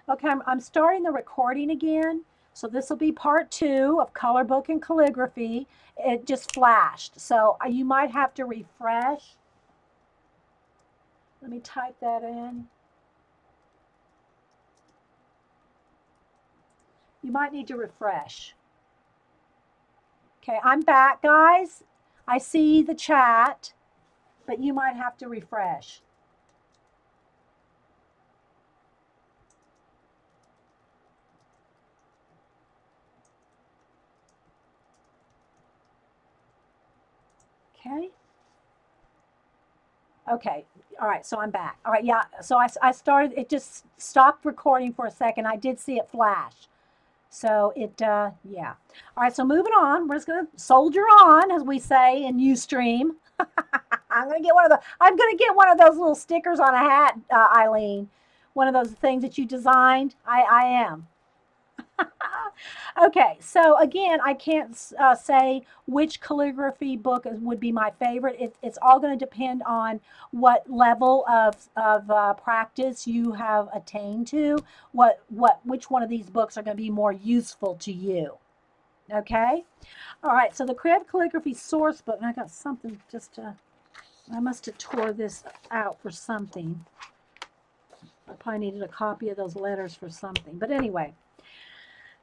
Okay, I'm starting the recording again. So this will be part 2 of color book and calligraphy. It just flashed. So you might have to refresh. Let me type that in. You might need to refresh. Okay, I'm back, guys. I see the chat, but you might have to refresh. Okay. Okay. All right. So I'm back. All right. Yeah. So I started, it just stopped recording for a second. I did see it flash. So yeah. All right. So moving on, we're just going to soldier on, as we say in Ustream. I'm going to get one of those little stickers on a hat, Eileen. One of those things that you designed. I am. Okay, so again, I can't say which calligraphy book would be my favorite. It's all going to depend on what level of practice you have attained to. Which one of these books are going to be more useful to you? Okay. All right. So the Crib Calligraphy Source Book. And I got something just to. I must have tore this out for something. I probably needed a copy of those letters for something. But anyway.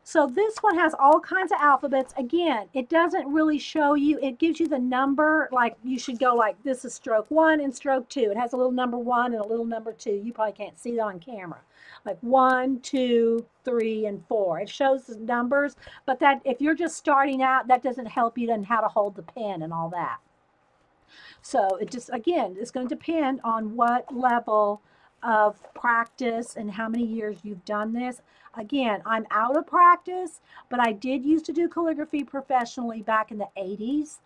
So this one has all kinds of alphabets. Again, it doesn't really show you, it gives you the number, like you should go like this is stroke 1 and stroke 2. It has a little number 1 and a little number 2. You probably can't see that on camera. Like 1, 2, 3, and 4. It shows the numbers, but that if you're just starting out, that doesn't help you in how to hold the pen and all that. So it just, again, it's going to depend on what level of practice and how many years you've done this. Again, I'm out of practice, but I did used to do calligraphy professionally back in the 80s.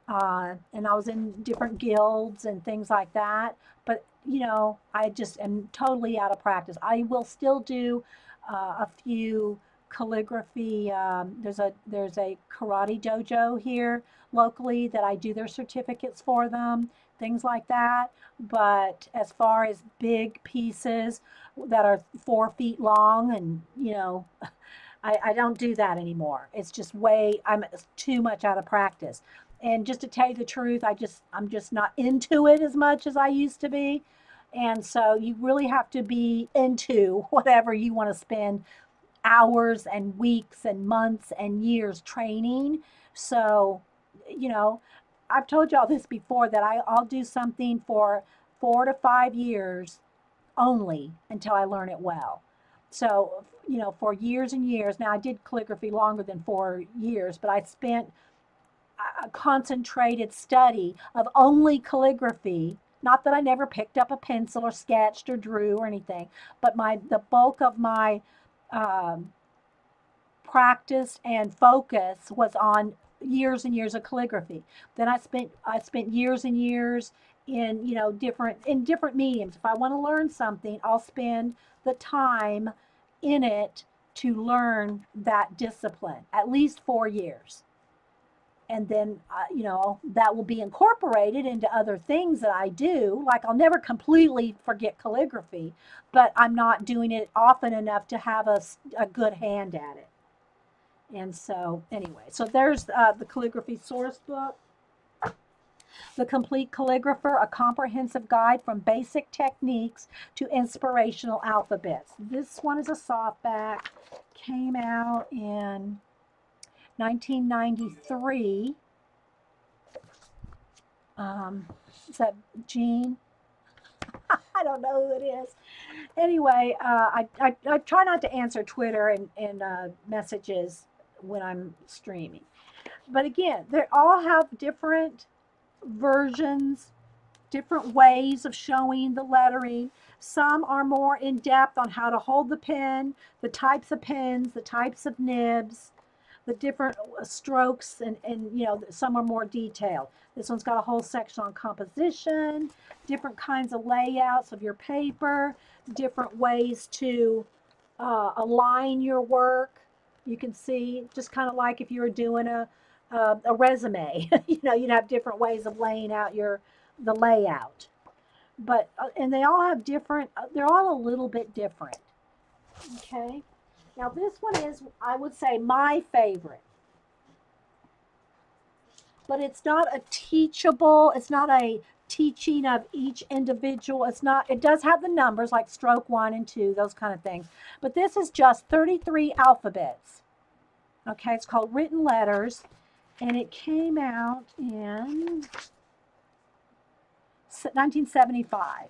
And I was in different guilds and things like that. But, you know, I just am totally out of practice. I will still do a few calligraphy. There's a karate dojo here locally that I do their certificates for them, things like that. But as far as big pieces that are 4 feet long and, you know, I don't do that anymore. It's just I'm too much out of practice. And just to tell you the truth, I'm just not into it as much as I used to be. And so you really have to be into whatever you want to spend hours and weeks and months and years training. So, you know, I've told y'all this before that I'll do something for 4 to 5 years only until I learn it well. So, you know, for years and years, now I did calligraphy longer than 4 years, but I spent a concentrated study of only calligraphy. Not that I never picked up a pencil or sketched or drew or anything, but the bulk of my um, practice and focus was on years and years of calligraphy. Then I spent years and years in, you know, different mediums. If I want to learn something, I'll spend the time in it to learn that discipline, at least 4 years. And then, you know, that will be incorporated into other things that I do. Like I'll never completely forget calligraphy, but I'm not doing it often enough to have a good hand at it. And so, anyway, so there's the calligraphy source book. The Complete Calligrapher, a comprehensive guide from basic techniques to inspirational alphabets. This one is a softback, came out in 1993. Is that Jean? I don't know who it is. Anyway, I try not to answer Twitter and messages when I'm streaming. But again, they all have different versions, different ways of showing the lettering. Some are more in depth on how to hold the pen, the types of pens, the types of nibs, the different strokes, and you know, some are more detailed. This one's got a whole section on composition, different kinds of layouts of your paper, different ways to align your work. You can see, just kind of like if you were doing a resume, you know, you'd have different ways of laying out the layout. But and they all have different. They're all a little bit different. Okay. Now this one is, I would say, my favorite. But it's not a teachable, it's not a teaching of each individual. It's not, it does have the numbers like stroke 1 and 2, those kind of things. But this is just 33 alphabets. Okay, it's called Written Letters, and it came out in 1975.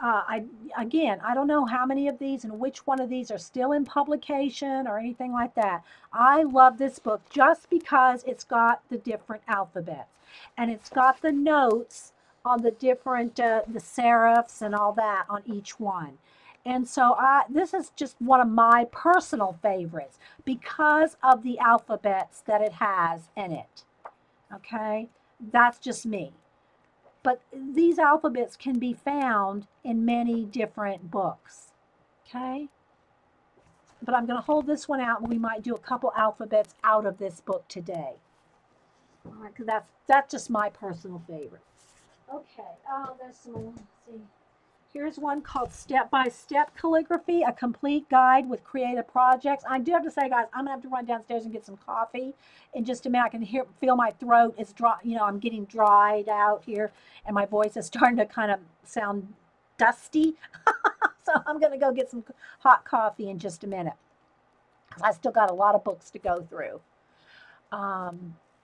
I don't know how many of these and which one of these are still in publication or anything like that. I love this book just because it's got the different alphabets and it's got the notes on the different the serifs and all that on each one. And so this is just one of my personal favorites because of the alphabets that it has in it. Okay, that's just me. But these alphabets can be found in many different books. Okay? But I'm going to hold this one out and we might do a couple alphabets out of this book today. All right, because that's just my personal favorite. Okay, there's some, let's see. Here's one called Step by Step Calligraphy, a complete guide with creative projects. I do have to say, guys, I'm gonna have to run downstairs and get some coffee in just a minute. I can feel my throat is dry. You know, I'm getting dried out here, and my voice is starting to kind of sound dusty. So I'm gonna go get some hot coffee in just a minute. I still got a lot of books to go through.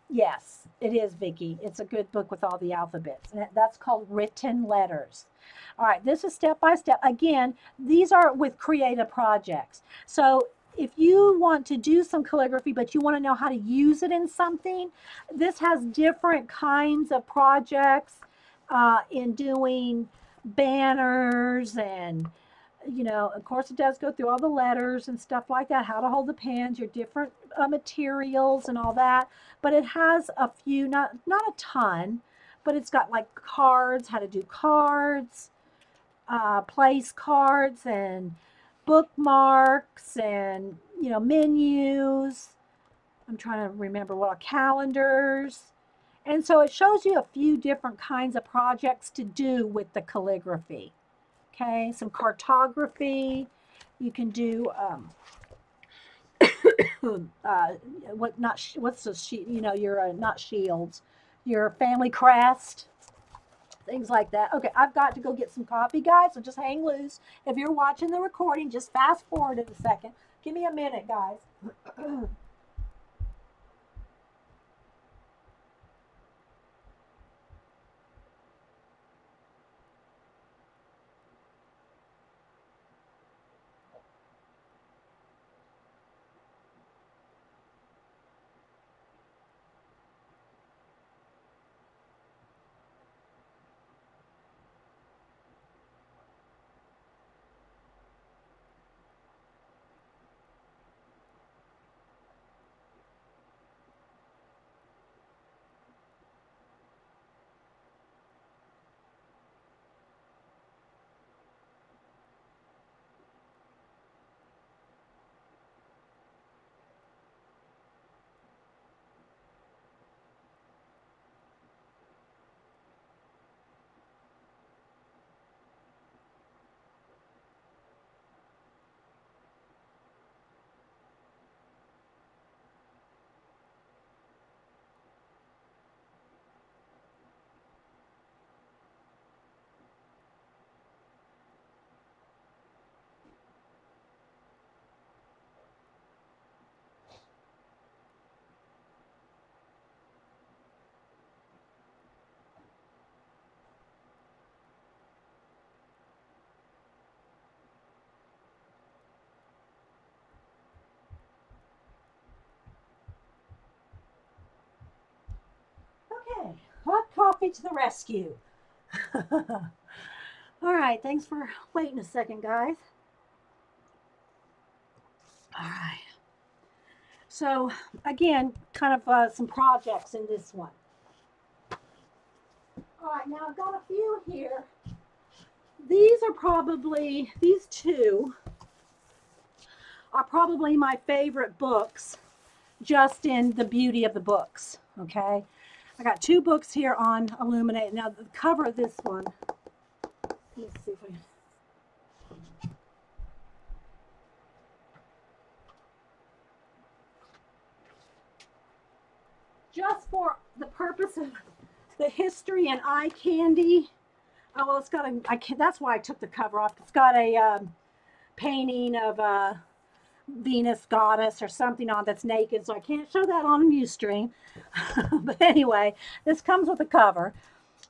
Yes, it is, Vicki. It's a good book with all the alphabets. And that's called Written Letters. All right, this is step by step. Again, these are with creative projects. So if you want to do some calligraphy, but you want to know how to use it in something, this has different kinds of projects in doing banners and you know, of course it does go through all the letters and stuff like that, how to hold the pens, your different materials and all that. But it has a few, not a ton, but it's got like cards, how to do cards, place cards and bookmarks and, you know, menus. I'm trying to remember what calendars. And so it shows you a few different kinds of projects to do with the calligraphy. Okay, some cartography. You can do what's the you know, your not shields, your family crest, things like that. Okay, I've got to go get some coffee, guys. So just hang loose. If you're watching the recording, just fast forward in a second. Give me a minute, guys. Okay, hot coffee to the rescue. All right, thanks for waiting a second, guys. All right. So again, kind of some projects in this one. All right, now I've got a few here. These are probably, these two are probably my favorite books just in the beauty of the books, okay? I got two books here on Illuminate. Now the cover of this one, let's see if I can. just for the purpose of the history and eye candy. Oh, well, it's got a, that's why I took the cover off. It's got a painting of a Venus goddess or something on that's naked, so I can't show that on a Ustream. But anyway, this comes with a cover,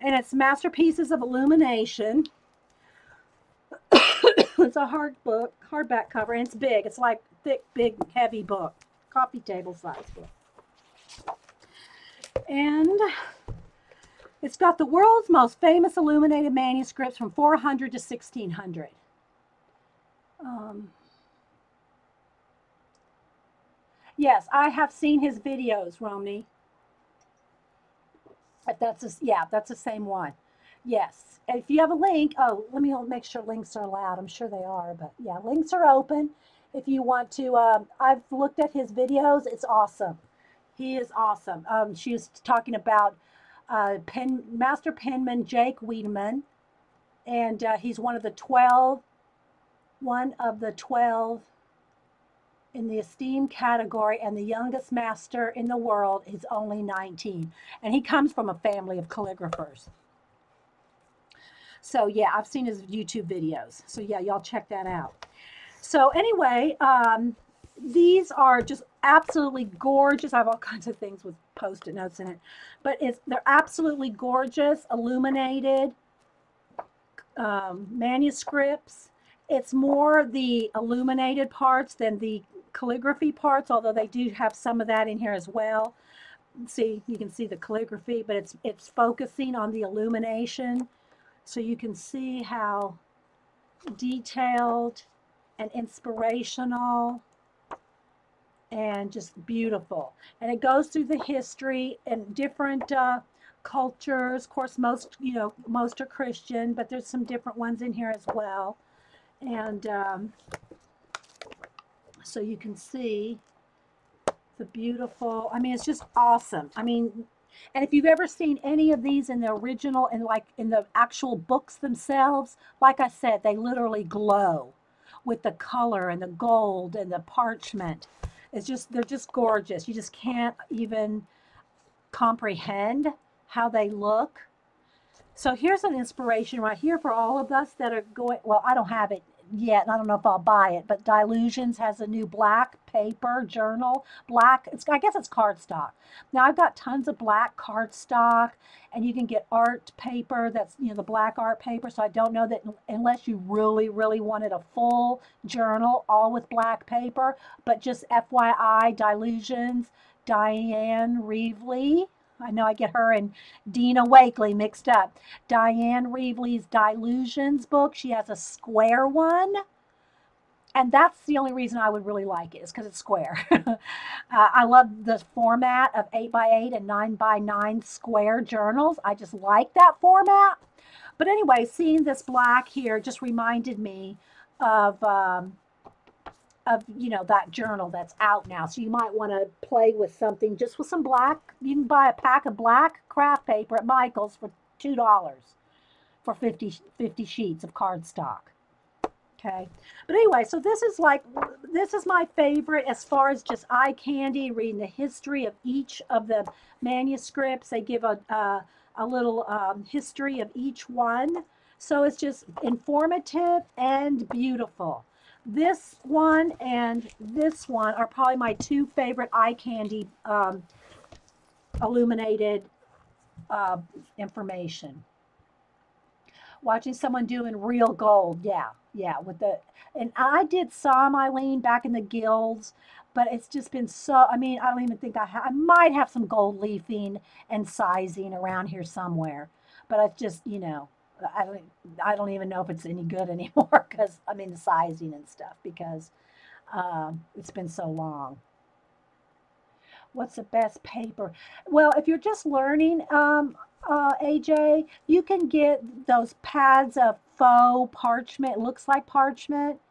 and it's Masterpieces of Illumination. It's a hardback cover, and it's big. It's like thick, big, heavy book, coffee table size book. And it's got the world's most famous illuminated manuscripts from 400 to 1600. Yes, I have seen his videos, Romney. Yeah, that's the same one. Yes. And if you have a link, oh, let me make sure links are allowed. I'm sure they are, but yeah, links are open. If you want to, I've looked at his videos. It's awesome. He is awesome. She was talking about master penman Jake Wiedemann, and he's one of the 12 in the esteemed category, and the youngest master in the world is only 19. And he comes from a family of calligraphers. So yeah, I've seen his YouTube videos. So yeah, y'all check that out. So anyway, these are just absolutely gorgeous. I have all kinds of things with Post-it notes in it, but they're absolutely gorgeous, illuminated manuscripts. It's more the illuminated parts than the calligraphy parts, although they do have some of that in here as well. See, you can see the calligraphy, but it's focusing on the illumination. So you can see how detailed and inspirational and just beautiful. And it goes through the history and different cultures. Of course, most are Christian, but there's some different ones in here as well. And so you can see the beautiful, I mean, it's just awesome. I mean, and if you've ever seen any of these in the original and like in the actual books themselves, like I said, they literally glow with the color and the gold and the parchment. They're just gorgeous. You just can't even comprehend how they look. So here's an inspiration right here for all of us that are going, well, I don't have it yet, and I don't know if I'll buy it, but Dilutions has a new black paper journal. I guess it's cardstock. Now I've got tons of black cardstock, and you can get art paper that's, the black art paper. So I don't know that unless you really, really wanted a full journal, all with black paper, but just FYI, Dilutions, Diane Reevely. I know I get her and Dina Wakely mixed up. Diane Reevely's Dilutions book. She has a square one. And that's the only reason I would really like it, is because it's square. I love the format of 8x8 and 9x9 square journals. I just like that format. But anyway, seeing this black here just reminded me of that journal that's out now. So you might want to play with something just with some black. You can buy a pack of black craft paper at Michael's for $2 for 50 sheets of cardstock. Okay. But anyway, so this is my favorite as far as just eye candy, reading the history of each of the manuscripts. They give a little history of each one. So it's just informative and beautiful. This one and this one are probably my two favorite eye candy illuminated information. Watching someone doing real gold, yeah, and I did some, Eileen, back in the guilds, but it's just been so, I mean, I don't even think I might have some gold leafing and sizing around here somewhere, but it's just, I don't even know if it's any good anymore, because, I mean, the sizing and stuff, because it's been so long. What's the best paper? Well, if you're just learning, AJ, you can get those pads of faux parchment. It looks like parchment.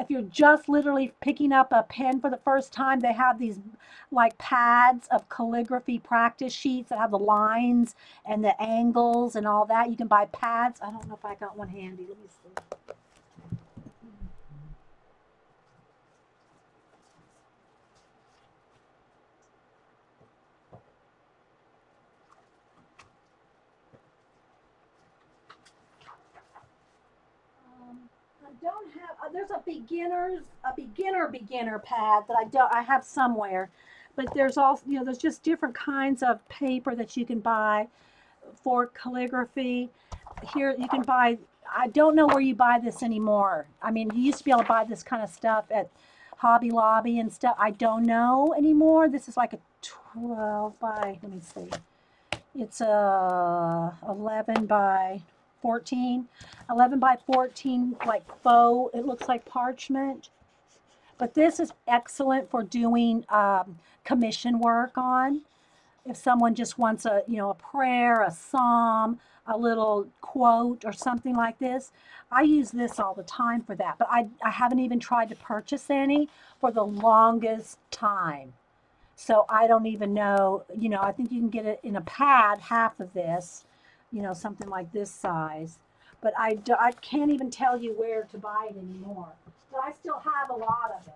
If you're just literally picking up a pen for the first time, they have these like pads of calligraphy practice sheets that have the lines and the angles and all that. You can buy pads. I don't know if I got one handy. Let me see. don't have, there's a beginner pad that I have somewhere. But there's also, there's just different kinds of paper that you can buy for calligraphy. Here you can buy, I don't know where you buy this anymore. I mean, you used to be able to buy this kind of stuff at Hobby Lobby and stuff. I don't know anymore. This is like a 12 by, let me see. It's a 11 by 14. 11 by 14, like faux, it looks like parchment. But this is excellent for doing commission work on. If someone just wants a prayer, a psalm, a little quote or something like this, I use this all the time for that. But I haven't even tried to purchase any for the longest time. So I don't even know, I think you can get it in a pad, half of this, something like this size. But I can't even tell you where to buy it anymore. But I still have a lot of it.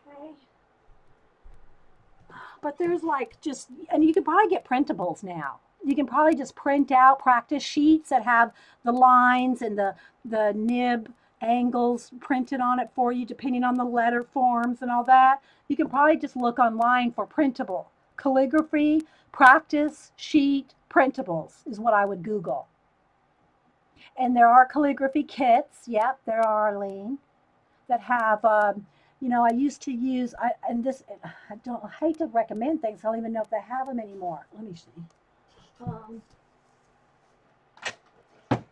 Okay. But there's like just, and you can probably get printables now. You can probably just print out practice sheets that have the lines and the nib angles printed on it for you, depending on the letter forms and all that. You can probably just look online for printable calligraphy practice sheet printables is what I would Google. And there are calligraphy kits. Yep, there are, Arlene, that have I used to use, I hate to recommend things. I don't even know if they have them anymore. Let me see. Let's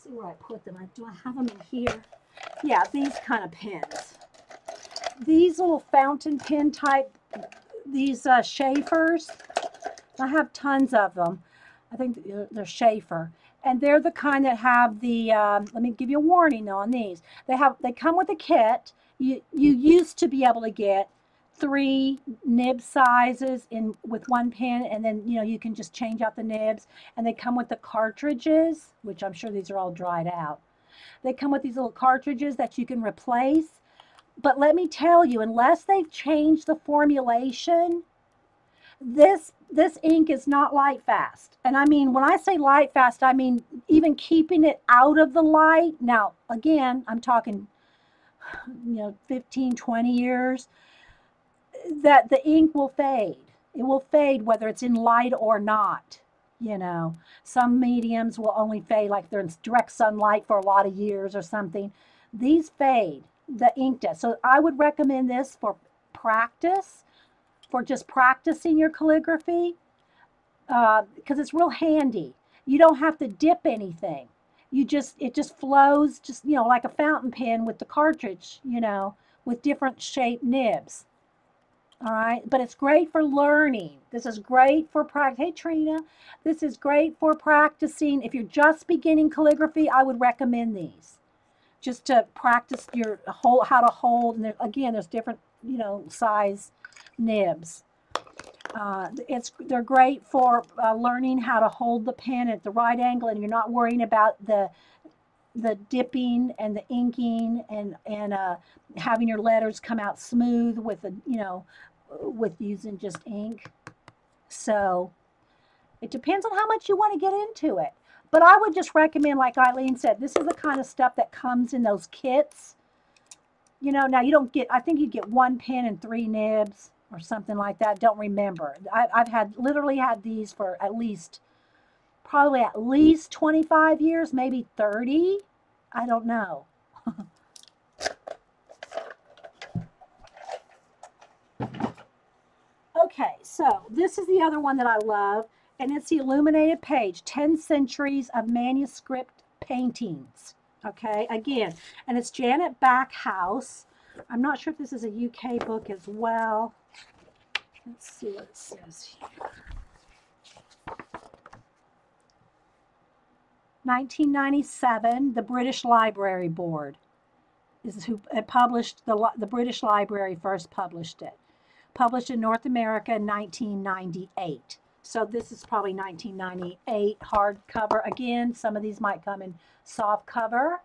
see where I put them. Do I have them in here? Yeah, these kind of pens. These little fountain pen type, these Schaeffers, I have tons of them. I think they're Schaeffer. And they're the kind that have the, let me give you a warning though on these. They come with a kit. You used to be able to get 3 nib sizes with one pen, and then you can just change out the nibs. And they come with the cartridges, which I'm sure these are all dried out. They come with these little cartridges that you can replace. But let me tell you, unless they've changed the formulation, this ink is not light fast. And I mean, when I say light fast, I mean even keeping it out of the light. Now, again, I'm talking 15, 20 years, that the ink will fade. It will fade whether it's in light or not. Some mediums will only fade like they're in direct sunlight for a lot of years or something. These fade, the ink does. So I would recommend this for practice, for just practicing your calligraphy, because it's real handy. You don't have to dip anything. It just flows, just like a fountain pen with the cartridge, with different shaped nibs. All right, but it's great for learning. This is great for practice. Hey Trina, this is great for practicing. If you're just beginning calligraphy, I would recommend these, just to practice how to hold. And again, there's different size nibs. They're great for learning how to hold the pen at the right angle, and you're not worrying about the dipping and the inking and having your letters come out smooth with with using just ink. So it depends on how much you want to get into it. But I would just recommend, like Eileen said, this is the kind of stuff that comes in those kits. Now you don't get, I think you get 1 pen and 3 nibs or something like that. Don't remember. I've literally had these for probably at least 25 years, maybe 30. I don't know. Okay, so this is the other one that I love, and it's the illuminated page, 10 Centuries of Manuscript Paintings. Okay, again, and it's Janet Backhouse. I'm not sure if this is a UK book as well. Let's see what it says here. 1997, the British Library Board is who published, the British Library first published it. Published in North America in 1998. So this is probably 1998 hardcover. Again, some of these might come in soft cover.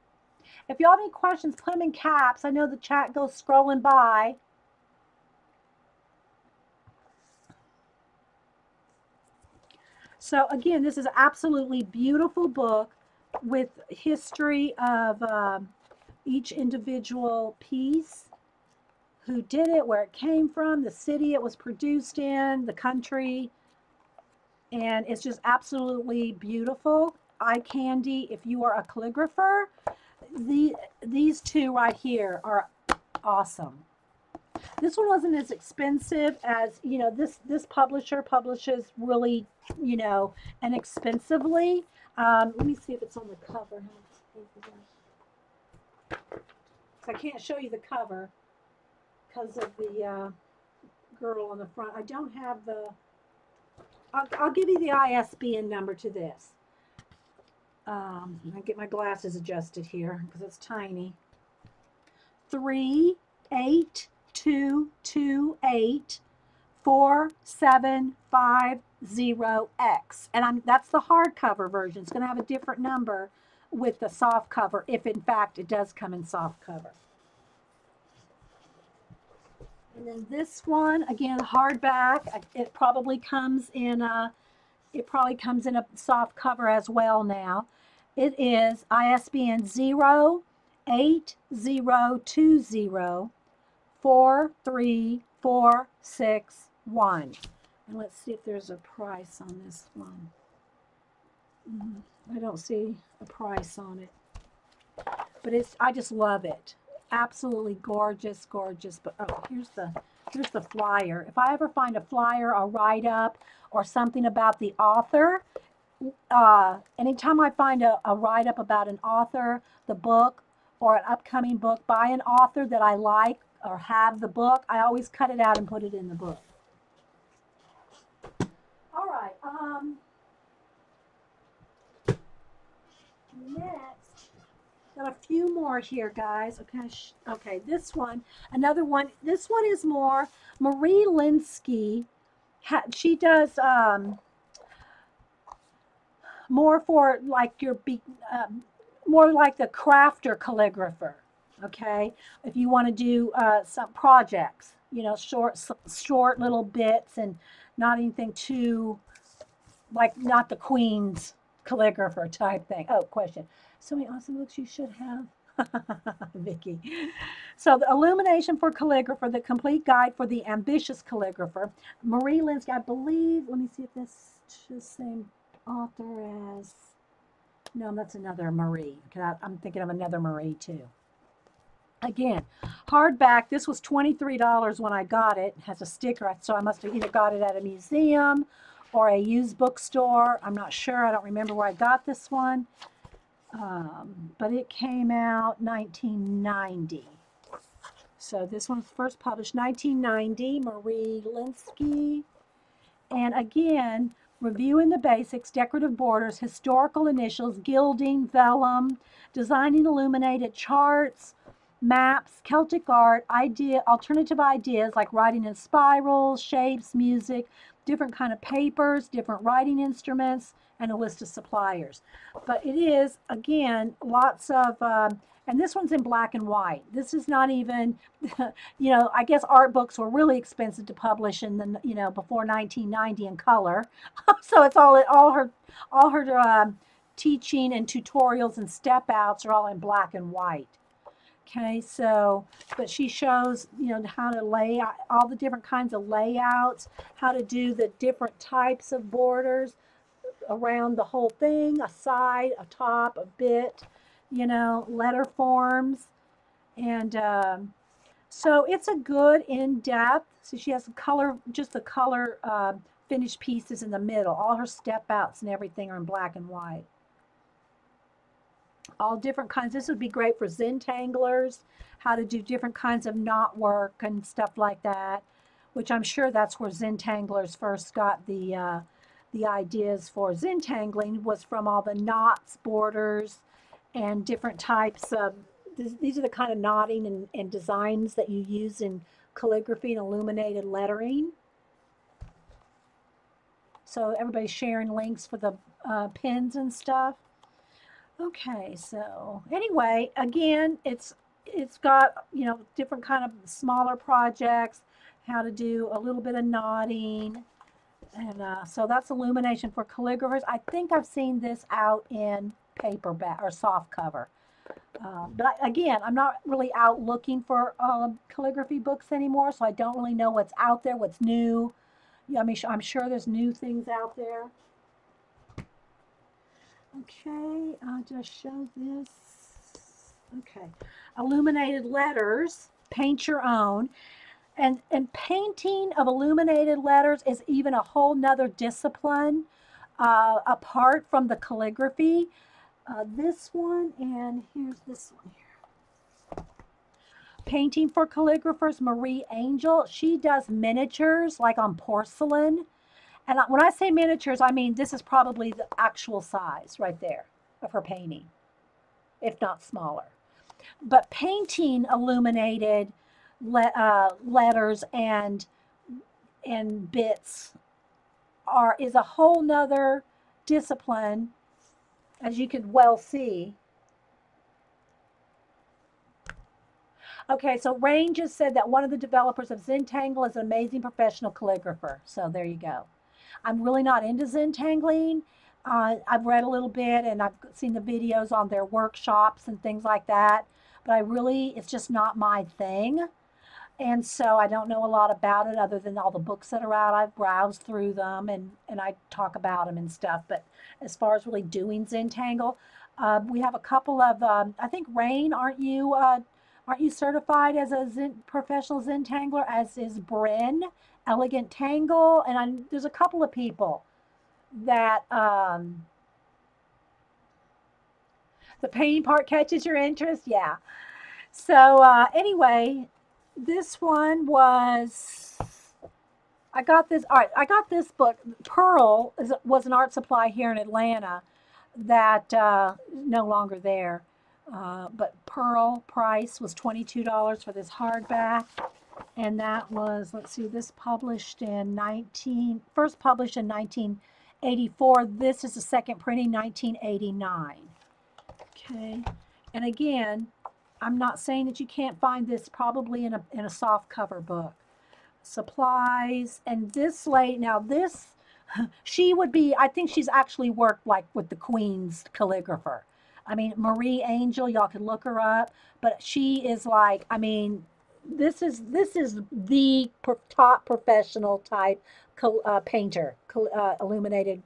If y'all have any questions, put them in caps. I know the chat goes scrolling by. So again, this is an absolutely beautiful book with history of each individual piece, who did it, where it came from, the city it was produced in, the country, and it's just absolutely beautiful. Eye candy if you are a calligrapher. These two right here are awesome. This one wasn't as expensive as, you know, this publisher publishes really, you know, inexpensively. Let me see if it's on the cover. I can't show you the cover because of the girl on the front. I don't have the, I'll give you the ISBN number to this. I get my glasses adjusted here because it's tiny. 382284750X, and that's the hardcover version. It's going to have a different number with the soft cover, if in fact it does come in soft cover. And then this one, again, hardback. It probably comes in a soft cover as well now. It is ISBN 08020434461. And let's see if there's a price on this one. I don't see a price on it. But I just love it. Absolutely gorgeous, gorgeous. But oh, here's the flyer. If I ever find a flyer, a write-up, or something about the author, anytime I find a write-up about an author, the book, or an upcoming book by an author that I like or have the book, I always cut it out and put it in the book. All right. Next, got a few more here, guys. Okay, this one, another one. This one is more Marie Linsky. She does more for like more like the crafter calligrapher. Okay, if you want to do some projects, you know, short little bits and not anything too, like, not the Queen's calligrapher type thing. Oh, question. So many awesome books you should have. Vicky. So the Illumination for Calligrapher, the complete guide for the ambitious calligrapher. Marie Linsky, I believe, let me see if this is the same author as, no, that's another Marie. I'm thinking of another Marie too. Again, hardback. This was $23 when I got it. It has a sticker, so I must have either got it at a museum or a used bookstore. I'm not sure. I don't remember where I got this one. But it came out 1990. So this one's first published 1990, Marie Linsky. And again, reviewing the basics, decorative borders, historical initials, gilding, vellum, designing illuminated charts, maps, Celtic art, alternative ideas like writing in spirals, shapes, music, different kind of papers, different writing instruments, and a list of suppliers. But it is, again, lots of, and this one's in black and white. This is not even, you know, I guess art books were really expensive to publish in the, you know, before 1990 in color. So it's all her teaching and tutorials and step outs are all in black and white. Okay, so, but she shows, you know, how to lay out all the different kinds of layouts, how to do the different types of borders around the whole thing, a side, a top, a bit, you know, letter forms. And so it's a good in-depth. So she has just the color finished pieces in the middle. All her step outs and everything are in black and white. All different kinds. This would be great for Zentanglers, how to do different kinds of knot work and stuff like that, which I'm sure that's where Zentanglers first got the ideas for Zentangling, was from all the knots, borders, and different types of, these are the kind of knotting and designs that you use in calligraphy and illuminated lettering. So everybody's sharing links for the pins and stuff. Okay, so anyway, again, it's got, different kind of smaller projects, how to do a little bit of knotting, and so that's illumination for calligraphers. I think I've seen this out in paperback or soft cover. Again, I'm not really out looking for calligraphy books anymore, so I don't really know what's out there, what's new. Yeah, I mean, I'm sure there's new things out there. Okay, I'll just show this. Okay, illuminated letters, paint your own. And painting of illuminated letters is even a whole nother discipline apart from the calligraphy. This one, and here's this one here. Painting for calligraphers, Marie Angel. She does miniatures like on porcelain. And when I say miniatures, I mean this is probably the actual size right there of her painting, if not smaller. But painting illuminated letters and bits is a whole nother discipline, as you could well see. Okay, so Rain just said that one of the developers of Zentangle is an amazing professional calligrapher. So there you go. I'm really not into Zentangling. I've read a little bit and I've seen the videos on their workshops and things like that. But it's just not my thing. And so I don't know a lot about it other than all the books that are out. I've browsed through them and I talk about them and stuff. But as far as really doing Zentangle, we have a couple of, I think, Rain, aren't you certified as a professional Zentangler, as is Bryn, Elegant Tangle? And there's a couple of people that the painting part catches your interest. Yeah. So anyway, this one was, I got this. All right, I got this book. Pearl was an art supply here in Atlanta that no longer there. But Pearl price was $22 for this hardback. And that was, let's see, this first published in 1984. This is the second printing, 1989. Okay. And again, I'm not saying that you can't find this probably in a soft cover book. Supplies, and this now this, she would be, I think she's actually worked like with the Queen's calligrapher. I mean, Marie Angel, y'all can look her up, but she is like, I mean, this is the top professional type painter, illuminated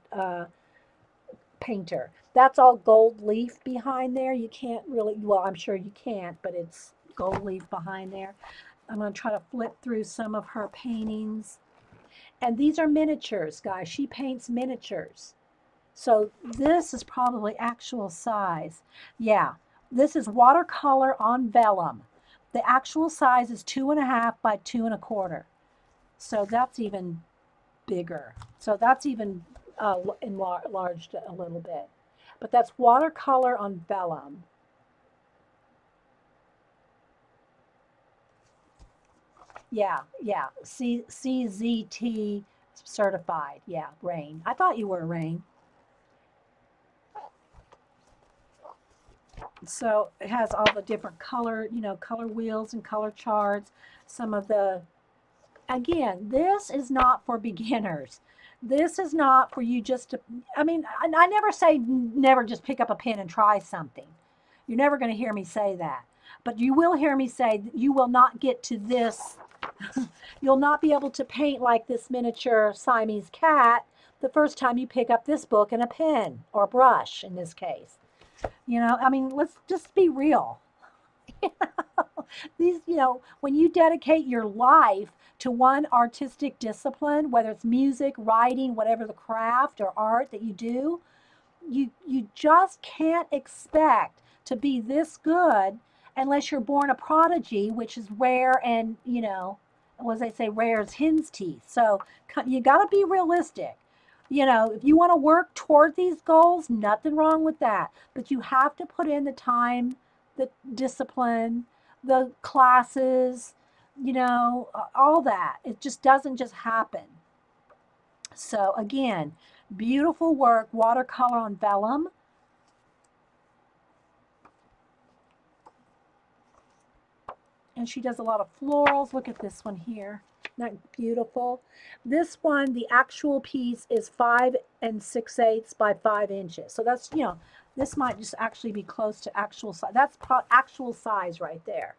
painter. That's all gold leaf behind there. You can't really, well, I'm sure you can't, but it's gold leaf behind there. I'm going to try to flip through some of her paintings. And these are miniatures, guys. She paints miniatures. So this is probably actual size. Yeah, this is watercolor on vellum. The actual size is 2.5 by 2.25. So that's even bigger. So that's even enlarged a little bit. But that's watercolor on vellum. Yeah, yeah. CZT certified. Yeah, Rain. I thought you were Rain. So it has all the different color, color wheels and color charts. Some of the, again, this is not for beginners. This is not for you just to, I mean, I never say never just pick up a pen and try something. You're never going to hear me say that. But you will hear me say you will not get to this. You'll not be able to paint like this miniature Siamese cat the first time you pick up this book and a pen or a brush in this case. I mean, let's just be real. These, when you dedicate your life to one artistic discipline, whether it's music, writing, whatever the craft or art that you do, you just can't expect to be this good unless you're born a prodigy, which is rare, and as they say, rare as hen's teeth. So you got to be realistic. If you want to work toward these goals, nothing wrong with that. But you have to put in the time, the discipline, the classes, all that. It just doesn't just happen. So again, beautiful work, watercolor on vellum. And she does a lot of florals. Look at this one here. Isn't that beautiful? This one, the actual piece is 5 6/8 by 5 inches. So that's, you know, this might just actually be close to actual size. That's actual size right there.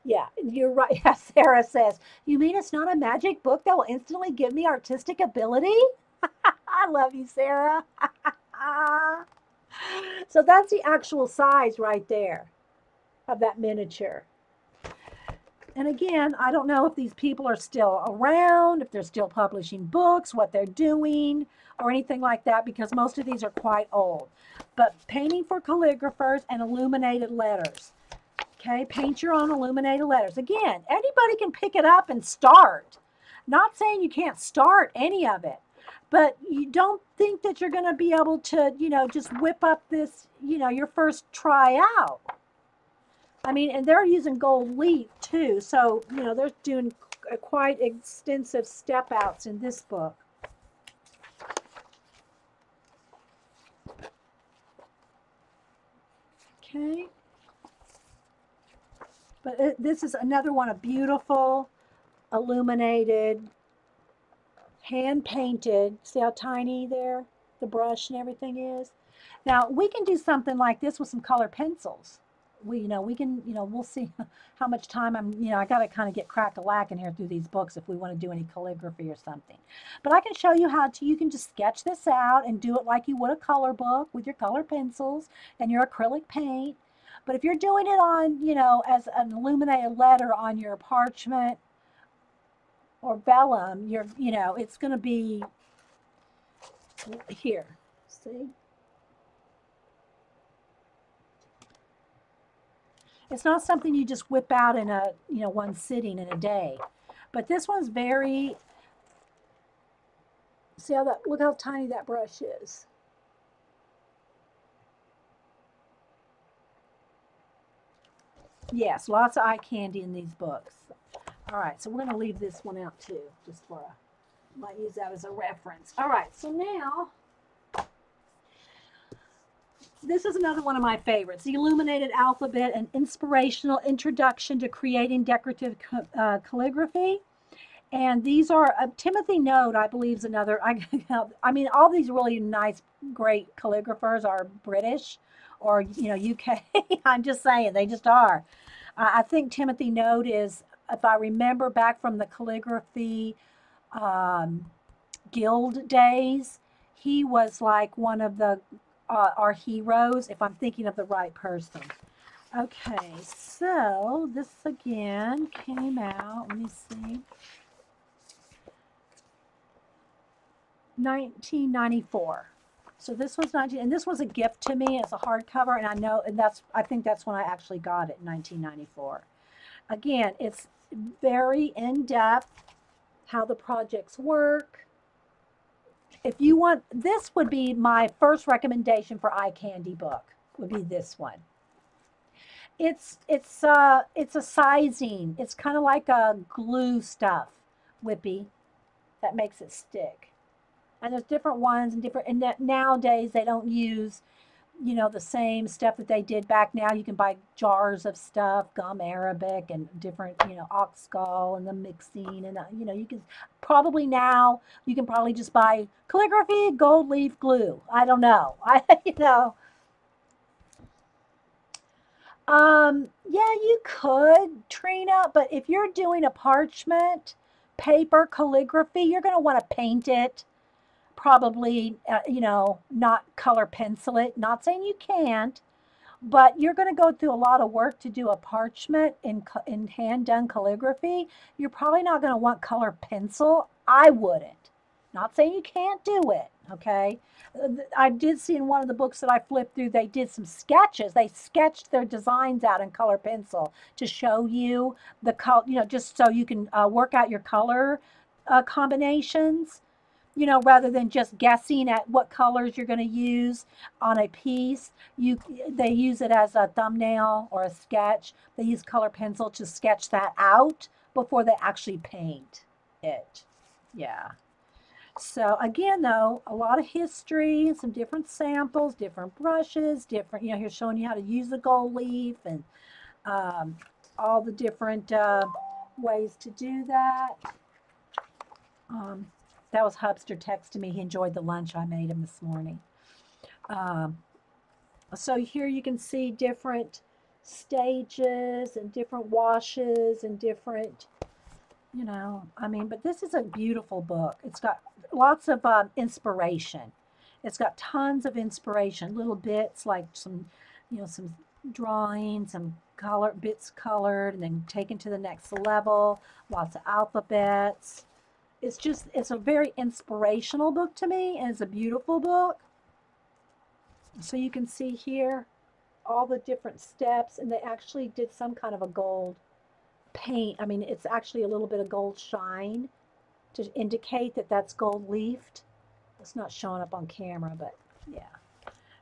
Yeah, you're right. Yeah, Sarah says, you mean it's not a magic book that will instantly give me artistic ability? I love you, Sarah. So that's the actual size right there of that miniature. And again, I don't know if these people are still around, if they're still publishing books, what they're doing, or anything like that, because most of these are quite old. But painting for calligraphers and illuminated letters. Okay, paint your own illuminated letters. Again, anybody can pick it up and start. Not saying you can't start any of it, but you don't think that you're going to be able to, you know, just whip up this, you know, your first try out. I mean, and they're using gold leaf too, so, you know, they're doing quite extensive step outs in this book. Okay. But this is another one, a beautiful, illuminated, hand painted. See how tiny there the brush and everything is? Now, we can do something like this with some color pencils. We can, we'll see how much time I got to kind of get crack-a-lacking here through these books if we want to do any calligraphy or something. But I can show you you can just sketch this out and do it like you would a color book with your color pencils and your acrylic paint. But if you're doing it on, as an illuminated letter on your parchment or vellum, it's going to be here. See? It's not something you just whip out in one sitting in a day. But this one's very, look how tiny that brush is. Yes, lots of eye candy in these books. All right, so we're going to leave this one out too, just for might use that as a reference. All right, so now, this is another one of my favorites, The Illuminated Alphabet, an inspirational introduction to creating decorative calligraphy. And these are, Timothy Note, I believe, is another. I mean, all these really nice, great calligraphers are British or, UK. I'm just saying, they just are. I think Timothy Note is, if I remember back from the calligraphy guild days, he was like one of the our heroes, if I'm thinking of the right person. Okay, so this again came out, let me see, 1994. So this was 19, and this was a gift to me as a hardcover, and I think that's when I actually got it, in 1994. Again, it's very in-depth, how the projects work. If you want, this would be my first recommendation for eye candy book, would be this one. It's a sizing. It's kind of like a glue stuff, Whippy, that makes it stick. And there's different ones and nowadays they don't use, the same stuff that they did back now. You can buy jars of stuff, gum arabic and different, oxgall and the mixing and, you can probably just buy calligraphy, gold leaf glue. I don't know. Yeah, you could, Trina, but if you're doing a parchment paper calligraphy, you're going to want to paint it. Probably, not color pencil it. Not saying you can't, but you're going to go through a lot of work to do a parchment in hand-done calligraphy. You're probably not going to want color pencil. I wouldn't. Not saying you can't do it, okay? I did see in one of the books that I flipped through, they did some sketches. They sketched their designs out in color pencil to show you the color, just so you can work out your color combinations. Rather than just guessing at what colors you're going to use on a piece, they use it as a thumbnail or a sketch. They use color pencil to sketch that out before they actually paint it. Yeah. So again, though, a lot of history, some different samples, different brushes, here's showing you how to use the gold leaf and all the different ways to do that. That was Hubster texting me. He enjoyed the lunch I made him this morning. So here you can see different stages and different washes and different, you know, I mean, but this is a beautiful book. It's got lots of inspiration. It's got tons of inspiration, little bits like some, you know, some drawings, some color bits colored and then taken to the next level, lots of alphabets. It's a very inspirational book to me, and it's a beautiful book. So you can see here all the different steps, and they actually did some kind of a gold paint. I mean, it's actually a little bit of gold shine to indicate that that's gold leafed. It's not showing up on camera, but yeah.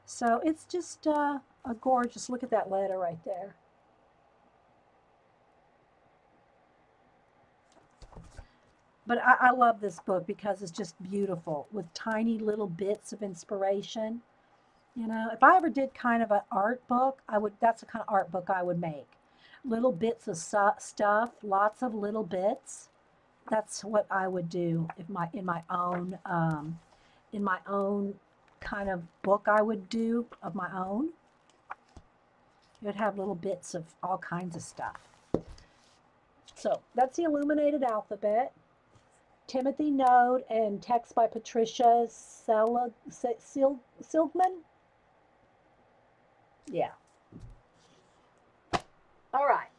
So it's just a gorgeous, look at that letter right there. But I love this book because it's just beautiful with tiny little bits of inspiration. You know, if I ever did kind of an art book, that's the kind of art book I would make. Little bits of stuff, lots of little bits. That's what I would do if in my own kind of book I would do of my own. It would have little bits of all kinds of stuff. So that's the illuminated alphabet. Timothy Note and text by Patricia Silgman. Yeah. All right.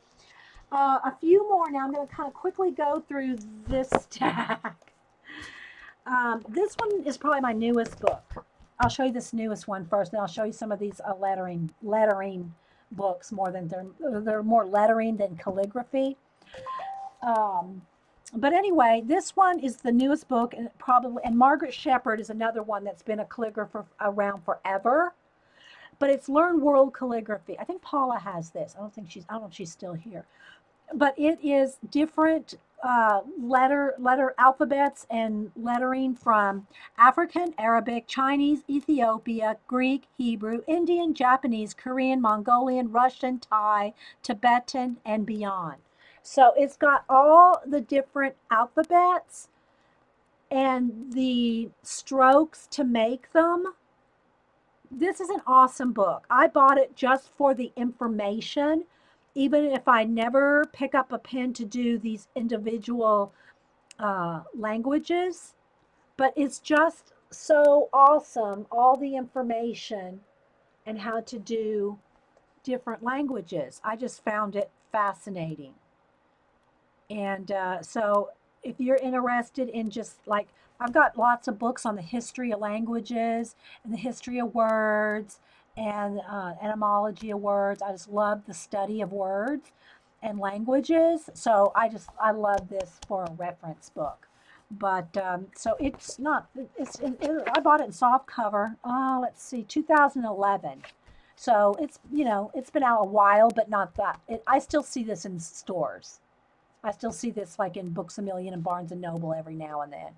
A few more now. I'm going to kind of quickly go through this stack. This one is probably my newest book. I'll show you this newest one first, then I'll show you some of these lettering books. More than they're more lettering than calligraphy. But anyway, this one is the newest book, and Margaret Shepherd is another one that's been a calligrapher around forever. But it's Learn World Calligraphy. I think Paula has this. I don't know if she's still here. But it is different letter alphabets and lettering from African, Arabic, Chinese, Ethiopia, Greek, Hebrew, Indian, Japanese, Korean, Mongolian, Russian, Thai, Tibetan, and beyond. So it's got all the different alphabets and the strokes to make them. This is an awesome book. I bought it just for the information, even if I never pick up a pen to do these individual languages. But it's just so awesome, all the information and how to do different languages. I just found it fascinating. And so if you're interested in just like, I've got lots of books on the history of languages and the history of words and etymology of words. I just love the study of words and languages. So I love this for a reference book. But so it's not, I bought it in soft cover. Let's see, 2011. So it's, you know, it's been out a while, but not that. I still see this in stores. I still see this like in Books A Million and Barnes and Noble every now and then.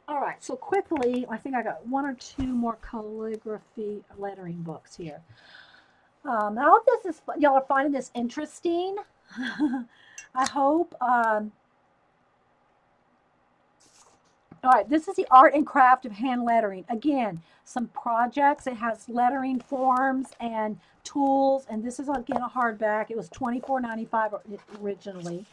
All right, so quickly, I think I got one or two more calligraphy lettering books here. I hope y'all are finding this interesting. I hope. All right, this is the art and craft of hand lettering. Again, some projects. It has lettering forms and tools, and this is again a hardback. It was $24.95 originally,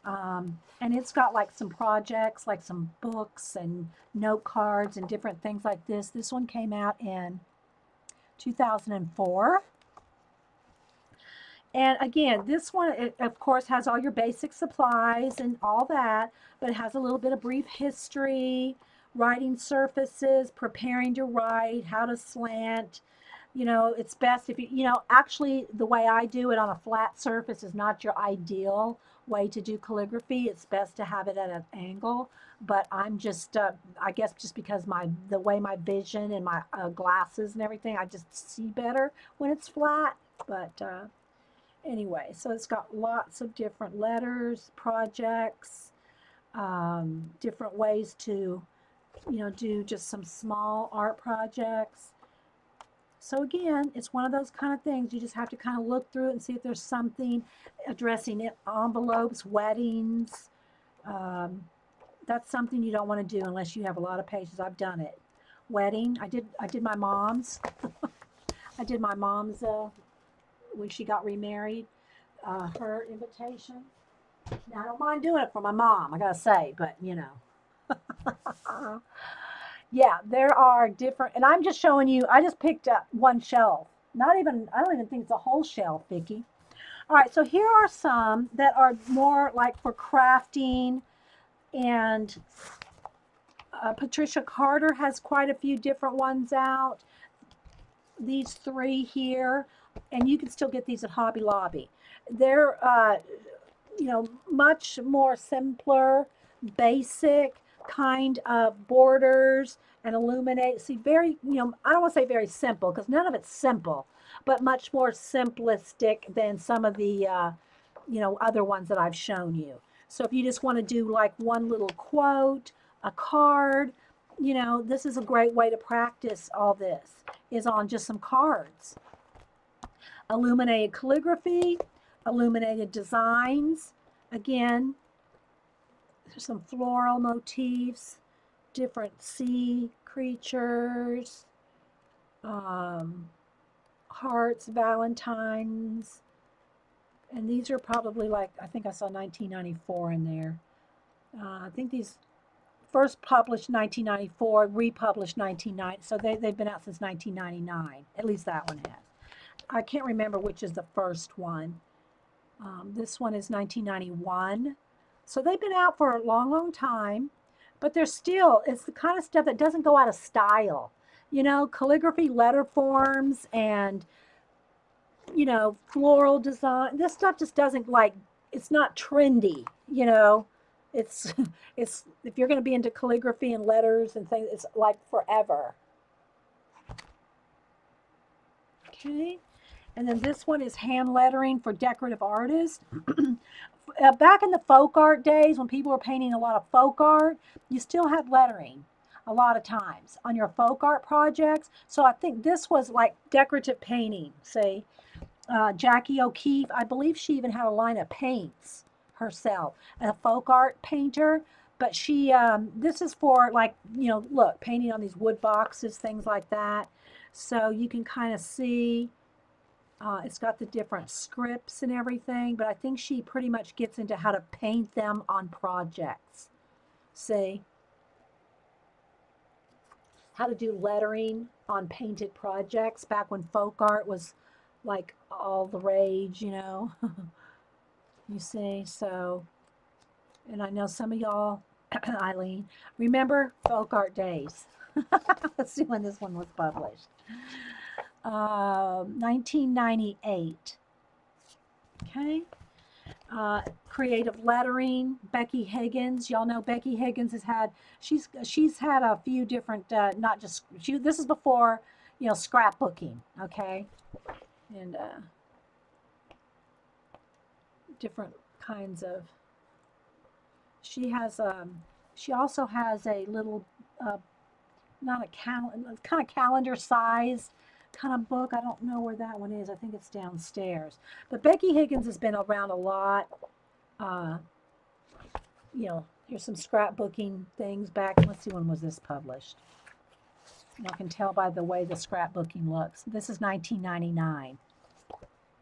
and it's got like some projects, like some books and note cards and different things like this. This one came out in 2004. And again, this one, it, of course, has all your basic supplies and all that, but it has a little bit of brief history, writing surfaces, preparing to write, how to slant. You know, it's best if you know, actually the way I do it on a flat surface is not your ideal way to do calligraphy. It's best to have it at an angle, but I'm just, I guess just because the way my vision and my glasses and everything, I just see better when it's flat, but anyway, so it's got lots of different letters, projects, different ways to, you know, do just some small art projects. So again, it's one of those kind of things. You just have to kind of look through it and see if there's something addressing it. Envelopes, weddings. That's something you don't want to do unless you have a lot of patience. I've done it. Wedding. I did my mom's. I did my mom's when she got remarried. Her invitation. Now I don't mind doing it for my mom, I gotta say, but you know. Yeah, there are different, and I'm just showing you, I just picked up one shelf. Not even, I don't even think it's a whole shelf, Vicki. All right, so here are some that are more like for crafting, and Patricia Carter has quite a few different ones out. These three here, and you can still get these at Hobby Lobby. They're, you know, much more simpler, basic kind of borders and illuminate. See, very, you know, I don't want to say very simple because none of it's simple, but much more simplistic than some of the, you know, other ones that I've shown you. So if you just want to do like one little quote, a card, you know, this is a great way to practice all this, is on just some cards. Illuminated calligraphy, illuminated designs. Again, there's some floral motifs, different sea creatures, hearts, valentines, and these are probably like, I think I saw 1994 in there. I think these first published 1994, republished 1990, so they've been out since 1999. At least that one has. I can't remember which is the first one. This one is 1991. So they've been out for a long, long time, but they're still, it's the kind of stuff that doesn't go out of style. You know, calligraphy, letter forms, and, you know, floral design. This stuff just doesn't, like, it's not trendy, you know. It's, it's, if you're going to be into calligraphy and letters and things, it's like forever. Okay. And then this one is hand lettering for decorative artists. Back in the folk art days, when people were painting a lot of folk art, you still had lettering a lot of times on your folk art projects. So I think this was like decorative painting. See, Jackie O'Keefe, I believe she even had a line of paints herself, a folk art painter. But she, this is for, like, you know, look, painting on these wood boxes, things like that. So you can kind of see. It's got the different scripts and everything, but I think she pretty much gets into how to paint them on projects. See? How to do lettering on painted projects back when folk art was like all the rage, you know? You see? So, and I know some of y'all, Eileen, remember folk art days. Let's see when this one was published. 1998. Okay. Creative lettering, Becky Higgins. Y'all know Becky Higgins has had, she's had a few different, not just, this is before, you know, scrapbooking, okay? And different kinds of, she has, she also has a little, not a calendar, kind of calendar size kind of book. I don't know where that one is. I think it's downstairs. But Becky Higgins has been around a lot. You know, here's some scrapbooking things back. Let's see, when was this published? You can tell by the way the scrapbooking looks. This is 1999.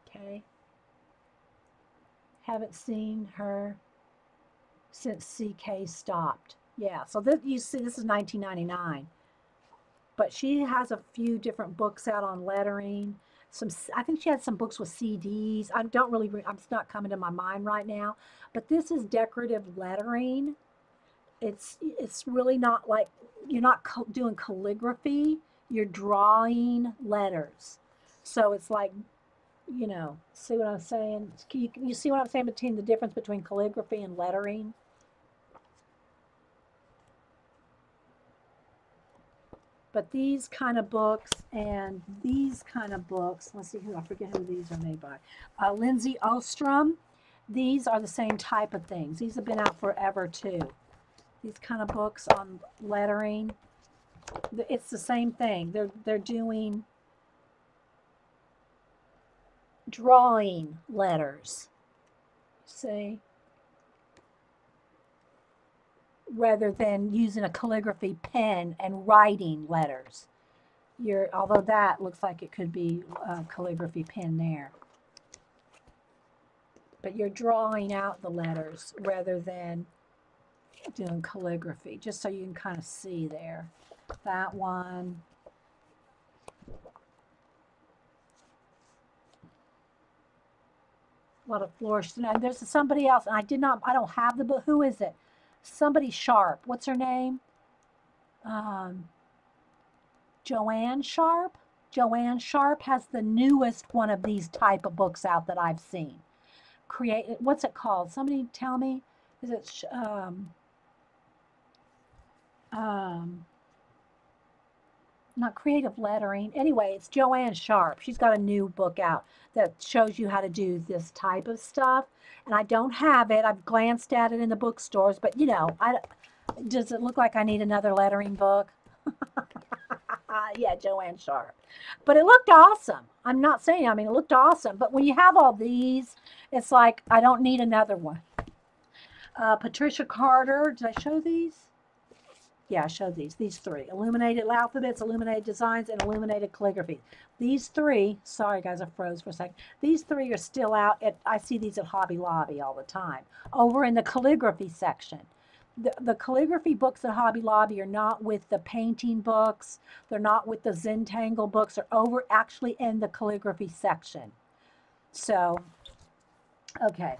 Okay. Haven't seen her since CK stopped. Yeah, so this, you see, this is 1999. But she has a few different books out on lettering. Some, I think she had some books with CDs. I don't really, it's not coming to my mind right now. But this is decorative lettering. It's really not like, you're not doing calligraphy. You're drawing letters. So it's like, you know, see what I'm saying? You see what I'm saying between the difference between calligraphy and lettering? But these kind of books and these kind of books, let's see who, I forget who these are made by. Lindsay Ostrom. These are the same type of things. These have been out forever too. These kind of books on lettering. It's the same thing. They're doing drawing letters. See? Rather than using a calligraphy pen and writing letters. Although that looks like it could be a calligraphy pen there. But you're drawing out the letters rather than doing calligraphy, just so you can kind of see there. That one. A lot of flourished. And there's somebody else, and I don't have the book. Who is it? Somebody Sharp. What's her name? Joanne Sharp. Joanne Sharp has the newest one of these type of books out that I've seen. What's it called? Somebody tell me. Is it not creative lettering? Anyway, it's Joanne Sharp. She's got a new book out that shows you how to do this type of stuff. And I don't have it. I've glanced at it in the bookstores, but you know, does it look like I need another lettering book? Yeah, Joanne Sharp. But it looked awesome. I'm not saying, I mean, it looked awesome. But when you have all these, it's like, I don't need another one. Patricia Carter, did I show these? Yeah, I showed these three. Illuminated alphabets, illuminated designs, and illuminated calligraphy. These three, sorry guys, I froze for a second. These three are still out. I see these at Hobby Lobby all the time. Over in the calligraphy section. The calligraphy books at Hobby Lobby are not with the painting books. They're not with the Zentangle books. They're over actually in the calligraphy section. So, okay.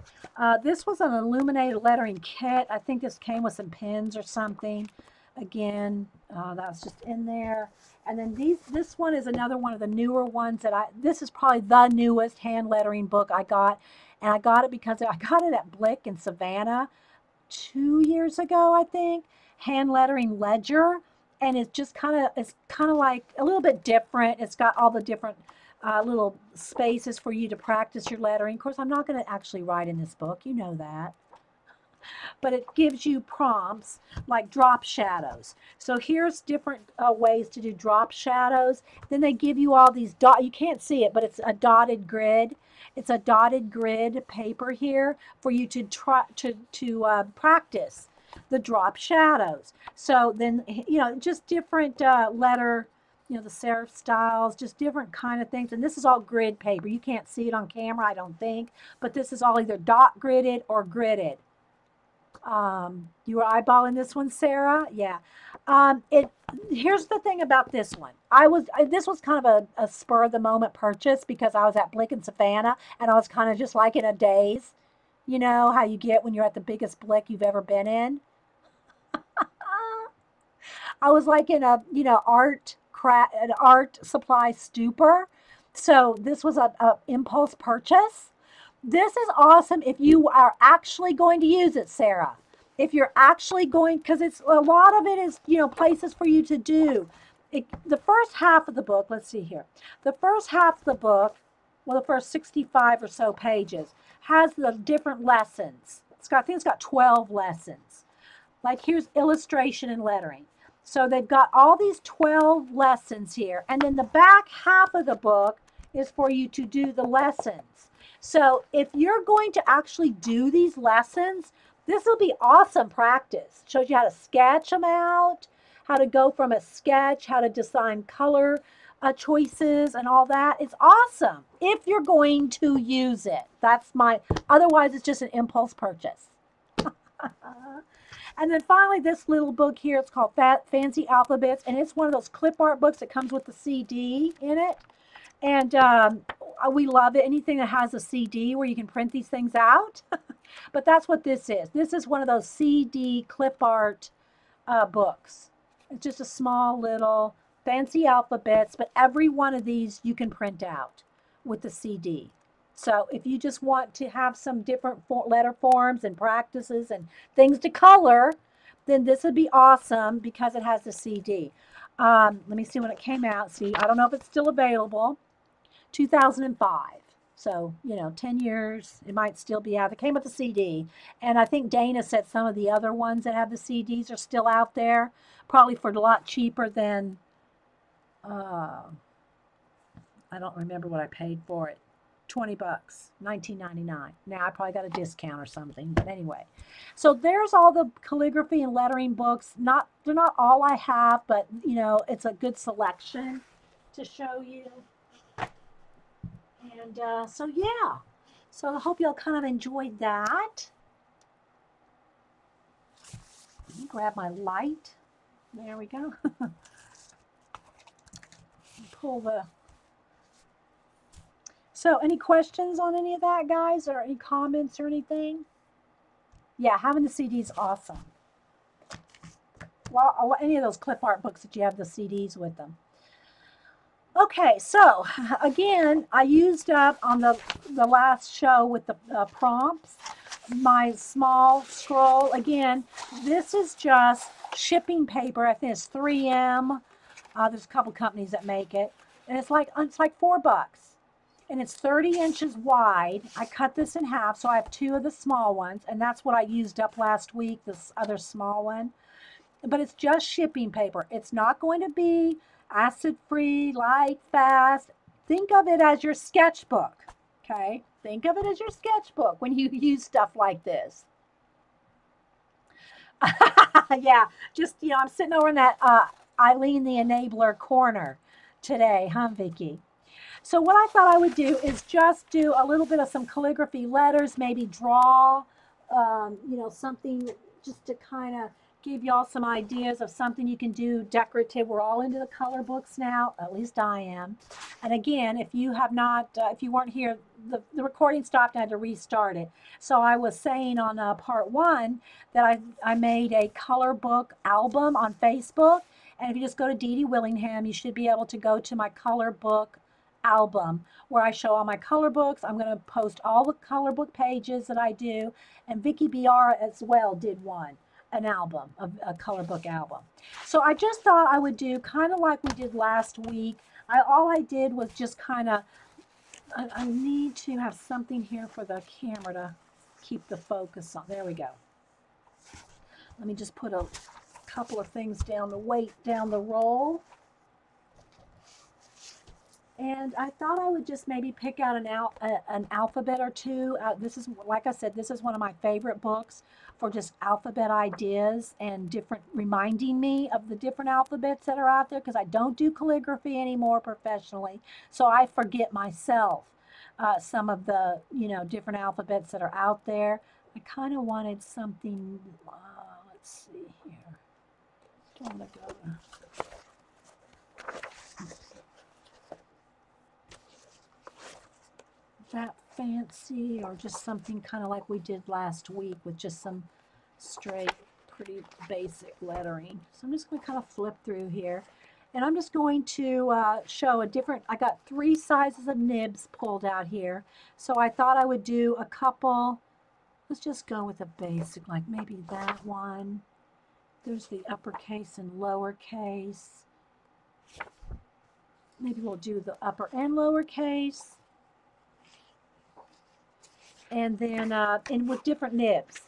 This was an illuminated lettering kit. I think this came with some pens or something. Again, that was just in there. And then this one is another one of the newer ones that this is probably the newest hand lettering book I got. And I got it because I got it at Blick in Savannah 2 years ago, I think. Hand lettering ledger. And it's just kind of like a little bit different. It's got all the different little spaces for you to practice your lettering. Of course, I'm not going to actually write in this book. You know that. But it gives you prompts like drop shadows. So here's different ways to do drop shadows. Then they give you all these you can't see it, but it's a dotted grid. It's a dotted grid paper here for you to try to practice the drop shadows. So then, you know, just different letter, you know, the serif styles, just different kind of things. And this is all grid paper. You can't see it on camera, I don't think, but this is all either dot gridded or gridded. You were eyeballing this one, Sarah? Yeah. Here's the thing about this one. This was kind of a spur of the moment purchase because I was at Blick and Savannah and I was kind of just like in a daze. You know how you get when you're at the biggest Blick you've ever been in? I was like in a, you know, an art supply stupor. So this was a impulse purchase. This is awesome if you are actually going to use it, Sarah. If you're actually going, because it's a lot of it is, you know, places for you to do. The first half of the book, let's see here. The first half of the book, well, the first 65 or so pages, has the different lessons. I think it's got 12 lessons. Like here's illustration and lettering. So they've got all these 12 lessons here. And then the back half of the book is for you to do the lessons. So if you're going to actually do these lessons, this will be awesome practice. Shows you how to sketch them out, how to go from a sketch, how to design color choices and all that. It's awesome if you're going to use it. Otherwise it's just an impulse purchase. And then finally this little book here, it's called Fancy Alphabets, and it's one of those clip art books that comes with the CD in it. And we love it. Anything that has a CD where you can print these things out. But that's what this is. This is one of those CD clip art books. It's just a small little Fancy Alphabets, but every one of these you can print out with the CD. So if you just want to have some different letter forms and practices and things to color, then this would be awesome because it has the CD. Let me see when it came out. See, I don't know if it's still available. 2005. So, you know, 10 years, it might still be out. It came with a CD. And I think Dana said some of the other ones that have the CDs are still out there, probably for a lot cheaper than, I don't remember what I paid for it. 20 bucks, $19.99. Now I probably got a discount or something, but anyway. So there's all the calligraphy and lettering books. They're not all I have, but you know, it's a good selection to show you. And so yeah. So I hope y'all kind of enjoyed that. Let me grab my light. There we go. Pull the. So any questions on any of that, guys, or any comments or anything? Yeah, having the CD is awesome. Well, any of those clip art books that you have the CDs with them. Okay, so again, I used up on the last show with the prompts, my small scroll. Again, this is just shipping paper. I think it's 3M. There's a couple companies that make it, and it's like $4. And it's 30 inches wide. I cut this in half, so I have 2 of the small ones, and that's what I used up last week, this other small one. But it's just shipping paper. It's not going to be acid-free, light, fast. Think of it as your sketchbook, okay? Think of it as your sketchbook when you use stuff like this. Yeah, just, you know, I'm sitting over in that Eileen the Enabler corner today, huh, Vicki? So what I thought I would do is just do a little bit of some calligraphy letters, maybe draw, you know, something just to kind of give y'all some ideas of something you can do decorative. We're all into the color books now, at least I am. And again, if you have not, if you weren't here, the recording stopped and I had to restart it. So I was saying on part 1 that I made a color book album on Facebook. And if you just go to Dee Dee Willingham, you should be able to go to my color book album where I show all my color books. I'm going to post all the color book pages that I do, and Vicki BR as well did an album, a color book album. So I just thought I would do kind of like we did last week. All I did was just kind of, I need to have something here for the camera to keep the focus on. There we go. Let me just put a couple of things down the roll. And I thought I would just maybe pick out an alphabet or two. This is, like I said, this is one of my favorite books for just alphabet ideas and reminding me of the different alphabets that are out there, because I don't do calligraphy anymore professionally. So I forget myself some of the, you know, different alphabets that are out there. I kind of wanted something, let's see here. Don't want to go to... that fancy, or just something kind of like we did last week with just some straight, pretty basic lettering. So I'm just going to kind of flip through here, and I'm just going to show a different, I got 3 sizes of nibs pulled out here. So I thought I would do a couple. Let's just go with a basic, like maybe that one. There's the uppercase and lowercase. Maybe we'll do the upper and lowercase. And then, and with different nibs,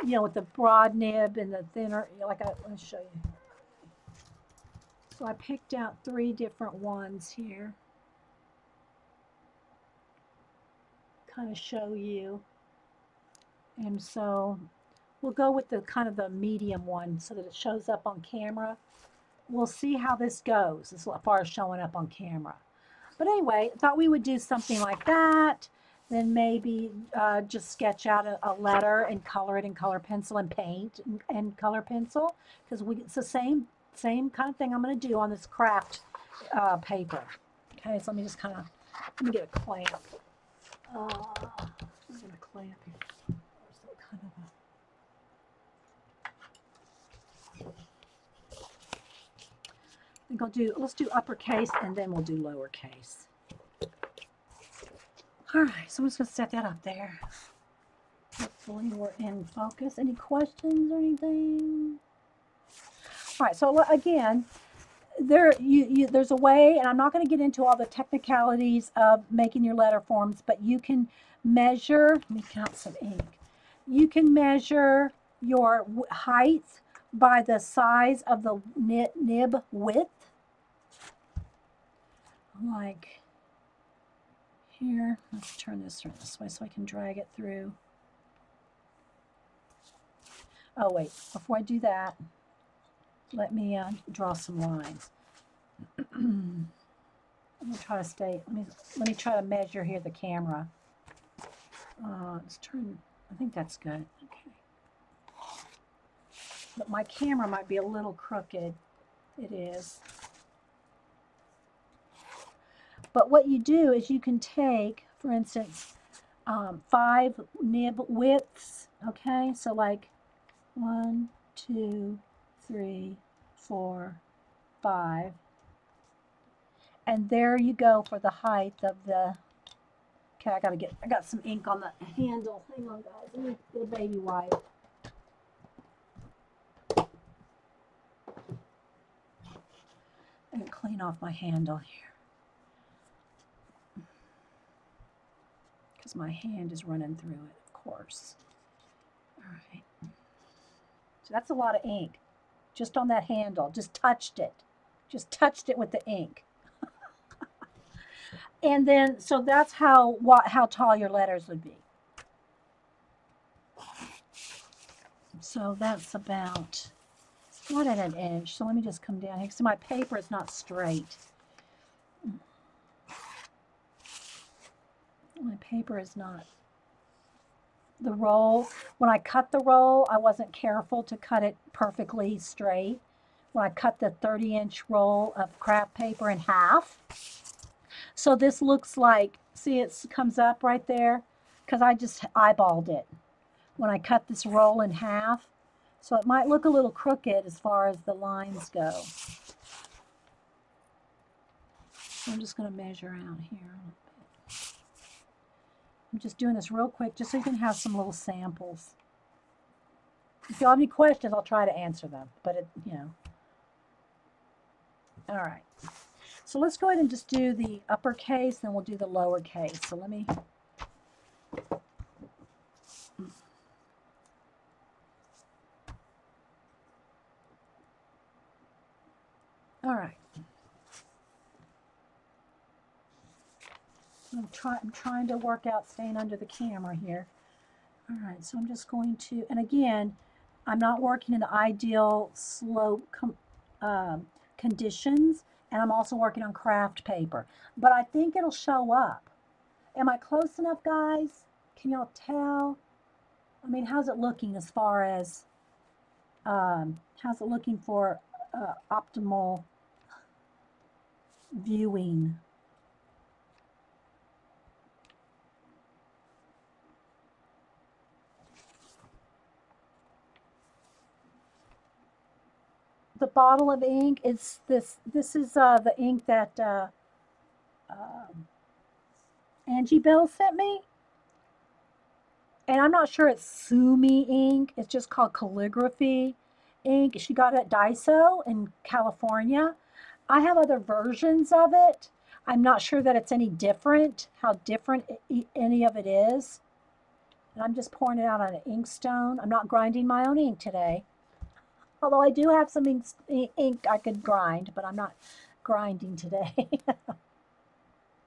you know, with the broad nib and the thinner, you know, let me show you. So I picked out 3 different ones here. Kind of show you. And so we'll go with the kind of the medium one so that it shows up on camera. We'll see how this goes as far as showing up on camera. But anyway, I thought we would do something like that. Then maybe just sketch out a letter and color it in color pencil and paint and color pencil, because it's the same kind of thing I'm going to do on this craft paper. Okay, so let me just kind of, let me get a clamp. I'm going to clamp here. So kind of I think let's do uppercase and then we'll do lowercase. All right, so I'm just going to set that up there. Hopefully we're in focus. Any questions or anything? All right, so again, there's a way, and I'm not going to get into all the technicalities of making your letter forms, but you can measure, let me count some ink. You can measure your height by the size of the nib width. Like here. Let's turn this way so I can drag it through. Oh wait, before I do that, let me draw some lines. I'm gonna try to stay. Let me try to measure here the camera. Let's turn. I think that's good. Okay. But my camera might be a little crooked. It is. But what you do is you can take, for instance, 5 nib widths. Okay, so like 1, 2, 3, 4, 5. And there you go for the height of the, okay, I got some ink on the handle. Hang on, guys, let me get a baby wipe. And clean off my handle here. Because my hand is running through it, of course. All right. So that's a lot of ink. Just on that handle, just touched it. Just touched it with the ink. And then, so that's how tall your letters would be. So that's about, it's not at 1 inch. So let me just come down here. So my paper is not straight. My paper is not. The roll, when I cut the roll, I wasn't careful to cut it perfectly straight. When I cut the 30-inch roll of craft paper in half. So this looks like, see it comes up right there? Because I just eyeballed it when I cut this roll in half. So it might look a little crooked as far as the lines go. So I'm just going to measure out here. I'm just doing this real quick just so you can have some little samples. If you have any questions, I'll try to answer them. But, you know. All right. So let's go ahead and just do the uppercase, then we'll do the lowercase. So let me. All right. I'm trying to work out staying under the camera here. All right, so I'm just going to, and again, I'm not working in the ideal slope conditions, and I'm also working on craft paper, but I think it'll show up. Am I close enough, guys? Can y'all tell? I mean, how's it looking as far as, how's it looking for optimal viewing? The bottle of ink, it's this is the ink that Angie Bell sent me. And I'm not sure it's Sumi ink. It's just called Calligraphy ink. She got it at Daiso in California. I have other versions of it. I'm not sure that it's any different, how different any of it is. And I'm just pouring it out on an inkstone. I'm not grinding my own ink today. Although I do have some ink I could grind, but I'm not grinding today.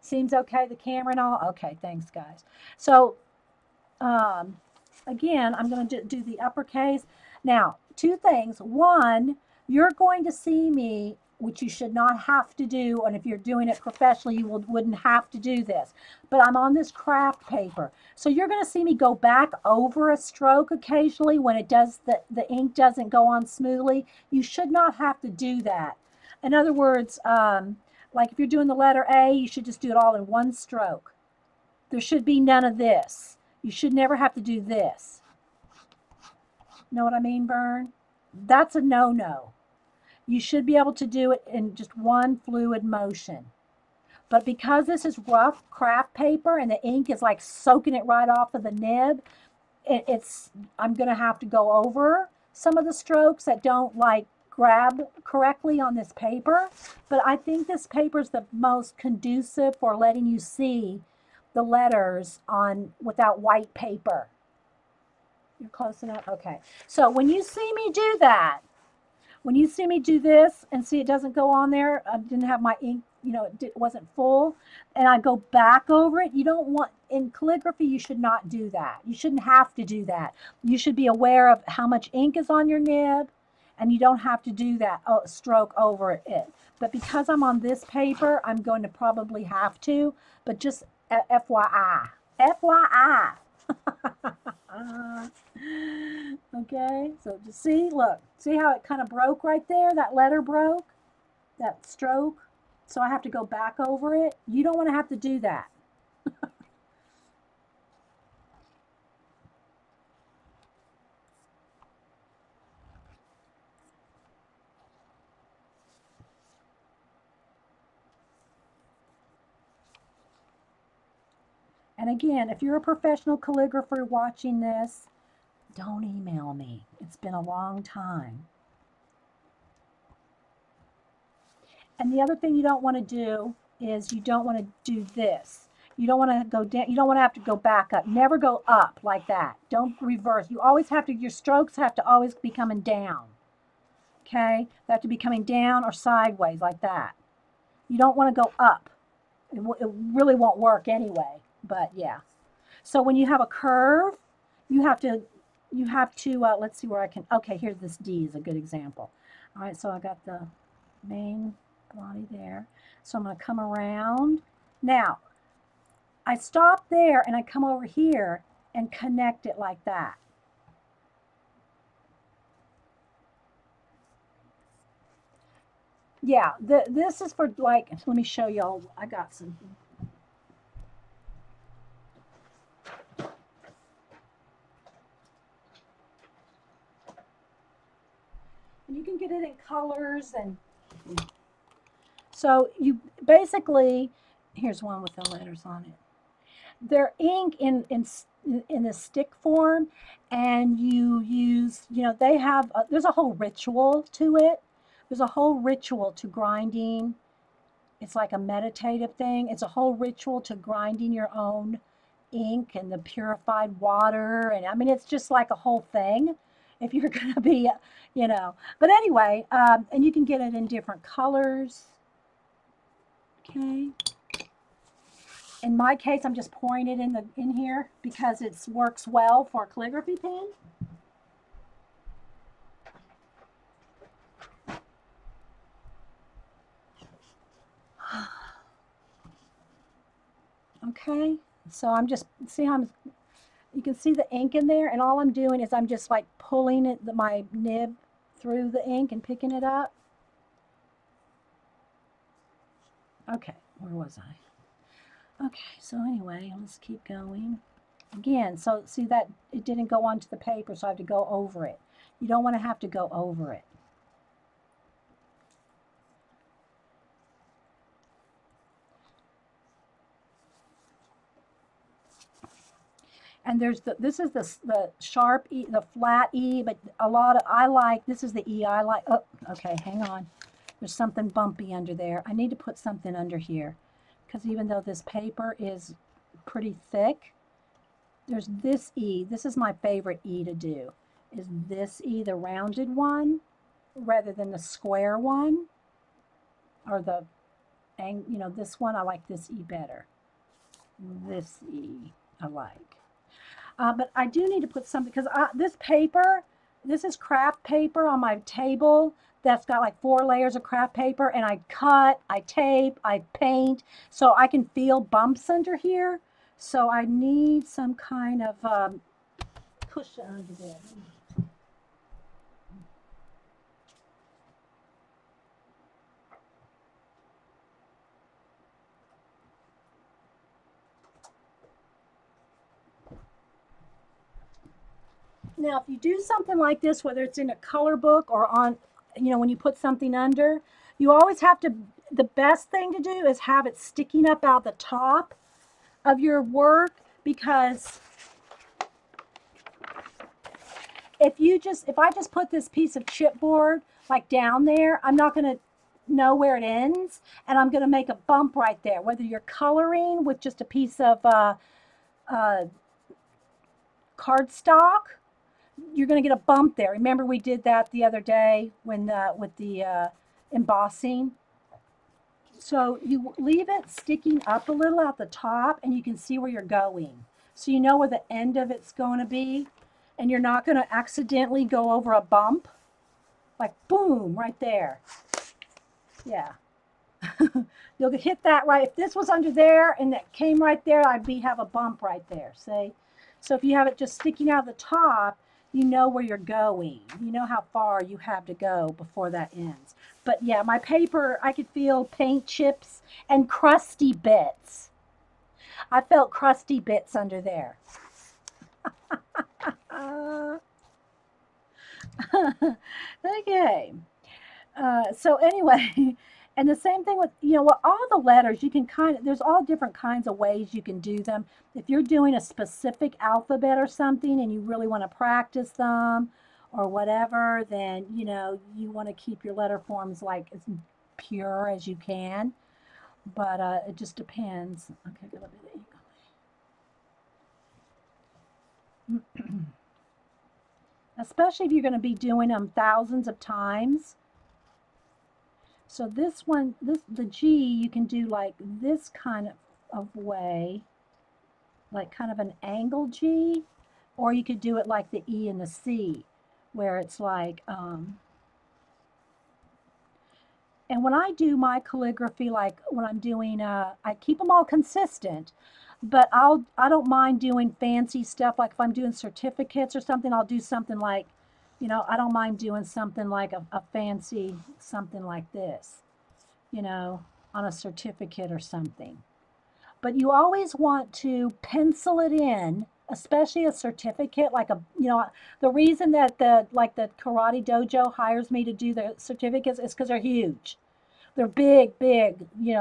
Seems okay, the camera and all? Okay, thanks, guys. So, again, I'm going to do the uppercase. Now, 2 things. One, you're going to see me, which you should not have to do, and if you're doing it professionally, you wouldn't have to do this. But I'm on this craft paper. So you're going to see me go back over a stroke occasionally when it does the ink doesn't go on smoothly. You should not have to do that. In other words, like if you're doing the letter A, you should just do it all in one stroke. There should be none of this. You should never have to do this. Know what I mean, Vern? That's a no-no. You should be able to do it in just one fluid motion. But because this is rough craft paper and the ink is like soaking it right off of the nib, I'm going to have to go over some of the strokes that don't like grab correctly on this paper. But I think this paper is the most conducive for letting you see the letters on without white paper. You're close enough? Okay. So when you see me do that, when you see me do this and see it doesn't go on there, I didn't have my ink you know, it wasn't full, and I go back over it. You don't want, in calligraphy, you should not do that. You shouldn't have to do that. You should be aware of how much ink is on your nib, and you don't have to do that stroke over it. But because I'm on this paper, I'm going to probably have to, but just FYI. FYI. Okay, so just see, look, see how it kind of broke right there? That letter broke, that stroke. So I have to go back over it. You don't want to have to do that. And again, if you're a professional calligrapher watching this, don't email me. It's been a long time. And the other thing you don't want to do is you don't want to do this. You don't want to go down. You don't want to have to go back up. Never go up like that. Don't reverse. You always have to, your strokes have to always be coming down. Okay? They have to be coming down or sideways like that. You don't want to go up. It really won't work anyway. But yeah. So when you have a curve, you have to, let's see where I can, okay, here's this D is a good example. All right, so I got the main body there. So I'm going to come around. Now, I stop there and I come over here and connect it like that. Yeah, this is for like, let me show y'all. I got some. And you can get it in colors, and so you basically, here's one with the letters on it. They're ink in the stick form, and you use, you know, they have, there's a whole ritual to it. There's a whole ritual to grinding. It's like a meditative thing. It's a whole ritual to grinding your own ink and the purified water. And I mean, it's just like a whole thing if you're going to be, you know. But anyway, and you can get it in different colors. Okay. In my case, I'm just pouring it in here because it works well for a calligraphy pen. Okay, so I'm just, see how you can see the ink in there, and all I'm doing is I'm just like pulling it, my nib through the ink and picking it up. Okay, where was I? Okay, so anyway, let's keep going. Again, so see that it didn't go onto the paper, so I have to go over it. You don't want to have to go over it. And there's this is the sharp E, the flat E, but a lot of, I like, this is the E I like. Oh, okay, hang on. There's something bumpy under there. I need to put something under here because even though this paper is pretty thick, there's this E. This is my favorite E to do, is this E, the rounded one, rather than the square one, or the, you know, this one. I like this E better. This E I like. But I do need to put something, because this paper, this is craft paper on my table that's got like 4 layers of craft paper, and I cut, I tape, I paint, so I can feel bumps under here. So I need some kind of cushion under there. Now, if you do something like this, whether it's in a color book or on, you know, when you put something under, you always have to, the best thing to do is have it sticking up out the top of your work, because if I just put this piece of chipboard like down there, I'm not going to know where it ends, and I'm going to make a bump right there. Whether you're coloring with just a piece of cardstock, you're going to get a bump there. Remember we did that the other day when with the embossing. So you leave it sticking up a little at the top, and you can see where you're going. So you know where the end of it's going to be, and you're not going to accidentally go over a bump. Like boom, right there. Yeah. You'll hit that right. If this was under there and that came right there, have a bump right there. See? So if you have it just sticking out of the top, you know where you're going. You know how far you have to go before that ends. But yeah, my paper, I could feel paint chips and crusty bits. I felt crusty bits under there. Okay. So anyway, and the same thing with, with all the letters, you can there's all different kinds of ways you can do them. If you're doing a specific alphabet or something and you really want to practice them or whatever, then, you want to keep your letter forms like as pure as you can. But it just depends. Okay, a little bit. Especially if you're going to be doing them thousands of times. So this one, the G, you can do like this kind of way, like kind of an angle G, or you could do it like the E and the C, where it's like, and when I do my calligraphy, like when I'm doing, I keep them all consistent, but I don't mind doing fancy stuff. Like if I'm doing certificates or something, I'll do something like, I don't mind doing something like a fancy, something like this. On a certificate or something. But you always want to pencil it in, especially a certificate, like the reason that the karate dojo hires me to do the certificates is because they're huge. They're big,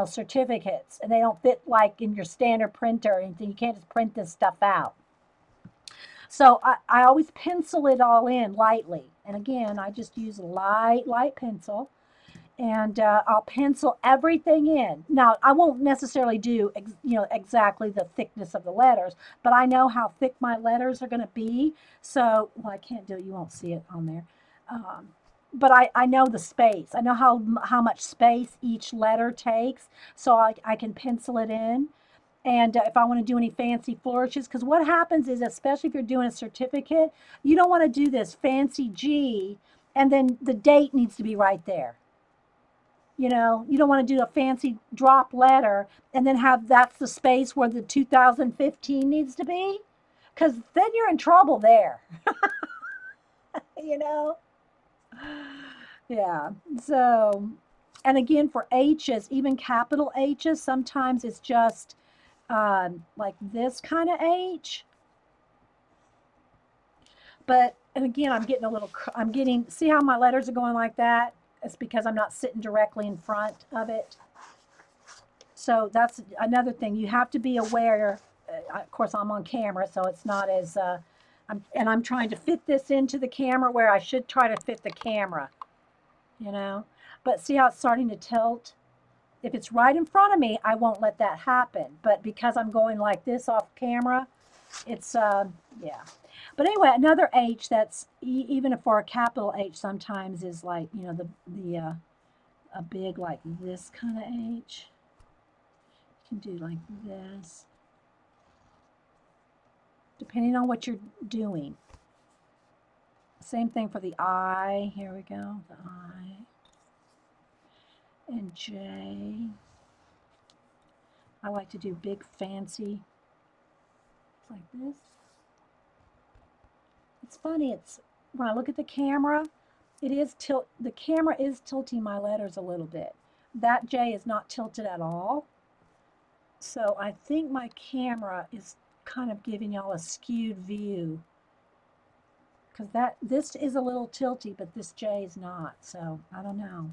certificates, and they don't fit like in your standard printer or anything. You can't just print this stuff out. So I always pencil it all in lightly. And again, I just use a light pencil. And I'll pencil everything in. Now, I won't necessarily do, exactly the thickness of the letters, but I know how thick my letters are going to be. So, well, I can't do it. You won't see it on there. But I know the space. I know how much space each letter takes, so I can pencil it in. And if I want to do any fancy flourishes, because what happens is, especially if you're doing a certificate, you don't want to do this fancy G, and then the date needs to be right there. You don't want to do a fancy drop letter and then that's the space where the 2015 needs to be, because then you're in trouble there. you know? Yeah. So, and again, for H's, even capital H's, sometimes it's just like this kind of H. But, and again, see how my letters are going like that? It's because I'm not sitting directly in front of it. So that's another thing. You have to be aware. Of course, I'm on camera, so it's not as, I'm trying to fit this into the camera where I should try to fit the camera, But see how it's starting to tilt? If it's right in front of me, I won't let that happen. But because I'm going like this off camera, it's, yeah. But anyway, another H that's even for a capital H sometimes is like, a big like this kind of H. You can do like this, depending on what you're doing. Same thing for the I. Here we go, the I. And J. I like to do big fancy, like this. It's funny, when I look at the camera, the camera is tilting my letters a little bit. That J is not tilted at all. So I think my camera is kind of giving y'all a skewed view, because this is a little tilty, but this J is not. So I don't know.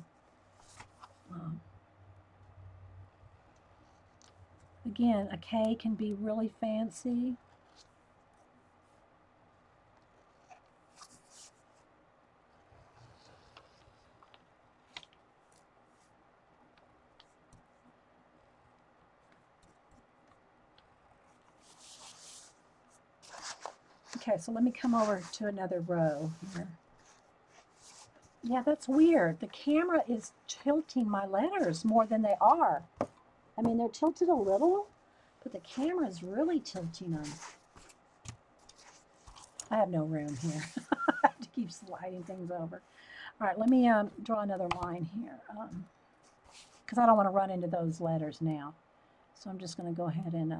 Again, a K can be really fancy. Okay, so let me come over to another row here. Yeah, that's weird. The camera is tilting my letters more than they are. I mean, they're tilted a little, but the camera is really tilting them. I have no room here. I have to keep sliding things over. All right, let me draw another line here because I don't want to run into those letters now. So I'm just going to go ahead and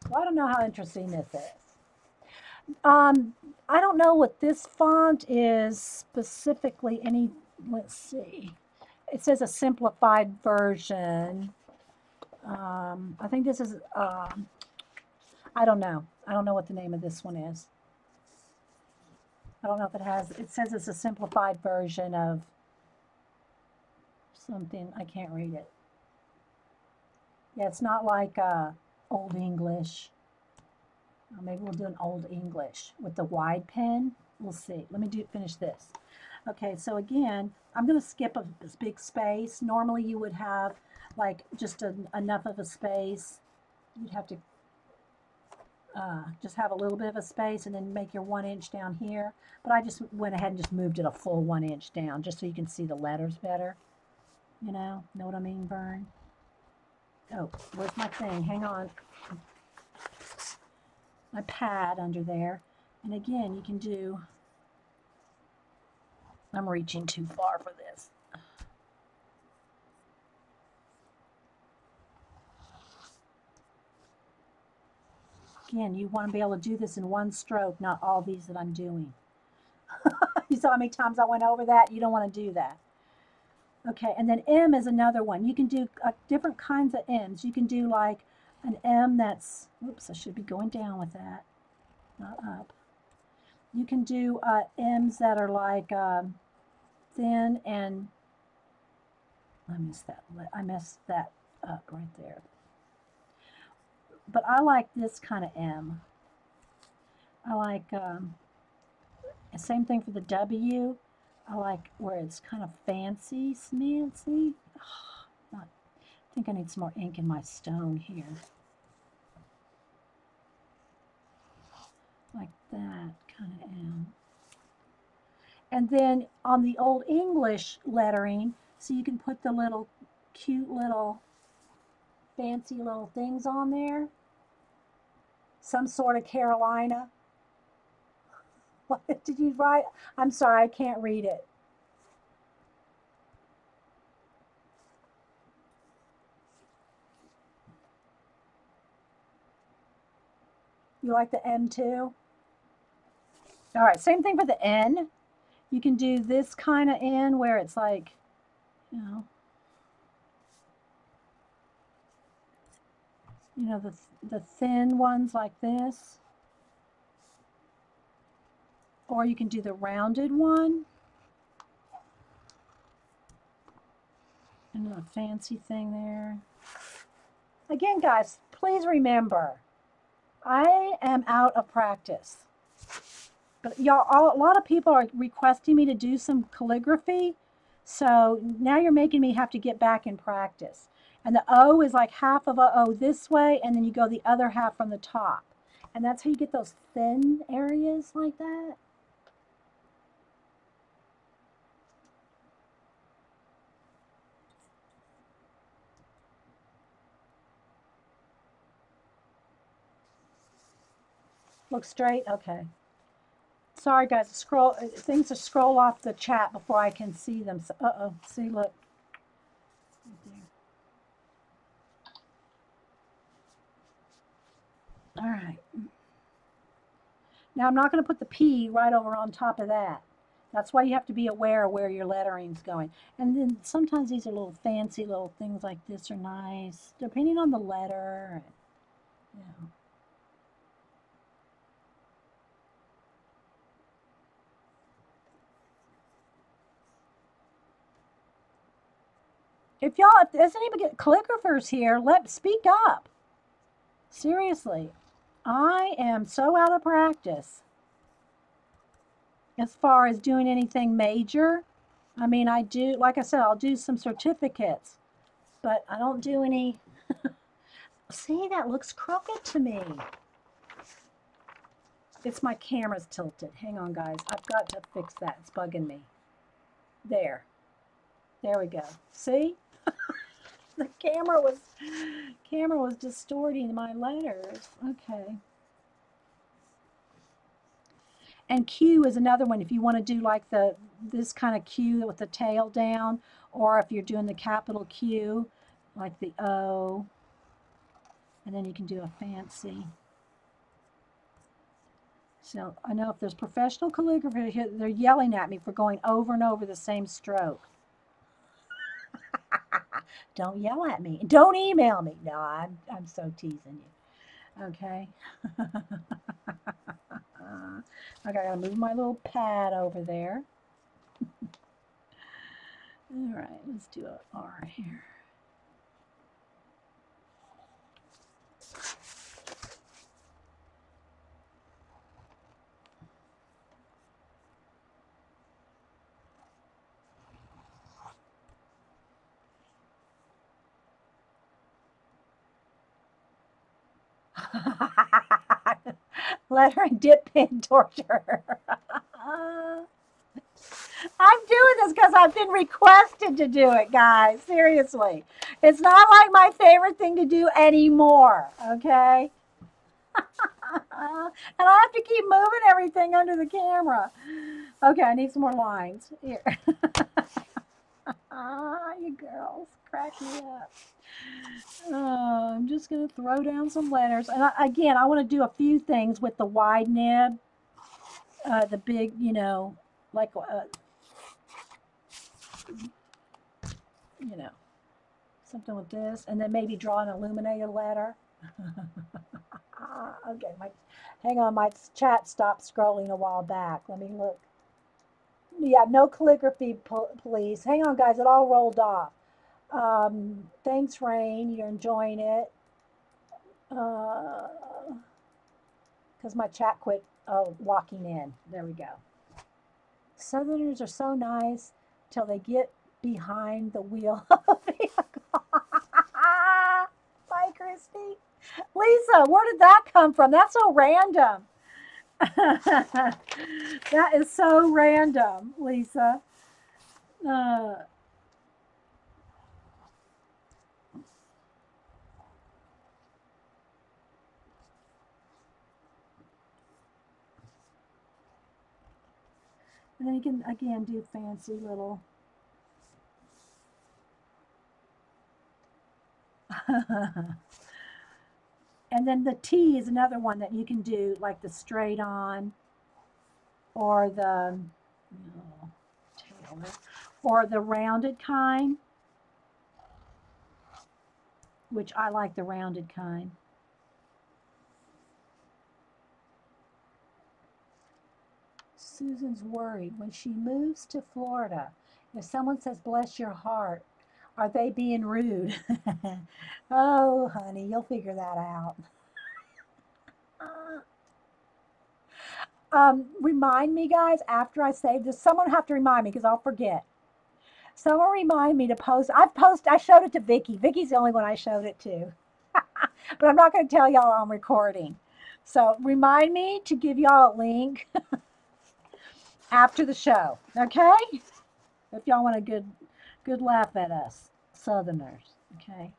well, I don't know how interesting this is. I don't know what this font is specifically. Let's see. It says a simplified version. I think this is, I don't know. I don't know what the name of this one is. I don't know if it says it's a simplified version of something. I can't read it. Yeah, it's not like Old English. Maybe we'll do an Old English with the wide pen. We'll see. Let me finish this. Okay, so again, I'm going to skip a big space. Normally you would have like just enough of a space. You'd have to just have a little bit of a space and then make your 1 inch down here. But I just went ahead and just moved it a full 1 inch down just so you can see the letters better. You know what I mean, Vern? Oh, where's my thing? Hang on. My pad under there. And again, you can do, I'm reaching too far for this. Again, you want to be able to do this in one stroke, not all these that I'm doing. You saw how many times I went over that? You don't want to do that. Okay, and then M is another one. You can do different kinds of M's. You can do like an M that's, oops, I should be going down with that, not up. You can do M's that are like thin and, I messed that up right there. But I like this kind of M. I like, same thing for the W. I like where it's kind of fancy, smancy. I think I need some more ink in my stone here. Like that kind of M. And then on the Old English lettering, so you can put the little cute little fancy little things on there. Some sort of Carolina. What did you write? I'm sorry, I can't read it. You like the M too? All right, same thing for the N. You can do this kind of N where it's like, you know, the thin ones like this. Or you can do the rounded one. And a fancy thing there. Again, guys, please remember, I am out of practice. But y'all, a lot of people are requesting me to do some calligraphy. So now you're making me have to get back in practice. And the O is like half of a O this way, and then you go the other half from the top. And that's how you get those thin areas like that. Look straight? Okay. Sorry, guys. Things to scroll off the chat before I can see them. So, uh-oh. See, look. All right. Now, I'm not going to put the P right over on top of that. That's why you have to be aware of where your lettering's going. And then sometimes these are little fancy little things like this are nice, depending on the letter. You know. If there's anybody calligraphers here, speak up. Seriously, I am so out of practice as far as doing anything major. I mean, I do, like I said, I'll do some certificates, but I don't do any. See, that looks crooked to me. It's my camera's tilted. Hang on, guys. I've got to fix that. It's bugging me. There. There we go. See? The camera was distorting my letters. Okay. And Q is another one if you want to do like this kind of Q with the tail down, or if you're doing the capital Q, like the O, and then you can do a fancy. So I know if there's professional calligraphy here, they're yelling at me for going over and over the same stroke. Don't yell at me. Don't email me. No, I'm so teasing you. Okay. Okay, I gotta move my little pad over there. All right, let's do an R here. Letter and dip pen torture. I'm doing this because I've been requested to do it, guys. Seriously. It's not like my favorite thing to do anymore, okay? And I have to keep moving everything under the camera. Okay, I need some more lines. Here. You girls crack me up. I'm just going to throw down some letters. And again, I want to do a few things with the wide nib. The big, you know, like, you know, something with this. And then maybe draw an illuminated letter. Okay, hang on, my chat stopped scrolling a while back. Let me look. Yeah, no calligraphy, please. Hang on, guys, it all rolled off. Thanks, Rain. You're enjoying it. Because my chat quit walking in. There we go. Southerners are so nice till they get behind the wheel of a vehicle. Bye, Christy. Lisa, where did that come from? That's so random. That is so random, Lisa. And then you can, again, do fancy little... And then the T is another one that you can do, like the straight on, or the or the rounded kind, which I like the rounded kind. Susan's worried when she moves to Florida. If someone says, "Bless your heart," are they being rude? Oh, honey, you'll figure that out. Remind me, guys, after I save this. Someone have to remind me because I'll forget. Someone remind me to post. I showed it to Vicky. Vicky's the only one I showed it to. But I'm not going to tell y'all I'm recording. So remind me to give y'all a link after the show. Okay? If y'all want a good laugh at us, Southerners. Okay?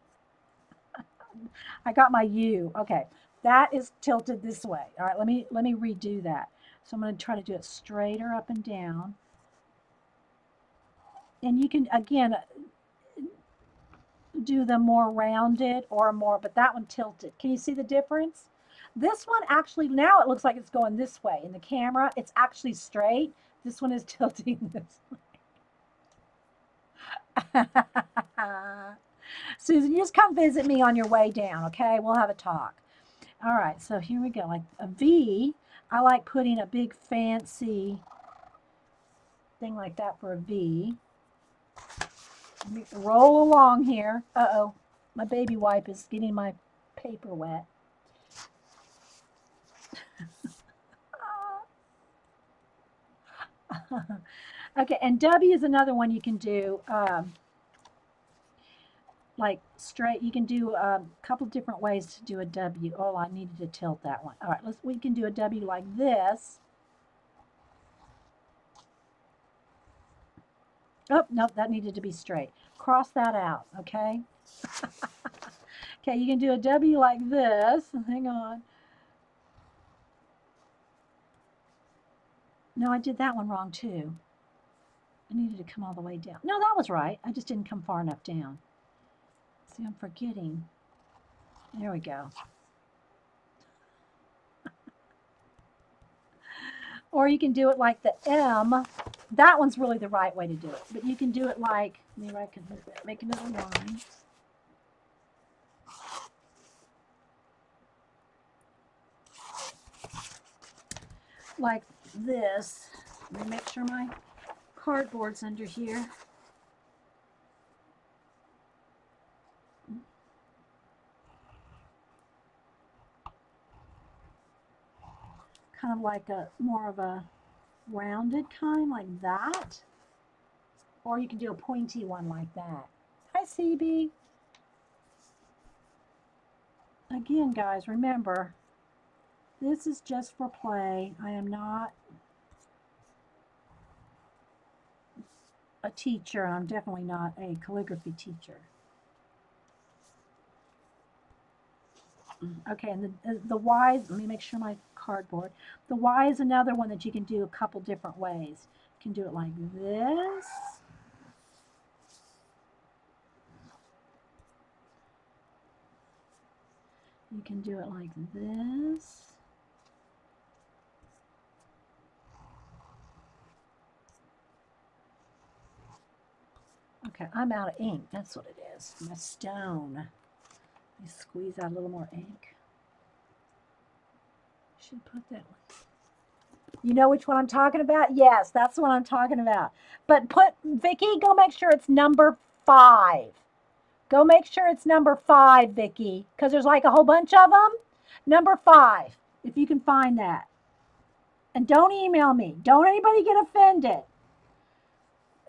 I got my U. Okay. That is tilted this way. All right, let me redo that. So I'm going to try to do it straighter up and down. And you can, again, do them more rounded or more, but that one tilted. Can you see the difference? This one actually, now it looks like it's going this way. In the camera, it's actually straight. This one is tilting this way. Susan, you just come visit me on your way down, okay? We'll have a talk. All right, so here we go. Like a V, I like putting a big fancy thing like that for a V. Let me roll along here. Uh-oh, my baby wipe is getting my paper wet. Okay, and W is another one you can do. like straight. You can do a couple different ways to do a W. Oh, I needed to tilt that one. All right, we can do a W like this. Oh, nope, that needed to be straight. Cross that out, okay? Okay, you can do a W like this. Hang on. No, I did that one wrong too. I needed to come all the way down. No, that was right. I just didn't come far enough down. See, I'm forgetting. There we go. Or you can do it like the M. That one's really the right way to do it. But you can do it like, maybe I can make another line. Like this. Let me make sure my cardboard's under here. Kind of like a more of a rounded kind like that. Or you can do a pointy one like that. Hi, CB. Again, guys, remember, this is just for play. I am not a teacher. I'm definitely not a calligraphy teacher. Okay, and the Y, let me make sure my cardboard. The Y is another one that you can do a couple different ways. You can do it like this. You can do it like this. Okay, I'm out of ink. That's what it is. My stone. Let me squeeze out a little more ink. Should put that one. You know which one I'm talking about? Yes, that's the one I'm talking about. But Vicki, go make sure it's number 5. Go make sure it's number 5, Vicki, because there's like a whole bunch of them. Number 5, if you can find that. And don't email me. Don't anybody get offended.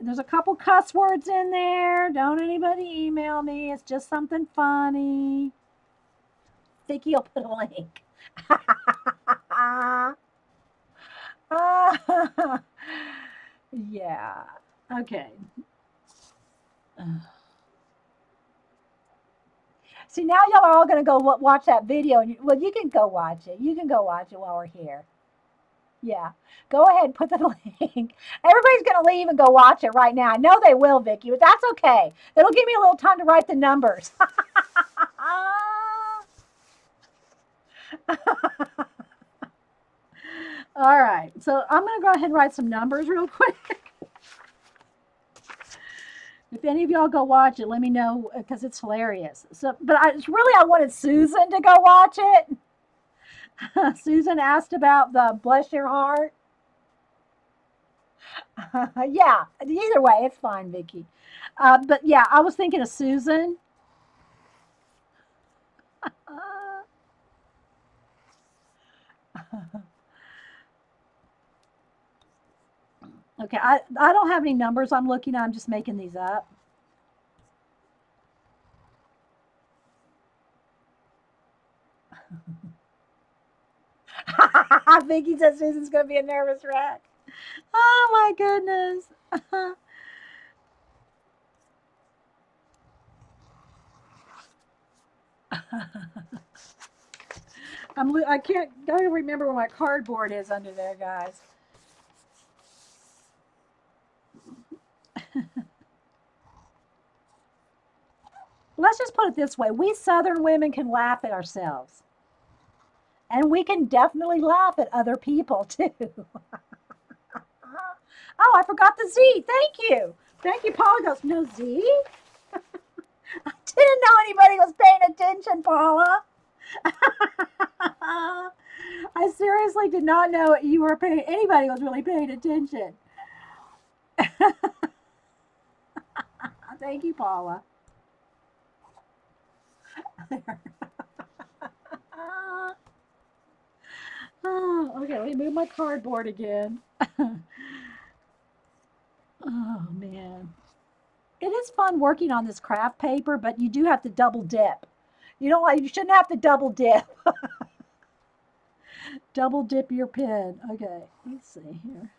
There's a couple cuss words in there. Don't anybody email me. It's just something funny. Vicki will put a link. Yeah. Okay. See, now y'all are all going to go watch that video. And well, you can go watch it. You can go watch it while we're here. Yeah. Go ahead and put the link. Everybody's going to leave and go watch it right now. I know they will, Vicki, but that's okay. It'll give me a little time to write the numbers. All right. So I'm going to go ahead and write some numbers real quick. If any of y'all go watch it, let me know because it's hilarious. So, but I wanted Susan to go watch it. Susan asked about the bless your heart. Yeah, either way, it's fine, Vicki. But yeah, I was thinking of Susan. Okay, I don't have any numbers I'm looking at. I'm just making these up. Vicki says Susan's going to be a nervous wreck. Oh, my goodness. I don't remember where my cardboard is under there, guys. Let's just put it this way. We Southern women can laugh at ourselves. And we can definitely laugh at other people, too. Oh, I forgot the Z. Thank you. Thank you, Paula goes, no Z? I didn't know anybody was paying attention, Paula. I seriously did not know anybody was really paying attention. Thank you, Paula. Oh, okay, let me move my cardboard again. Oh, man. it is fun working on this craft paper, but you do have to double dip. You don't like, you shouldn't have to double dip. Double dip your pen. Okay, let's see here.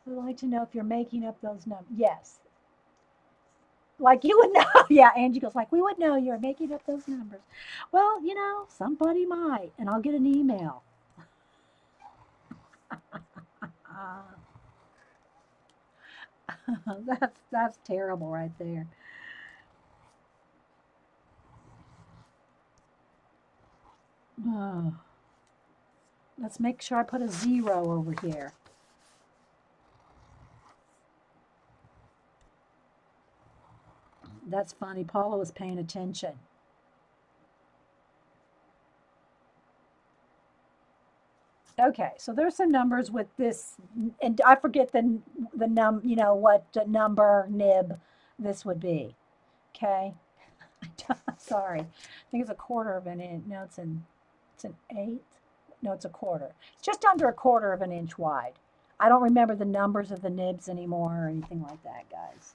I'd like to know if you're making up those numbers. Yes. Like you would know. Yeah, Angie goes like, we would know you're making up those numbers. Well, you know, somebody might, and I'll get an email. That's terrible right there. Oh, let's make sure I put a 0 over here. That's funny. Paula was paying attention. Okay, so there's some numbers with this, and I forget you know what number nib this would be. Okay, sorry, I think it's a quarter of an inch. No, it's an eighth. No, it's a quarter. It's just under a quarter of an inch wide. I don't remember the numbers of the nibs anymore or anything like that, guys.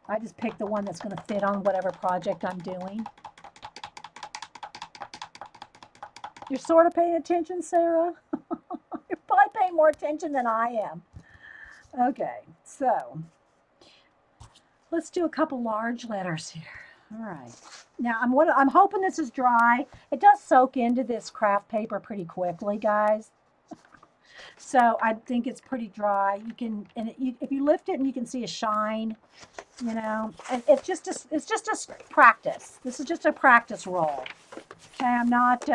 I just picked the one that's going to fit on whatever project I'm doing. You're sort of paying attention, Sarah? You're probably paying more attention than I am. Okay, so let's do a couple large letters here. All right. Now, I'm hoping this is dry. It does soak into this craft paper pretty quickly, guys. So I think it's pretty dry. You can, if you lift it and you can see a shine, you know, it's just a practice. This is just a practice roll. Okay, I'm not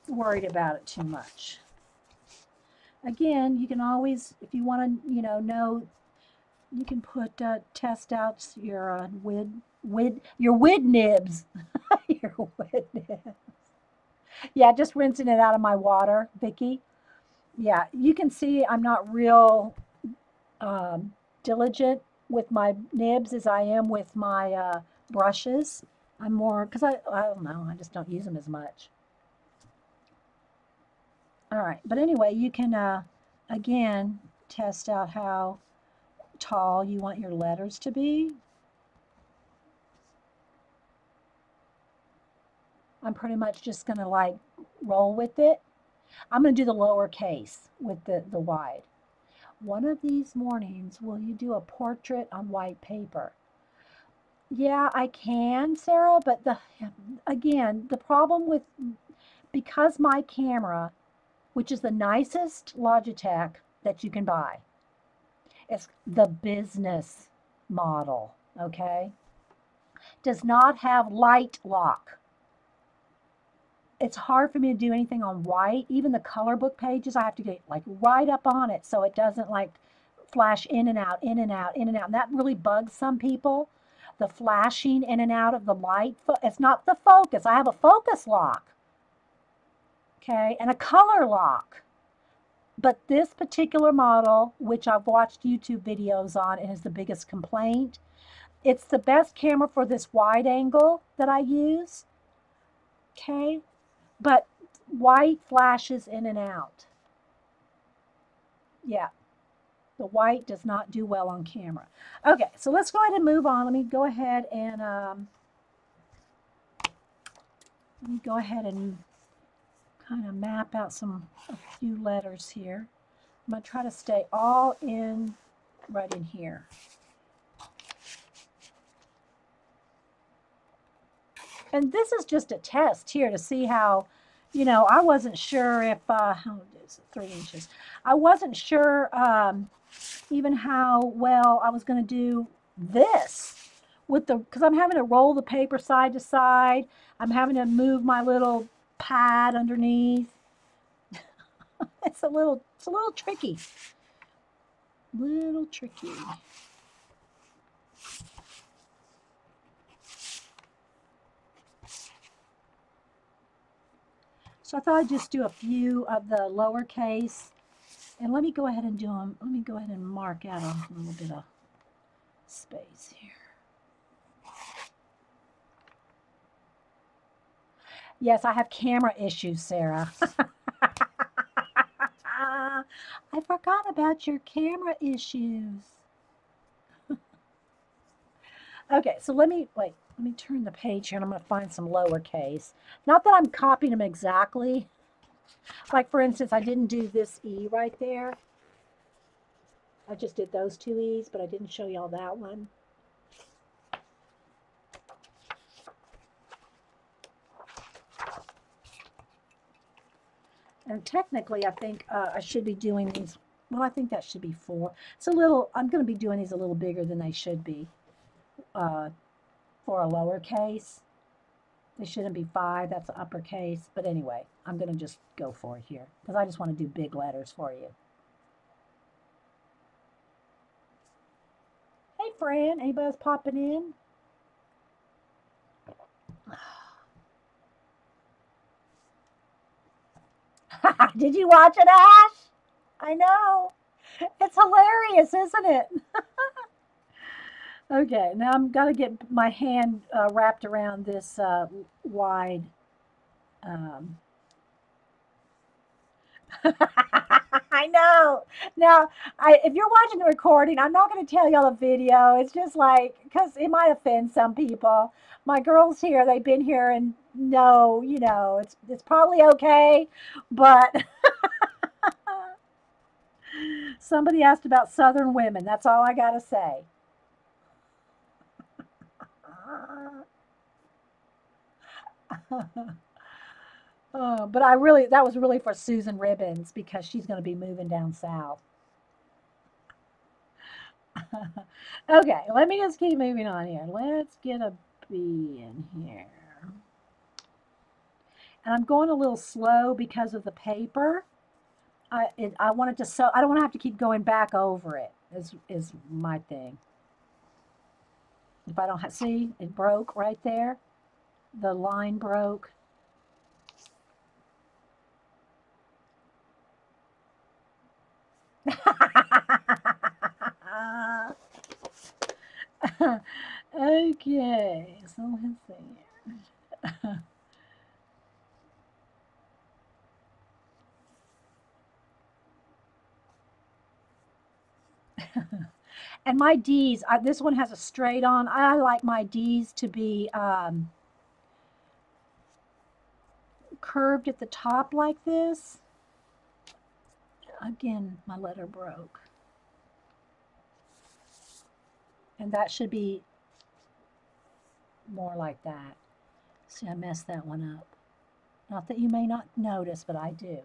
worried about it too much. Again, you can always, if you want to, you know, you can put test out your your wid nibs. Your wid nibs. Yeah, just rinsing it out of my water, Vicky. Yeah, you can see I'm not real diligent with my nibs as I am with my brushes. I'm more, because I don't know, I just don't use them as much. All right, but anyway, you can, again, test out how tall you want your letters to be. I'm pretty much just going to like roll with it. I'm going to do the lowercase with the wide. One of these mornings, will you do a portrait on white paper? Yeah, I can, Sarah, but again, the problem with, because my camera, which is the nicest Logitech that you can buy, it's the business model, okay? Does not have light lock. It's hard for me to do anything on white. Even the color book pages, I have to get like right up on it so it doesn't like flash in and out, in and out, in and out. And that really bugs some people. The flashing in and out of the light. It's not the focus. I have a focus lock, okay, and a color lock. But this particular model, which I've watched YouTube videos on and is the biggest complaint, it's the best camera for this wide angle that I use, okay? But white flashes in and out. Yeah, the white does not do well on camera. Okay, so let's go ahead and move on. Let me go ahead and kind of map out a few letters here. I'm going to try to stay all in right in here. And this is just a test here to see how, you know, I wasn't sure if, how is it, 3 inches? I wasn't sure even how well I was going to do this with because I'm having to roll the paper side to side. I'm having to move my little pad underneath. It's a little tricky. Little tricky. So I thought I'd just do a few of the lowercase. And let me go ahead and do them. Let me go ahead and mark out a little bit of space here. Yes, I have camera issues, Sarah. I forgot about your camera issues. Okay, so let me turn the page here and I'm going to find some lowercase. Not that I'm copying them exactly. Like, for instance, I didn't do this E right there. I just did those two E's, but I didn't show y'all that one. And technically, I think I should be doing these. Well, I think that should be 4. It's a little, I'm going to be doing these a little bigger than they should be uh, for a lowercase. They shouldn't be 5. That's uppercase. But anyway, I'm going to just go for it here because I just want to do big letters for you. Hey, Fran. Anybody else popping in? Did you watch it, Ash? I know. It's hilarious, isn't it? Okay, now I'm gonna get my hand wrapped around this wide. Um... I know. Now, if you're watching the recording, I'm not going to tell y'all the video. It's just like because it might offend some people. My girls here, they've been here and know, it's probably okay, but somebody asked about Southern women. That's all I got to say. But that was really for Susan Ribbons because she's going to be moving down south. Okay, let me just keep moving on here. Let's get a B in here. And I'm going a little slow because of the paper. I want it to sew. I don't want to have to keep going back over it. Is my thing. If I don't see, it broke right there. The line broke. Okay, so let's see. And my D's, this one has a straight on. I like my D's to be curved at the top like this. Again, my letter broke. And that should be more like that. See, I messed that one up. Not that you may not notice, but I do.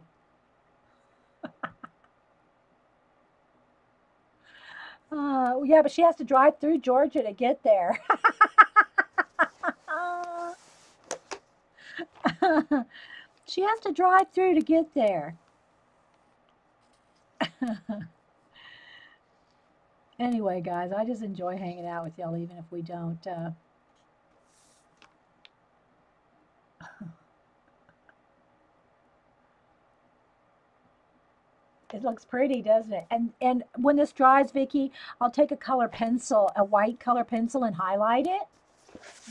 Yeah, but she has to drive through Georgia to get there. She has to drive through to get there. Anyway, guys, I just enjoy hanging out with y'all, even if we don't. It looks pretty, doesn't it? And when this dries, Vicki, I'll take a color pencil, a white color pencil, and highlight it.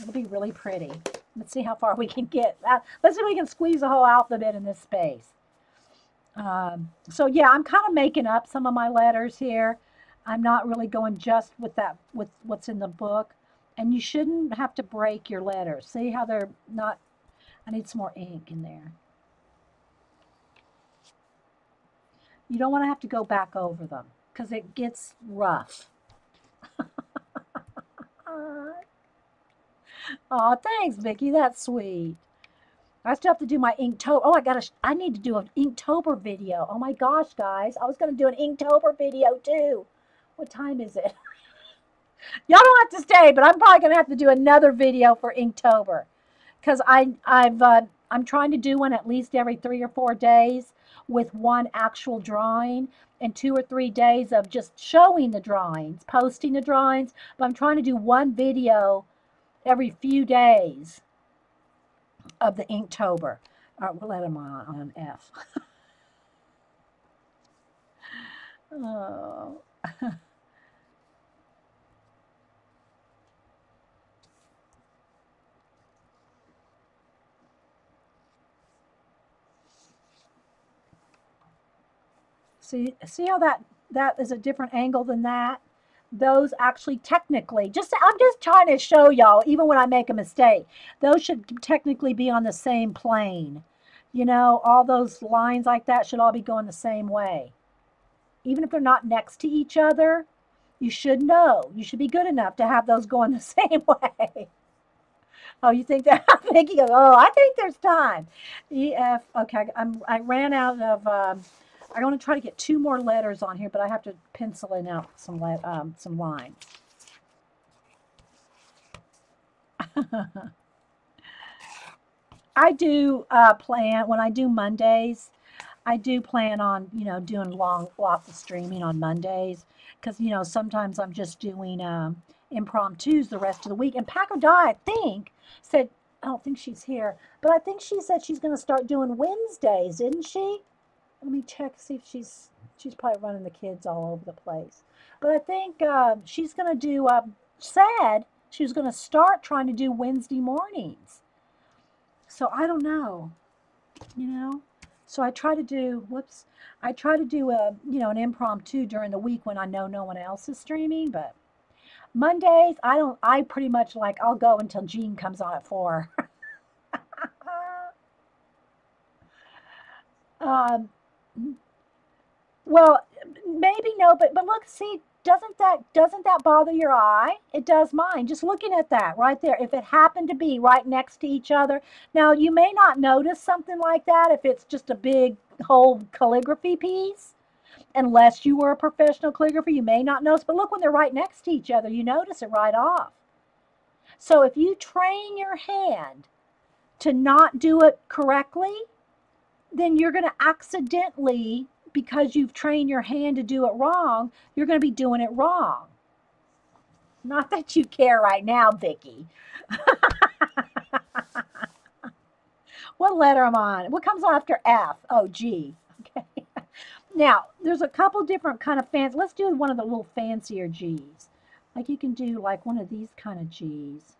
It'll be really pretty. Let's see how far we can get. Let's see if we can squeeze the whole alphabet in this space. So yeah, I'm kind of making up some of my letters here. I'm not really going just with what's in the book. And you shouldn't have to break your letters. See how they're not, I need some more ink in there. You don't want to have to go back over them because it gets rough. Oh, thanks, Vicki. That's sweet. I still have to do my Inktober. Oh, I need to do an Inktober video. Oh my gosh, guys. I was going to do an Inktober video too. What time is it? Y'all don't have to stay, but I'm probably going to have to do another video for Inktober because I'm trying to do one at least every 3 or 4 days with one actual drawing and 2 or 3 days of just showing the drawings, posting the drawings. But I'm trying to do one video every few days of the Inktober. All right, we'll let them on F. Oh. See how that is a different angle than that? Those actually technically, I'm just trying to show y'all, even when I make a mistake, those should technically be on the same plane. You know, all those lines like that should all be going the same way. Even if they're not next to each other, you should know. You should be good enough to have those going the same way. Oh, you think that? I'm thinking of, oh, I think there's time. EF, okay, I ran out of, I want to try to get 2 more letters on here, but I have to pencil in out some lines. I do plan, when I do Mondays, I do plan on, you know, doing lots of streaming on Mondays because, you know, sometimes I'm just doing impromptus the rest of the week. And Paco Dye, I think, said, I don't think she's here, but I think she said she's going to start doing Wednesdays, didn't she? Let me check, see if she's probably running the kids all over the place. But I think she's going to do, said she was going to start trying to do Wednesday mornings. So I don't know, you know. So I try to do, I try to do a, you know, an impromptu during the week when I know no one else is streaming, but Mondays, I pretty much like, I'll go until Jean comes on at 4. Well, maybe no, but look, see, doesn't that bother your eye? It does mine. Just looking at that right there. If it happened to be right next to each other. Now, you may not notice something like that if it's just a big whole calligraphy piece. Unless you were a professional calligrapher, you may not notice. But look, when they're right next to each other, you notice it right off. So if you train your hand to not do it correctly, then you're going to accidentally, because you've trained your hand to do it wrong, you're going to be doing it wrong. Not that you care right now, Vicki. What letter am I on? What comes after F? Oh, G. Okay. Now, there's a couple different kind of fancy. Let's do one of the little fancier G's. Like you can do like one of these kind of G's.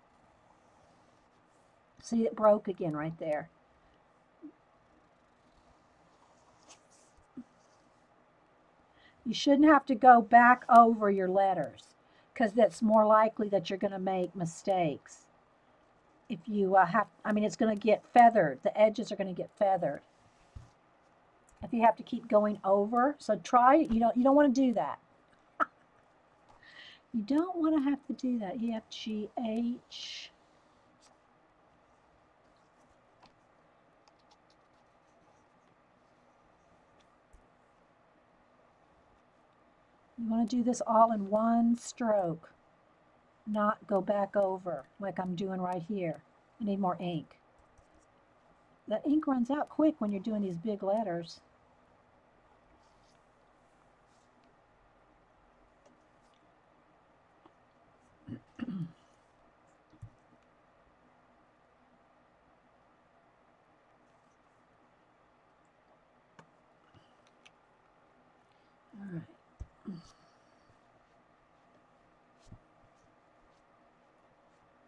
See, it broke again right there. You shouldn't have to go back over your letters because that's more likely that you're going to make mistakes. If you it's going to get feathered. The edges are going to get feathered. If you have to keep going over, so try it. You don't want to do that. You don't want to have to do that. E, F, G, H. You want to do this all in one stroke, not go back over like I'm doing right here. I need more ink. The ink runs out quick when you're doing these big letters. All right.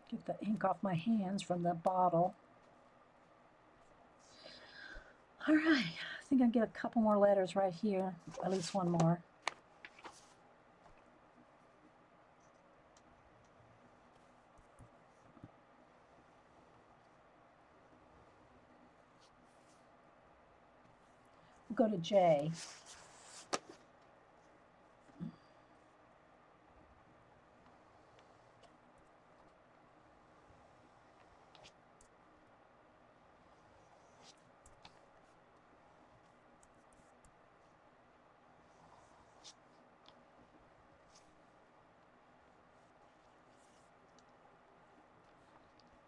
Get the ink off my hands from the bottle. All right, I think I'll get a couple more letters right here, at least one more. We'll go to J.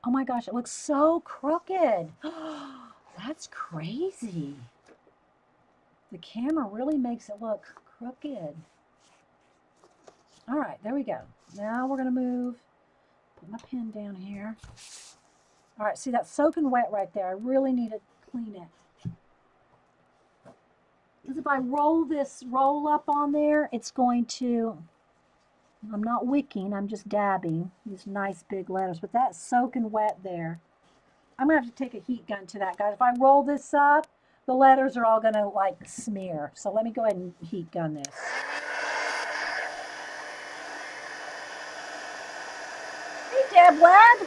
Oh my gosh, it looks so crooked. That's crazy. The camera really makes it look crooked. All right, there we go. Now we're going to move, put my pen down here. All right, see that's soaking wet right there. I really need to clean it. Because if I roll this roll up on there, it's going to, I'm not wicking, I'm just dabbing these nice big letters, but that's soaking wet there. I'm going to have to take a heat gun to that, guys. If I roll this up, the letters are all going to like smear. So let me go ahead and heat gun this. Hey, Deb Webb.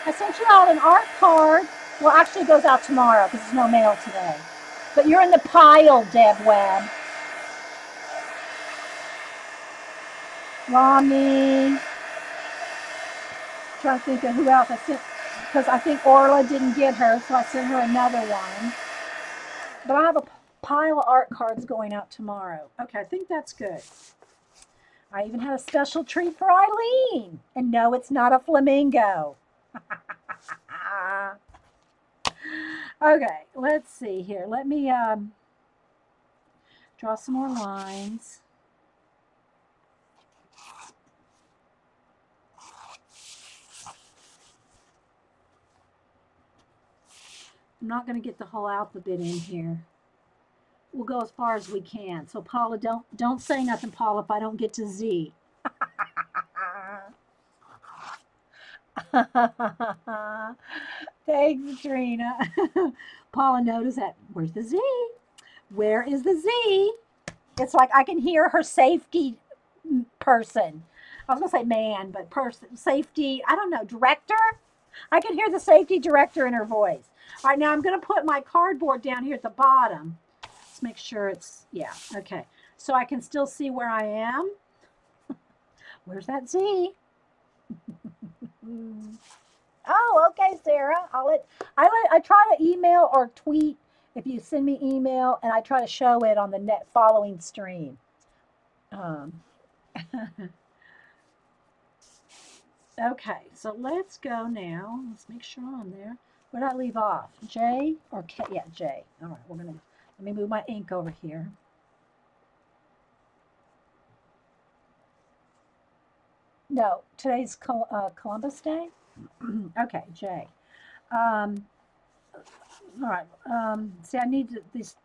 I sent you out an art card. Well, actually it goes out tomorrow because there's no mail today. But you're in the pile, Deb Webb. Romney. Trying to think of who else I sent, because I think Orla didn't get her, so I sent her another one. But I have a pile of art cards going out tomorrow. Okay, I think that's good. I even had a special treat for Eileen. And no, it's not a flamingo. Okay, let's see here. Let me draw some more lines. I'm not going to get the whole alphabet in here. We'll go as far as we can. So Paula, don't say nothing, Paula, if I don't get to Z. Thanks, Trina. Paula noticed that. Where's the Z? Where is the Z? It's like I can hear her safety person. I was going to say man, but person, safety, I don't know, director? I can hear the safety director in her voice. All right, now I'm going to put my cardboard down here at the bottom. Let's make sure it's, yeah, okay. So I can still see where I am. Where's that Z? Oh, okay, Sarah. I try to email or tweet if you send me email, and I try to show it on the following stream. Okay, so let's go now. Let's make sure I'm there. Where did I leave off? J or K? Yeah, J. All right, let me move my ink over here. No, today's Columbus Day. Okay, J. All right. See, I need these.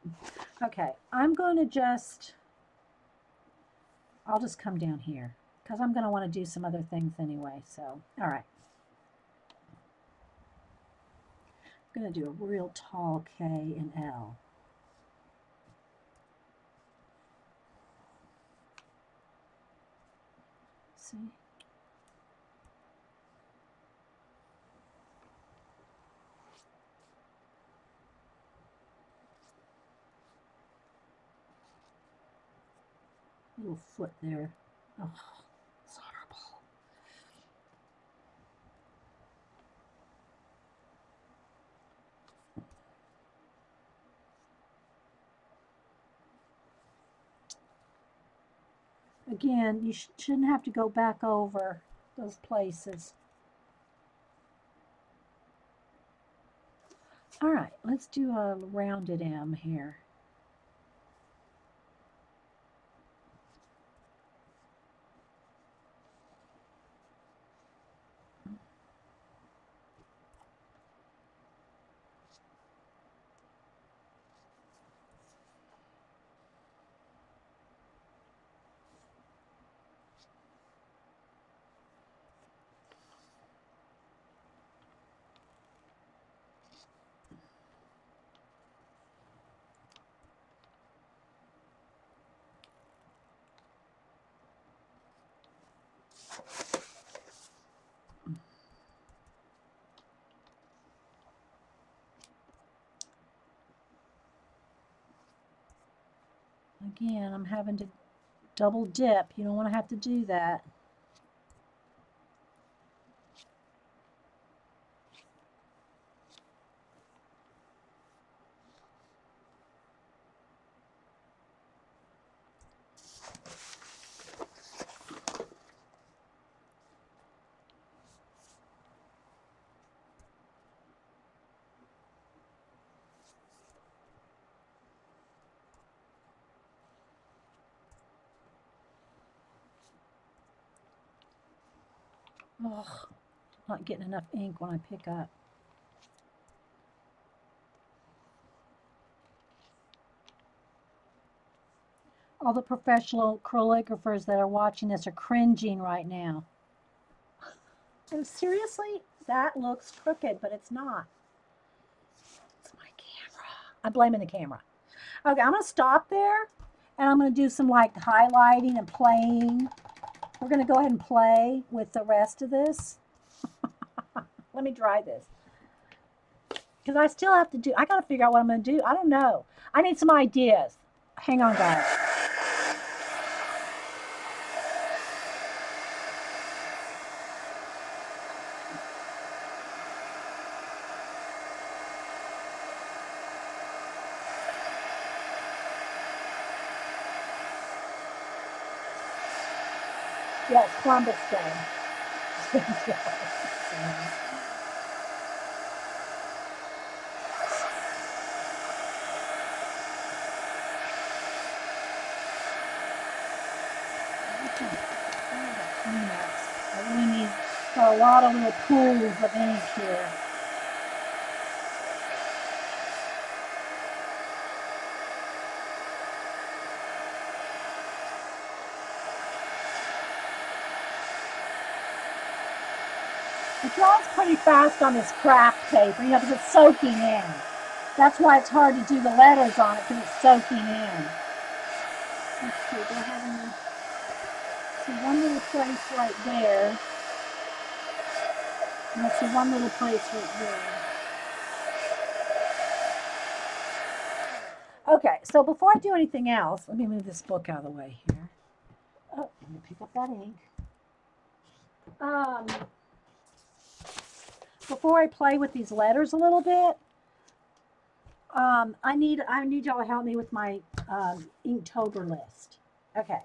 Okay, I'm going to I'll just come down here because I'm going to want to do some other things anyway. So, all right. I'm going to do a real tall K and L. See? Little foot there. Oh, it's horrible. Again, you shouldn't have to go back over those places. All right, let's do a rounded M here. Again, I'm having to double dip. You don't want to have to do that. Ugh, not getting enough ink when I pick up. All the professional calligraphers that are watching this are cringing right now. And seriously, that looks crooked, but it's not. I'm blaming the camera. Okay, I'm going to stop there, and I'm going to do some like highlighting and playing. We're going to go ahead and play with the rest of this. Let me dry this. Because I still have to do, I got to figure out what I'm going to do. I don't know. I need some ideas. Hang on, guys. Yes, Columbus Day. I really need a lot of little pools of ink here. It dries pretty fast on this craft paper, you know, because it's soaking in. That's why it's hard to do the letters on it, because it's soaking in. Let's see, do I have any? See one little place right there. And let's see one little place right there. Okay, so before I do anything else, let me move this book out of the way here. Oh, let me pick up that ink. Before I play with these letters a little bit, I need y'all to help me with my Inktober list. Okay,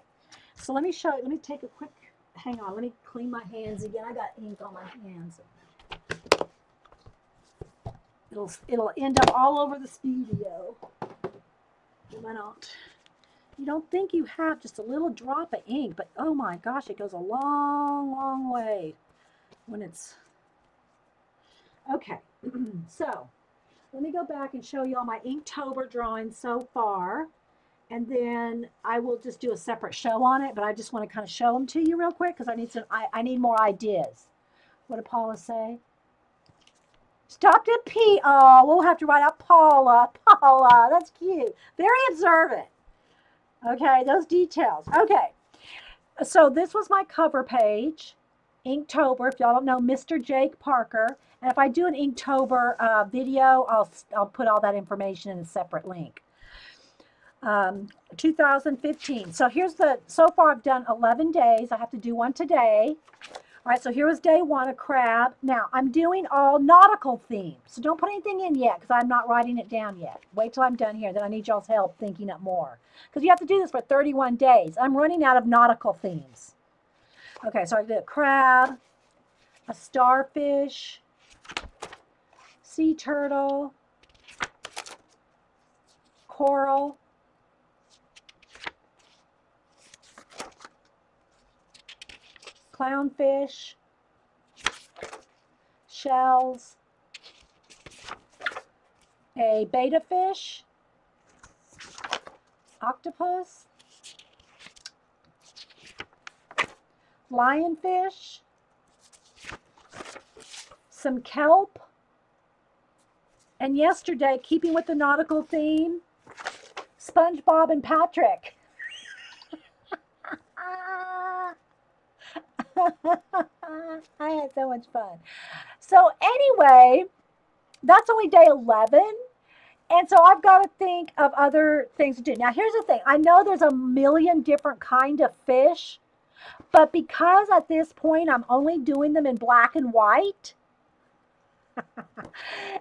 so let me show you. Let me take a quick. Hang on. Let me clean my hands again. I got ink on my hands. It'll end up all over the studio. You don't think you have just a little drop of ink, but oh my gosh, it goes a long, long way when it's. Okay, so let me go back and show you all my Inktober drawings so far, and then I will just do a separate show on it, but I just want to kind of show them to you real quick because I need more ideas. What did Paula say? Stopped at P. Oh, we'll have to write out Paula. Paula, that's cute. Very observant. Okay, those details. Okay, so this was my cover page. Inktober, if y'all don't know, Mr. Jake Parker. And if I do an Inktober video, I'll put all that information in a separate link. 2015. So so far I've done 11 days. I have to do one today. All right, so here was day one, a crab. Now, I'm doing all nautical themes. So don't put anything in yet because I'm not writing it down yet. Wait till I'm done here. Then I need y'all's help thinking up more. Because you have to do this for 31 days. I'm running out of nautical themes. Okay, so I did a crab, a starfish, sea turtle, coral, clownfish, shells, a betta fish, octopus, lionfish, some kelp, and yesterday, keeping with the nautical theme, SpongeBob and Patrick. I had so much fun. So anyway, that's only day 11. And so I've got to think of other things to do. Now, here's the thing. I know there's a million different kind of fish, but because at this point I'm only doing them in black and white,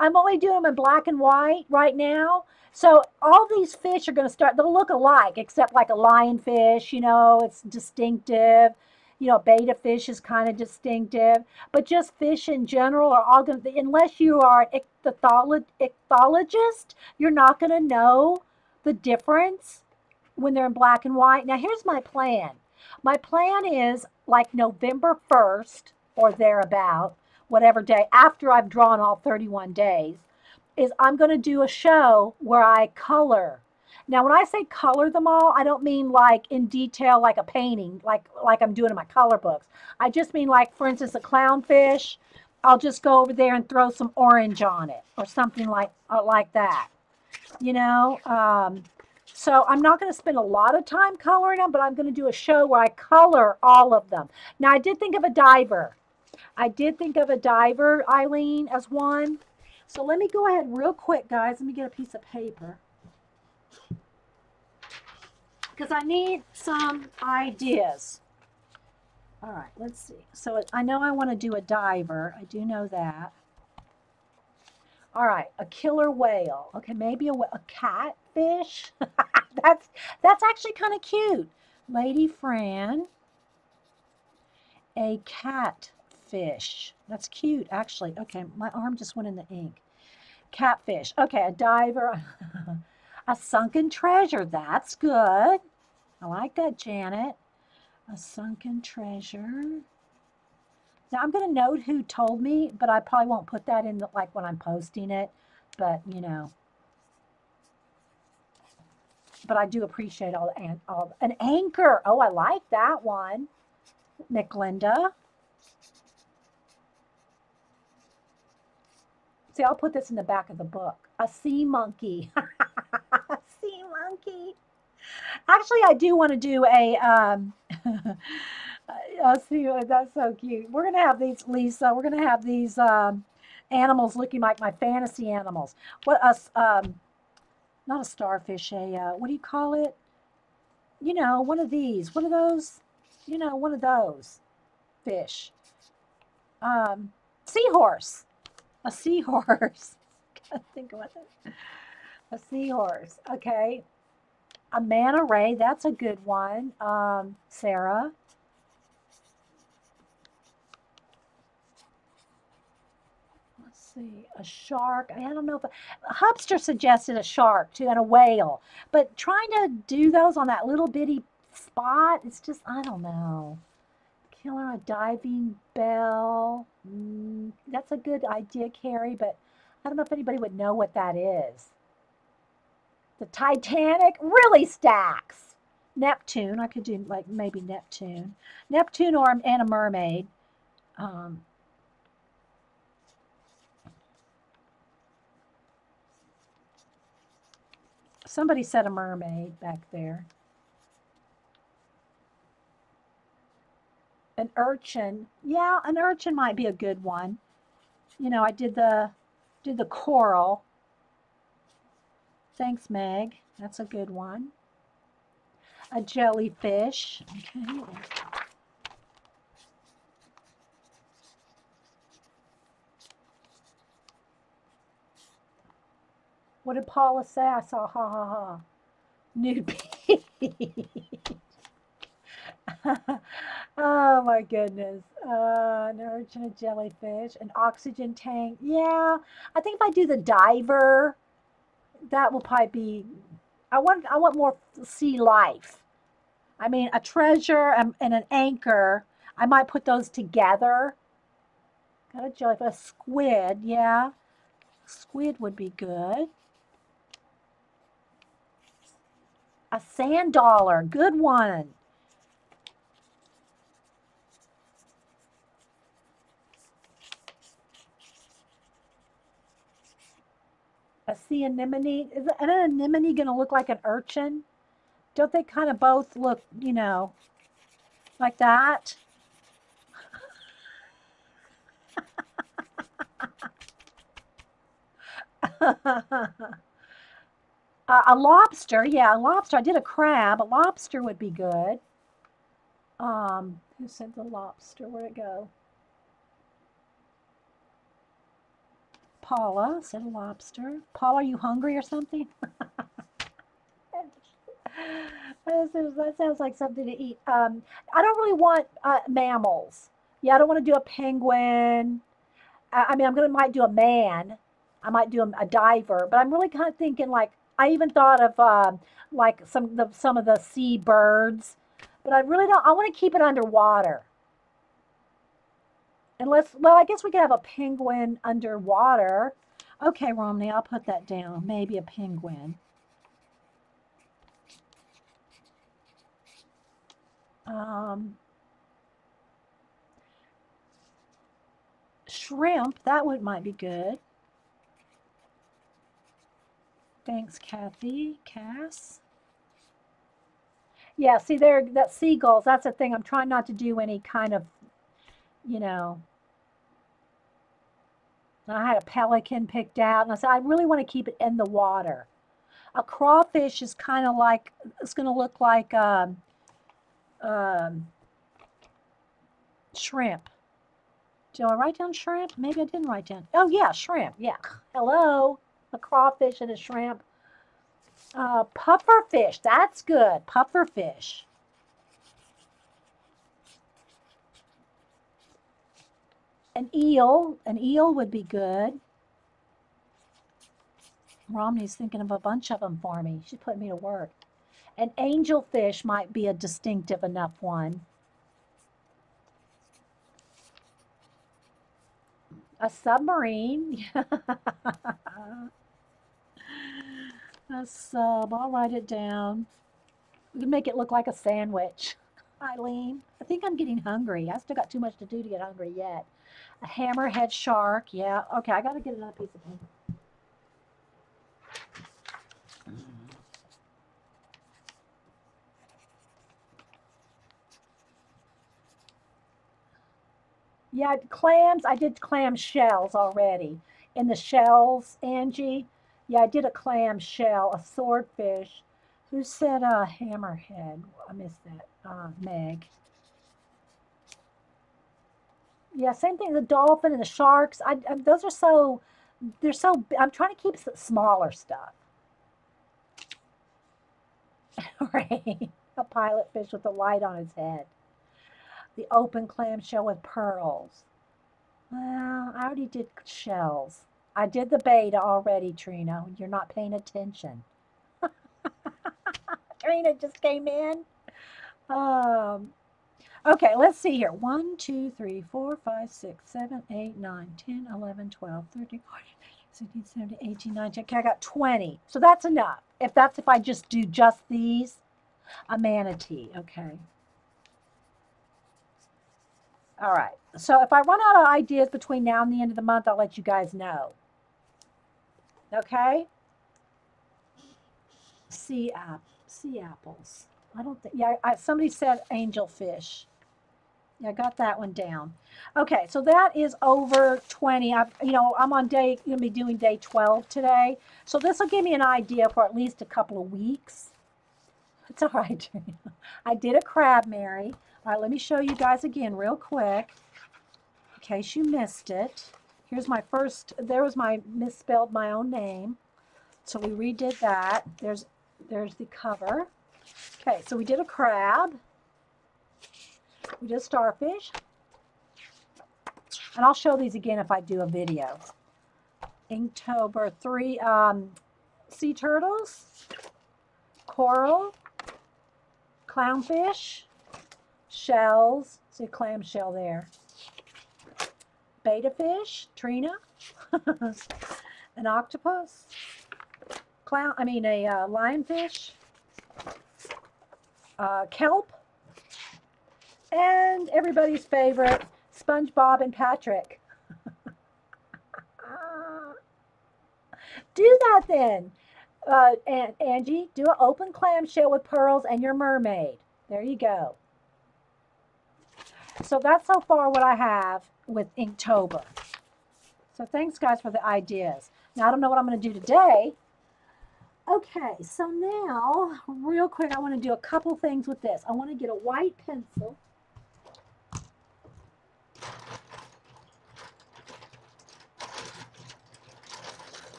I'm only doing them in black and white right now. So all these fish are going to they'll look alike, except like a lionfish, you know, it's distinctive. You know, betta fish is kind of distinctive. But just fish in general are all going to, unless you are an ichthyologist, you're not going to know the difference when they're in black and white. Now, here's my plan. My plan is like November 1st or thereabout, whatever day, after I've drawn all 31 days, is I'm going to do a show where I color. Now, when I say color them all, I don't mean like in detail, like a painting, like I'm doing in my color books. I just mean like, for instance, a clownfish, I'll just go over there and throw some orange on it or something like that. you know. So I'm not going to spend a lot of time coloring them, but I'm going to do a show where I color all of them. Now, I did think of a diver. I did think of a diver, Eileen, as one. So let me go ahead real quick, guys. Let me get a piece of paper. Because I need some ideas. All right, let's see. So I know I want to do a diver. I do know that. All right, a killer whale. Okay, maybe a catfish. that's actually kind of cute. Lady Fran, a catfish. That's cute, actually. Okay, my arm just went in the ink. Catfish. Okay, a diver. A sunken treasure. That's good. I like that, Janet. A sunken treasure. Now I'm going to note who told me, but I probably won't put that in like when I'm posting it. But you know, but I do appreciate all an anchor. Oh, I like that one, McLinda. See, I'll put this in the back of the book. A sea monkey. A sea monkey. Actually, I do want to do a. See, that's so cute. We're gonna have these, Lisa. We're gonna have these animals looking like my fantasy animals. What us? Not a starfish. A what do you call it? You know, one of these. What are those? You know, one of those fish. Seahorse. A seahorse. Gotta think about it. A seahorse. Okay. A manta ray. That's a good one. Sarah. Let's see. A shark. I don't know if Hubster suggested a shark too and a whale, but trying to do those on that little bitty spot, it's just I don't know. Killer, a diving bell. That's a good idea, Carrie, but I don't know if anybody would know what that is. The Titanic really stacks. Neptune, I could do like maybe Neptune. Neptune or and a mermaid. Um, somebody said a mermaid back there. An urchin. Yeah, an urchin might be a good one. You know, I did the coral. Thanks, Meg. That's a good one. A jellyfish. Okay. What did Paula say? I saw ha ha ha. Nude beach. Oh my goodness. An urchin, a jellyfish, an oxygen tank. Yeah, I think if I do the diver, that will probably be. I want more sea life. I mean, a treasure and an anchor. I might put those together. Got a jellyfish, a squid. Yeah, squid would be good. A sand dollar. Good one. A sea anemone. Is an anemone going to look like an urchin? Don't they kind of both look, you know, like that? A lobster, yeah, a lobster. I did a crab. A lobster would be good. Who sent the lobster? Where'd it go? Paula said a lobster. Paula, are you hungry or something? That sounds like something to eat. I don't really want mammals. Yeah, I don't want to do a penguin. I mean, might do a man. I might do a diver, but I'm really kind of thinking like I even thought of like some of the sea birds, but I really don't. I want to keep it underwater. Unless, well, I guess we could have a penguin underwater. Okay, Romney, I'll put that down. Maybe a penguin. Shrimp, that would might be good. Thanks, Kathy. Cass. Yeah, see there, that seagulls, that's the thing. I'm trying not to do any kind of, you know, I had a pelican picked out, and I said, I really want to keep it in the water. A crawfish is kind of like, it's going to look like um, shrimp. Did I write down shrimp? Maybe I didn't write down. Oh, yeah, shrimp. Yeah. Hello. A crawfish and a shrimp. Puffer fish. That's good. Puffer fish. An eel. An eel would be good. Romney's thinking of a bunch of them for me. She's putting me to work. An angelfish might be a distinctive enough one. A submarine. A sub. I'll write it down. We can make it look like a sandwich. Eileen, I think I'm getting hungry. I still got too much to do to get hungry yet. A hammerhead shark. Yeah. Okay, I got to get another piece of paper. Yeah, clams. I did clam shells already. In the shells, Angie. Yeah, I did a clam shell, a swordfish. Who said hammerhead? I missed that. Meg. Yeah, same thing. The dolphin and the sharks. Those are so. They're so. I'm trying to keep smaller stuff. Right. A pilot fish with a light on his head. The open clamshell with pearls. Well, I already did shells. I did the beta already, Trina. You're not paying attention. Trina just came in. Okay, let's see here. 1, 2, 3, 4, 5, 6, 7, 8, 9, 10, 11, 12, 13, 14, 16, 17, 18, 19. Okay, I got 20. So that's enough. If I just do just these, a manatee. Okay. All right. So if I run out of ideas between now and the end of the month, I'll let you guys know. Okay? Sea apples. I don't think, yeah, somebody said angelfish. Yeah, I got that one down. Okay, so that is over 20. I'm on going to be doing day 12 today. So this will give me an idea for at least a couple of weeks. It's all right. I did a crab, Mary. All right, let me show you guys again real quick, in case you missed it. Here's my first, there was my misspelled my own name. So we redid that. There's the cover. Okay, so we did a crab. We did a starfish. And I'll show these again if I do a video. Inktober, 3 sea turtles, coral, clownfish, shells. See a clam shell there. Beta fish, Trina, an octopus, a lionfish, kelp, and everybody's favorite, SpongeBob and Patrick. Do that then. And Angie, do an open clamshell with pearls and your mermaid. There you go. So that's so far what I have with Inktober. So thanks, guys, for the ideas. Now, I don't know what I'm going to do today. Okay, so now, real quick, I want to do a couple things with this. I want to get a white pencil.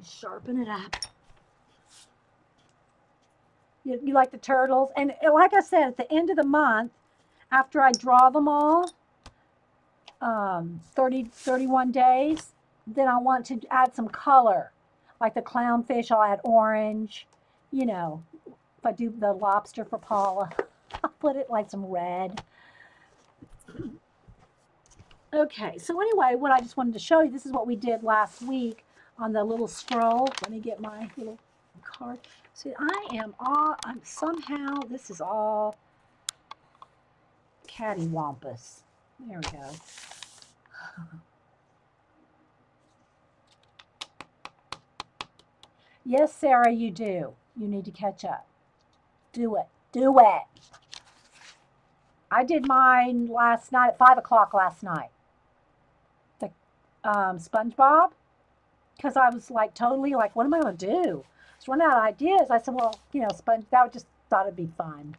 Sharpen it up. You like the turtles? And like I said, at the end of the month, after I draw them all, 31 days, then I want to add some color. Like the clownfish, I'll add orange. You know, if I do the lobster for Paula, I'll put it like some red. Okay, so anyway, what I just wanted to show you, this is what we did last week on the little scroll. Let me get my little card. See, somehow, this is all cattywampus. There we go. Yes, Sarah, you do. You need to catch up. Do it. Do it. I did mine last night at 5 o'clock last night. The SpongeBob, because I was like totally like, what am I going to do? I was running out of ideas. I said, well, you know, Sponge. That would just thought it'd be fun.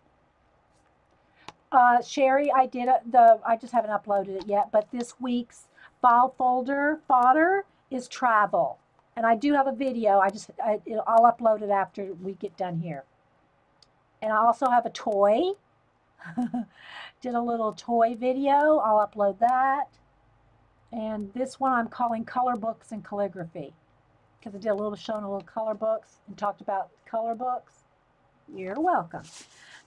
Sherry, I did I just haven't uploaded it yet, but this week's file folder fodder is travel. And I do have a video. I'll upload it after we get done here. And I also have a toy. Did a little toy video. I'll upload that. And this one I'm calling Color Books and Calligraphy, because I did a little showing a little color books and talked about color books. You're welcome,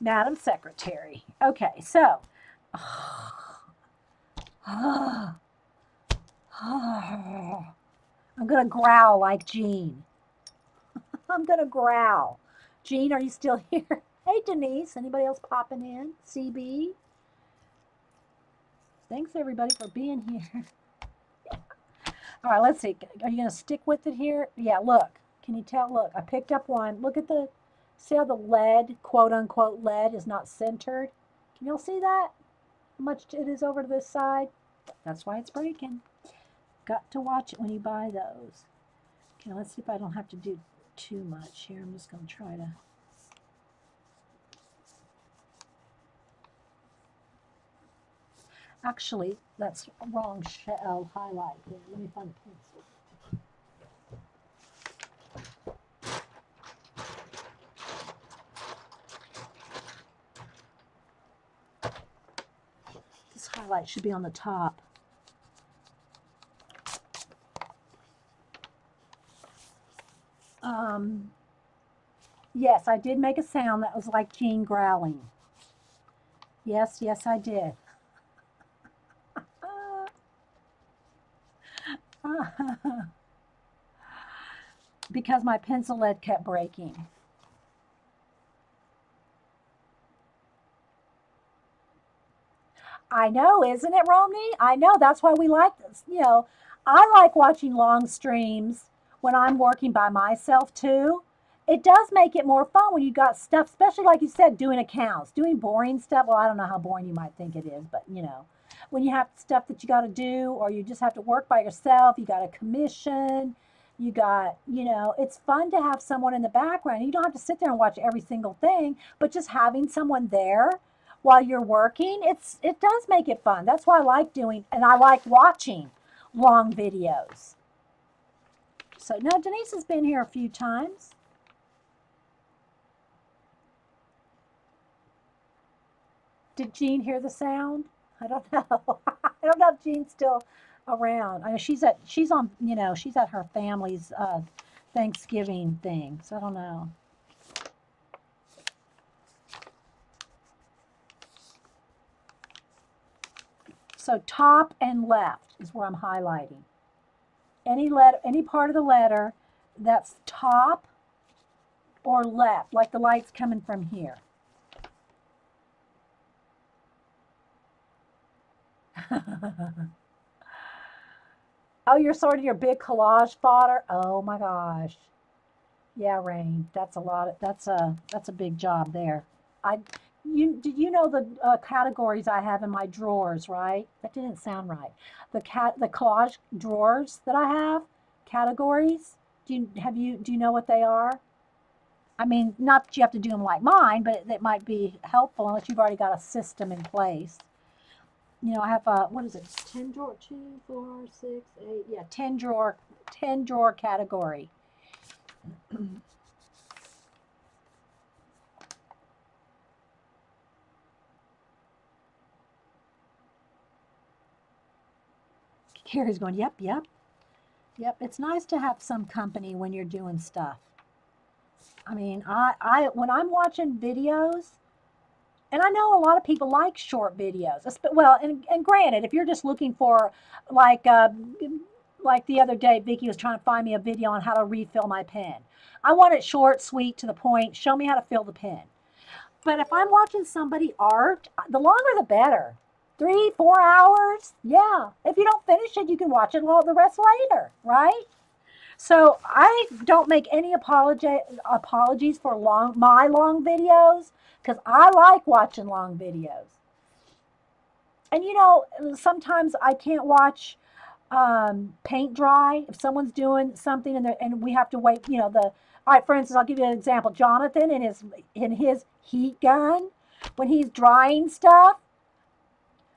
Madam Secretary. Okay, so I'm gonna growl like Jean. I'm gonna growl. Jean, are you still here? Hey, Denise. Anybody else popping in? CB. Thanks everybody for being here. All right, let's see. Are you going to stick with it here? Yeah, look. Can you tell? Look, I picked up one. Look at see how the lead, quote unquote lead, is not centered? Can y'all see that? How much it is over to this side? That's why it's breaking. Got to watch it when you buy those. Okay, let's see if I don't have to do too much here. I'm just going to try to. Actually, that's a wrong highlight here. Let me find a pencil. This highlight should be on the top. Yes, I did make a sound that was like Jean growling. Yes, yes, I did. Because my pencil lead kept breaking. I know, isn't it, Romney? I know, that's why we like this. You know, I like watching long streams when I'm working by myself too. It does make it more fun when you got stuff, especially like you said, doing accounts, doing boring stuff. Well, I don't know how boring you might think it is, but you know, when you have stuff that you got to do, or you just have to work by yourself, you got a commission, you got, you know, it's fun to have someone in the background. You don't have to sit there and watch every single thing, but just having someone there while you're working, it does make it fun. That's why I like doing, and I like watching long videos. So now Denise has been here a few times. Did Jean hear the sound? I don't know. I don't know if Jean's still around. I know she's on, you know, she's at her family's Thanksgiving thing. So I don't know. So top and left is where I'm highlighting. Any part of the letter that's top or left, like the light's coming from here. Oh, you're sorting your big collage fodder? Oh my gosh. Yeah, Rain. That's a lot of, that's a big job there. Did you know the categories I have in my drawers, right? That didn't sound right. The collage drawers that I have, categories. Do you know what they are? I mean, not that you have to do them like mine, but it might be helpful unless you've already got a system in place. You know, I have what is it? 10 drawer, 2, 4, 6, 8. Yeah, 10 drawer category. Carrie's going, yep, yep. Yep, it's nice to have some company when you're doing stuff. I mean, when I'm watching videos, and I know a lot of people like short videos. Well, and granted, if you're just looking for, like the other day, Vicki was trying to find me a video on how to refill my pen. I want it short, sweet, to the point. Show me how to fill the pen. But if I'm watching somebody art, the longer the better. 3, 4 hours, yeah. If you don't finish it, you can watch it the rest later, right? So I don't make any apologies for my long videos because I like watching long videos. And you know, sometimes I can't watch paint dry. If someone's doing something and we have to wait, you know, all right, for instance, I'll give you an example. Jonathan in his heat gun, when he's drying stuff,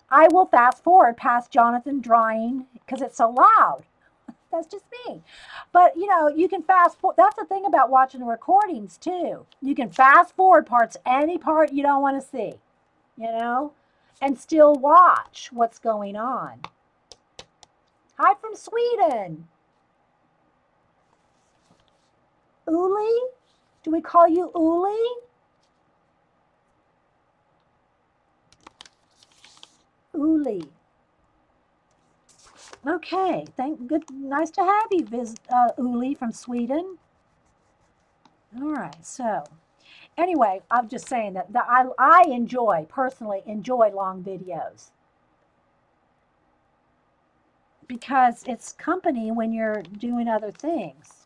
I will fast forward past Jonathan drying because it's so loud. That's just me. But you know, you can fast forward. That's the thing about watching the recordings too. You can fast forward parts, any part you don't want to see, you know, and still watch what's going on. Hi from Sweden. Uli? Do we call you Uli? Uli. Okay, nice to have you, Uli from Sweden. All right, so anyway, I'm just saying that I personally enjoy long videos because it's company when you're doing other things.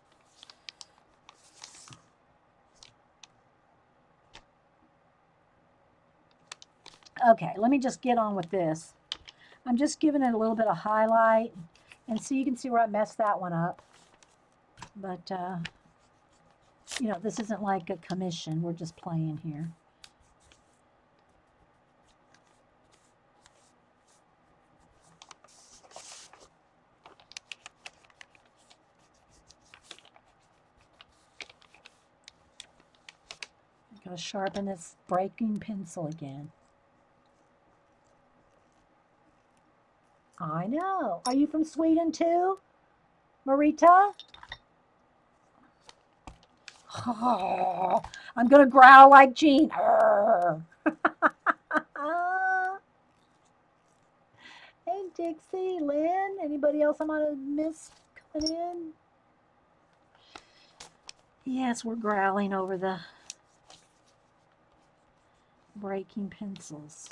Okay, let me just get on with this. I'm just giving it a little bit of highlight, and so you can see where I messed that one up. But, you know, this isn't like a commission. We're just playing here. I'm going to sharpen this breaking pencil again. I know. Are you from Sweden too, Marita? Oh, I'm going to growl like Jean. Hey, Dixie, Lynn, anybody else I might have missed coming in? Yes, we're growling over the breaking pencils.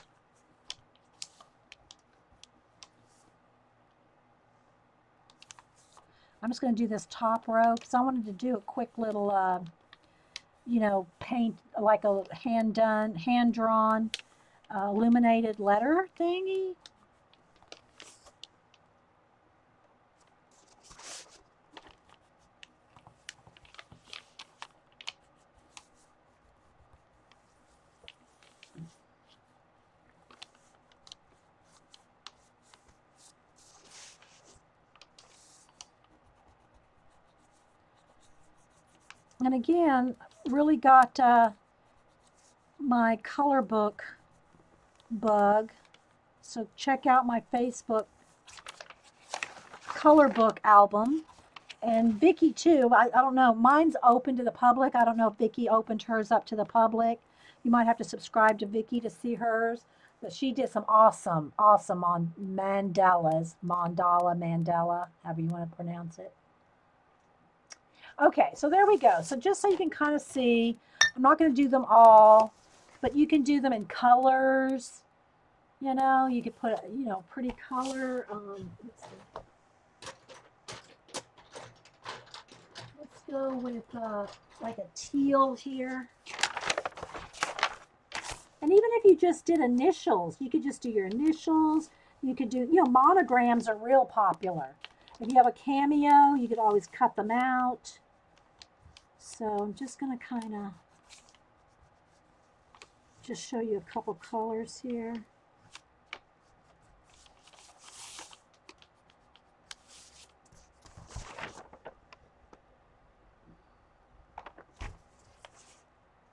I'm just going to do this top row because I wanted to do a quick little, you know, paint like a hand-drawn, illuminated letter thingy. And again, really got my color book bug. So check out my Facebook color book album. And Vicki too. I don't know. Mine's open to the public. I don't know if Vicki opened hers up to the public. You might have to subscribe to Vicki to see hers. But she did some awesome on mandala, however you want to pronounce it. Okay, so there we go. So just so you can kind of see, I'm not going to do them all, but you can do them in colors. You know, you could put, you know, pretty color. Let's go with like a teal here. And even if you just did initials, you could just do your initials. You could do, you know, monograms are real popular. If you have a cameo, you could always cut them out. So I'm just going to kind of just show you a couple colors here.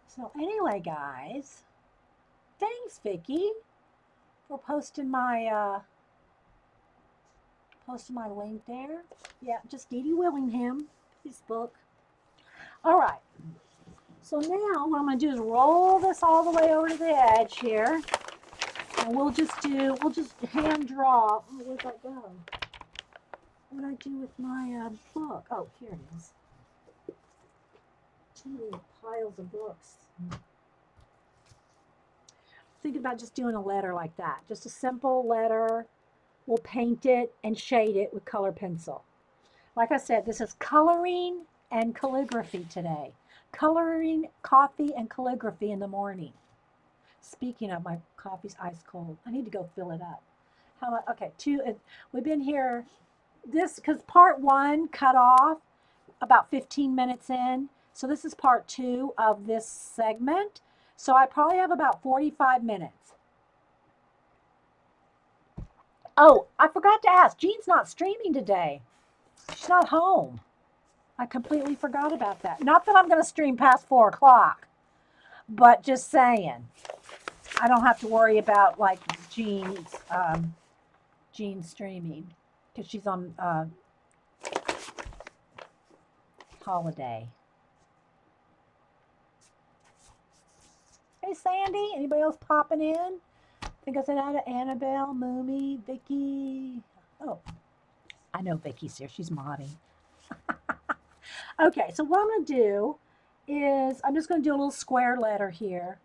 So anyway, guys, thanks, Vicki, for posting my link there. Yeah, just Dee Dee Willingham, Facebook. All right. So now what I'm going to do is roll this all the way over to the edge here. And we'll just hand draw. Oh, where'd that go? What did I do with my book? Oh, here it is. Too many piles of books. Think about just doing a letter like that. Just a simple letter. We'll paint it and shade it with color pencil. Like I said, this is coloring and calligraphy today. Coloring, coffee, and calligraphy in the morning. Speaking of, my coffee's ice cold. I need to go fill it up. How about, okay, we've been here, this, because part one cut off about 15 minutes in. So this is part two of this segment. So I probably have about 45 minutes. Oh, I forgot to ask. Jean's not streaming today. She's not home. I completely forgot about that. Not that I'm going to stream past 4 o'clock, but just saying. I don't have to worry about like Jean's streaming because she's on holiday. Hey, Sandy. Anybody else popping in? I think I said hi to Annabelle, Moomy, Vicky. Oh, I know Vicky's here. She's modding. Okay, so what I'm going to do is I'm just going to do a little square letter here.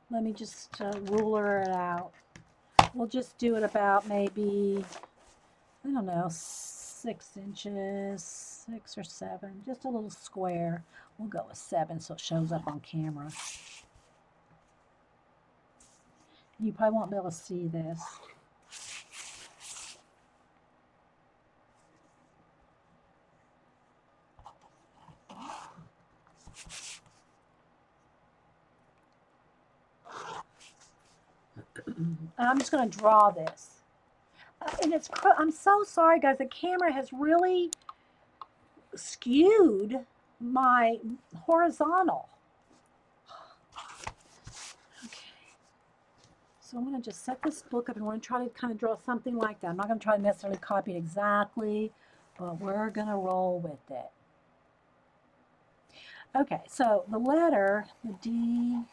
Let me just ruler it out. We'll just do it about maybe, I don't know, 6 inches, 6 or 7, just a little square. We'll go with 7 so it shows up on camera. You probably won't be able to see this. I'm just going to draw this. And I'm so sorry, guys. The camera has really skewed my horizontal. Okay. So I'm going to just set this book up and I want to try to kind of draw something like that. I'm not going to try to necessarily copy it exactly, but we're going to roll with it. Okay, so the letter, the D,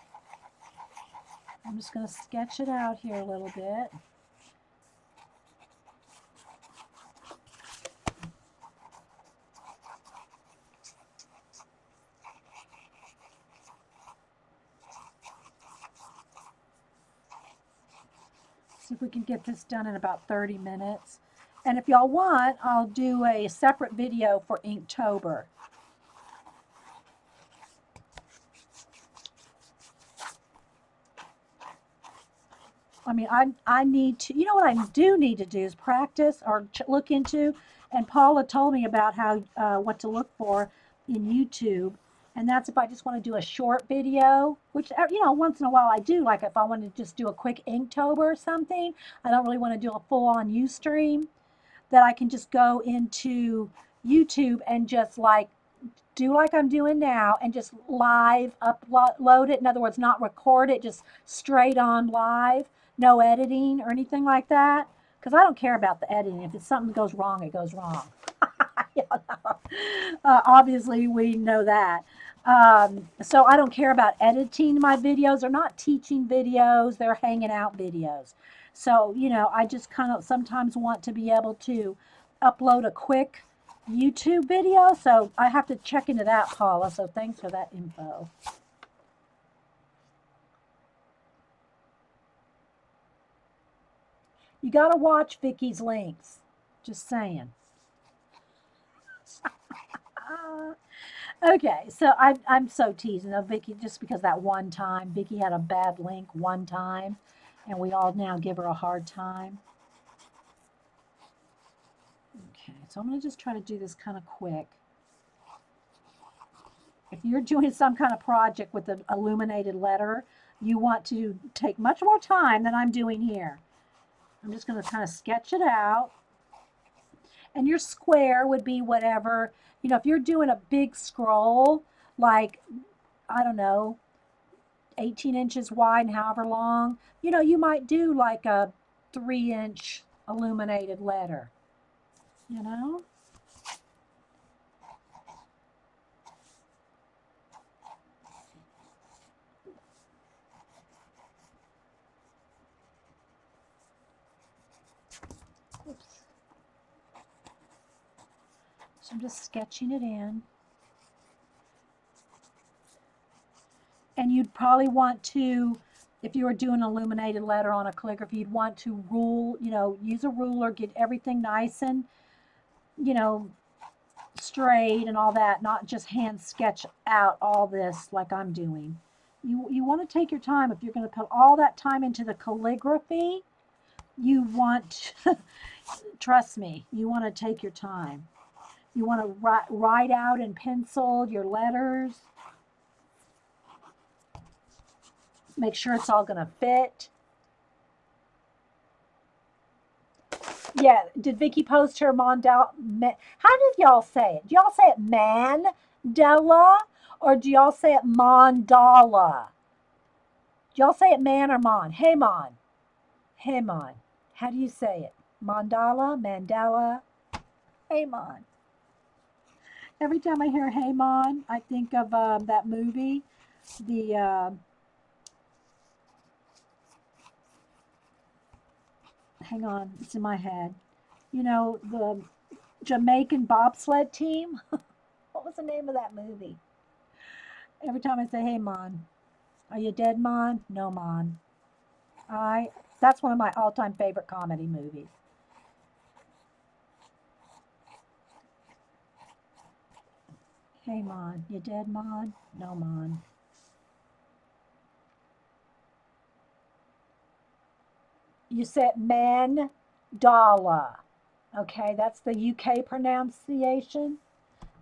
I'm just going to sketch it out here a little bit. See if we can get this done in about 30 minutes. And if y'all want, I'll do a separate video for Inktober. I mean, I need to, you know what I do need to do is practice or look into, and Paula told me about how, what to look for in YouTube, and that's if I just want to do a short video, which, you know, once in a while I do, like if I want to just do a quick Inktober or something, I don't really want to do a full-on Ustream, that I can just go into YouTube and just like, do like I'm doing now and just live upload it. In other words, not record it, just straight on live. No editing or anything like that, because I don't care about the editing. If it's something that goes wrong, it goes wrong. You know? Obviously, we know that. So I don't care about editing my videos. They're not teaching videos. They're hanging out videos. So, you know, I just kind of sometimes want to be able to upload a quick YouTube video. So I have to check into that, Paula. So thanks for that info. You got to watch Vicky's links. Just saying. Okay, so I'm so teasing of Vicky just because that one time, Vicky had a bad link one time, and we all now give her a hard time. Okay, so I'm going to just try to do this kind of quick. If you're doing some kind of project with an illuminated letter, you want to take much more time than I'm doing here. I'm just going to kind of sketch it out. And your square would be whatever, you know, if you're doing a big scroll, like, I don't know, 18 inches wide and however long, you know, you might do like a 3-inch illuminated letter, you know? So I'm just sketching it in. And you'd probably want to, if you were doing an illuminated letter on a calligraphy, you'd want to rule, you know, use a ruler, get everything nice and, you know, straight and all that, not just hand sketch out all this like I'm doing. You want to take your time. If you're going to put all that time into the calligraphy, you want, trust me, you want to take your time. You want to write out in pencil your letters. Make sure it's all going to fit. Yeah, did Vicky post her mandala? How did y'all say it? Do y'all say it mandala or do y'all say it mandala? Do y'all say it man or mon? Hey mon. Hey mon. How do you say it? Mandala? Mandala? Hey mon. Every time I hear hey mon, I think of that movie, the hang on, it's in my head. You know, the Jamaican bobsled team. What was the name of that movie? Every time I say, hey, Mon, are you dead, Mon? No, Mon. That's one of my all-time favorite comedy movies. Hey, Mon, you dead, Mon? No, Mon. You said mandala. Okay, that's the UK pronunciation.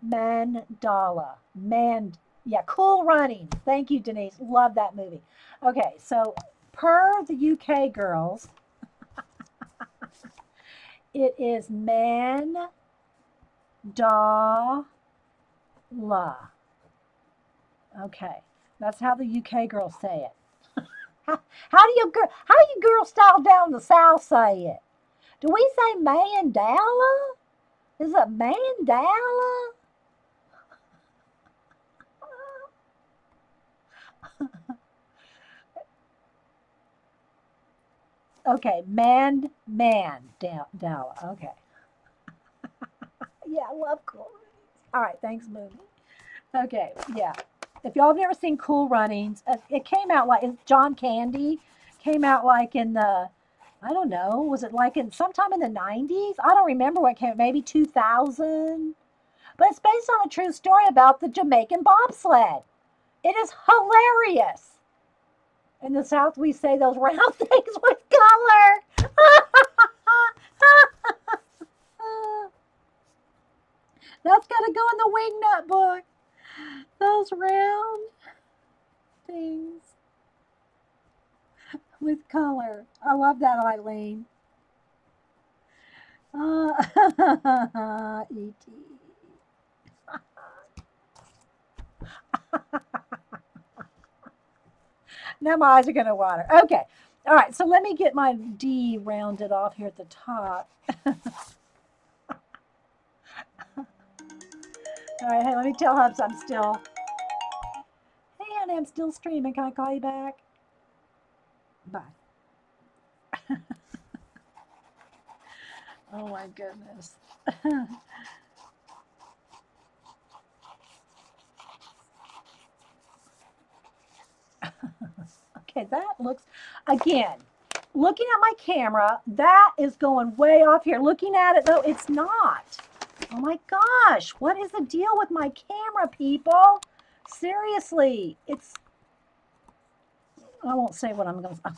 Mandala. Yeah, Cool Runnings. Thank you, Denise. Love that movie. Okay, so per the UK girls, it is mandala. Okay, that's how the UK girls say it. How do you girls style down the South say it? Do we say mandala? Is it mandala? Okay, Dala. Okay. Yeah, I love Cool Runnings. All right, thanks, movie. Okay, yeah. If y'all have never seen Cool Runnings, it came out like John Candy came out like in the, I don't know, was it like in sometime in the 90s? I don't remember when it came out, maybe 2000. But it's based on a true story about the Jamaican bobsled. It is hilarious. In the South, we say those round things with color. That's got to go in the wingnut book. Those round things with color. I love that, Eileen. E.T. Now my eyes are going to water. Okay. All right. So let me get my D rounded off here at the top. All right. Hey, let me tell Hubs I'm still. Hey, honey, I'm still streaming. Can I call you back? Bye. Oh, my goodness. Okay, that looks, again, looking at my camera, that is going way off here. Looking at it, though, it's not. Oh, my gosh. What is the deal with my camera, people? Seriously, it's, I won't say what I'm going to say.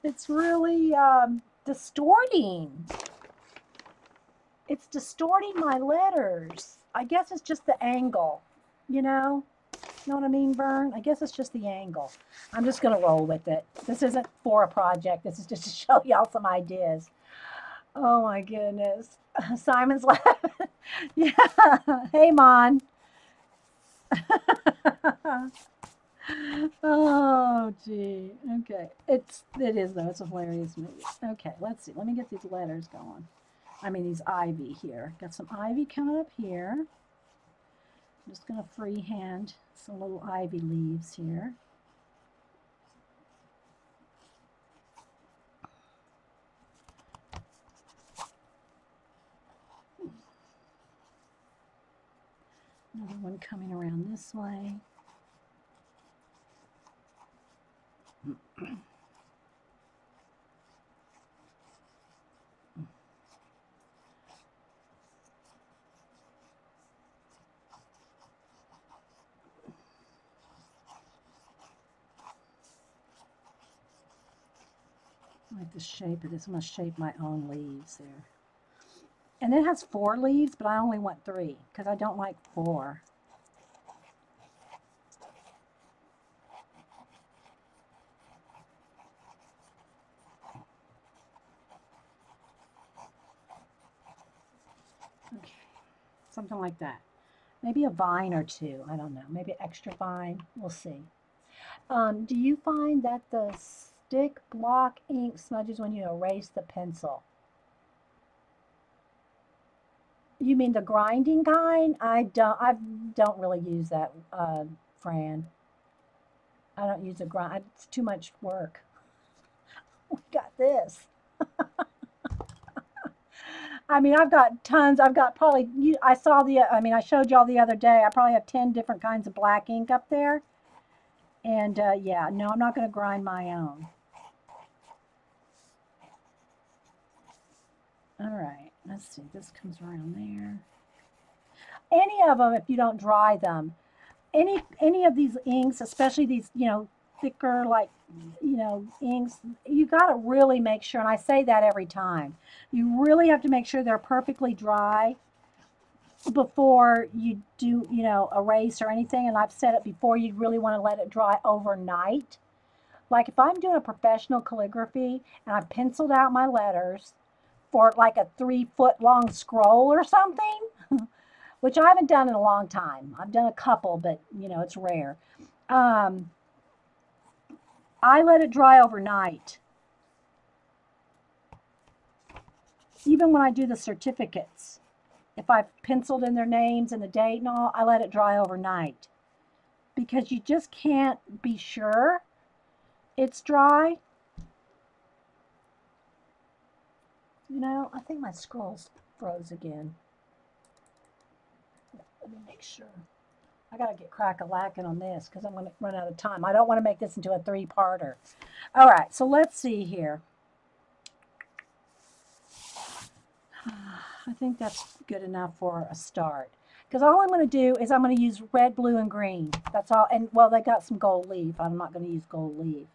It's really distorting. It's distorting my letters. I guess it's just the angle, you know? You know what I mean, Vern? I guess it's just the angle. I'm just going to roll with it. This isn't for a project. This is just to show y'all some ideas. Oh, my goodness. Simon's laughing. Yeah. Hey, Mon. Oh, gee. Okay. It is, though. It's a hilarious movie. Okay, let's see. Let me get these letters going. I mean, these ivy here. Got some ivy coming up here. I'm just going to freehand some little ivy leaves here. Another one coming around this way. I like the shape of this. I'm going to shape my own leaves there. And it has 4 leaves, but I only want 3 because I don't like 4. Okay, something like that. Maybe a vine or 2. I don't know. Maybe an extra vine. We'll see. Do you find that the stick block ink smudges when you erase the pencil? You mean the grinding kind? I don't really use that, Fran. I don't use a grind. It's too much work. We got this. I mean, I've got tons. I've got probably, I saw I mean, I showed y'all the other day. I probably have 10 different kinds of black ink up there. And yeah, no, I'm not going to grind my own. All right, let's see. This comes around there. Any of them, if you don't dry them, any of these inks, especially these, thicker, like, inks, you got to really make sure, and I say that every time, you really have to make sure they're perfectly dry before you do, erase or anything. And I've said it before, you really want to let it dry overnight. Like if I'm doing a professional calligraphy and I've penciled out my letters for like a 3-foot long scroll or something, which I haven't done in a long time. I've done a couple, but it's rare. I let it dry overnight. Even when I do the certificates, if I've penciled in their names and the date and all, I let it dry overnight. Because you just can't be sure it's dry. I think my scroll's froze again. Let me make sure. I got to get crack-a-lacking on this because I'm going to run out of time. I don't want to make this into a 3-parter. All right, so let's see here. I think that's good enough for a start. Because all I'm going to do is I'm going to use red, blue, and green. That's all. And, well, they got some gold leaf. I'm not going to use gold leaf.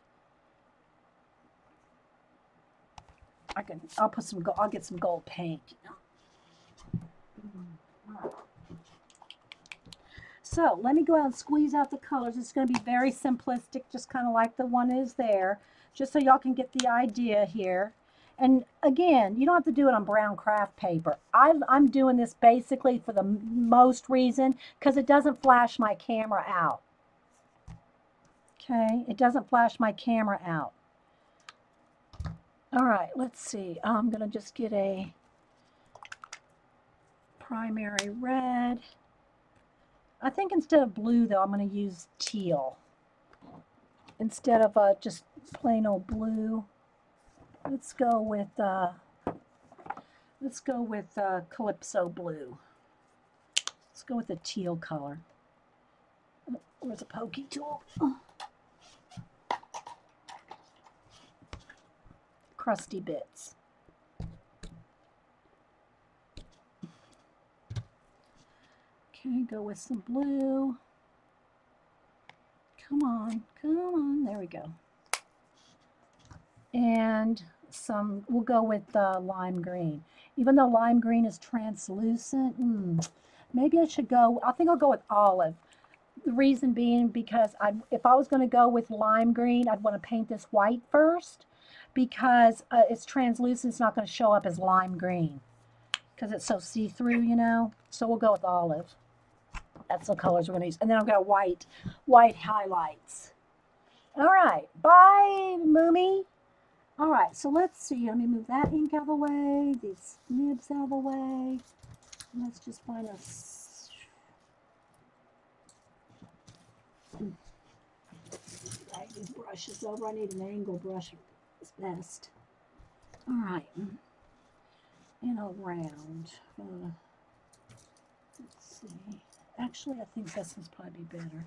I'll put some gold. I'll get some gold paint. So let me go out and squeeze out the colors. It's going to be very simplistic, just kind of like the one is there, just so y'all can get the idea here. And again, you don't have to do it on brown craft paper. I'm doing this basically for the most reason because it doesn't flash my camera out. Okay, it doesn't flash my camera out. All right, let's see. I'm going to just get a primary red. I think instead of blue, though, I'm going to use teal. Instead of just plain old blue. Let's go with Calypso blue. Let's go with the teal color. Where's a pokey tool? Crusty bits. Okay, go with some blue. Come on, there we go. And we'll go with lime green. Even though lime green is translucent, maybe I should go, I think I'll go with olive. The reason being because if I was going to go with lime green, I'd want to paint this white first because it's translucent. It's not going to show up as lime green because it's so see-through, So we'll go with olive. That's the colors we're going to use. And then I've got white highlights. All right. Bye, Moomy. All right. So let's see. Let me move that ink out of the way. These nibs out of the way. Let's just find a... Drag these brushes over. I need an angle brush. It's best. All right. And around. Let's see. Actually, I think this one's probably better.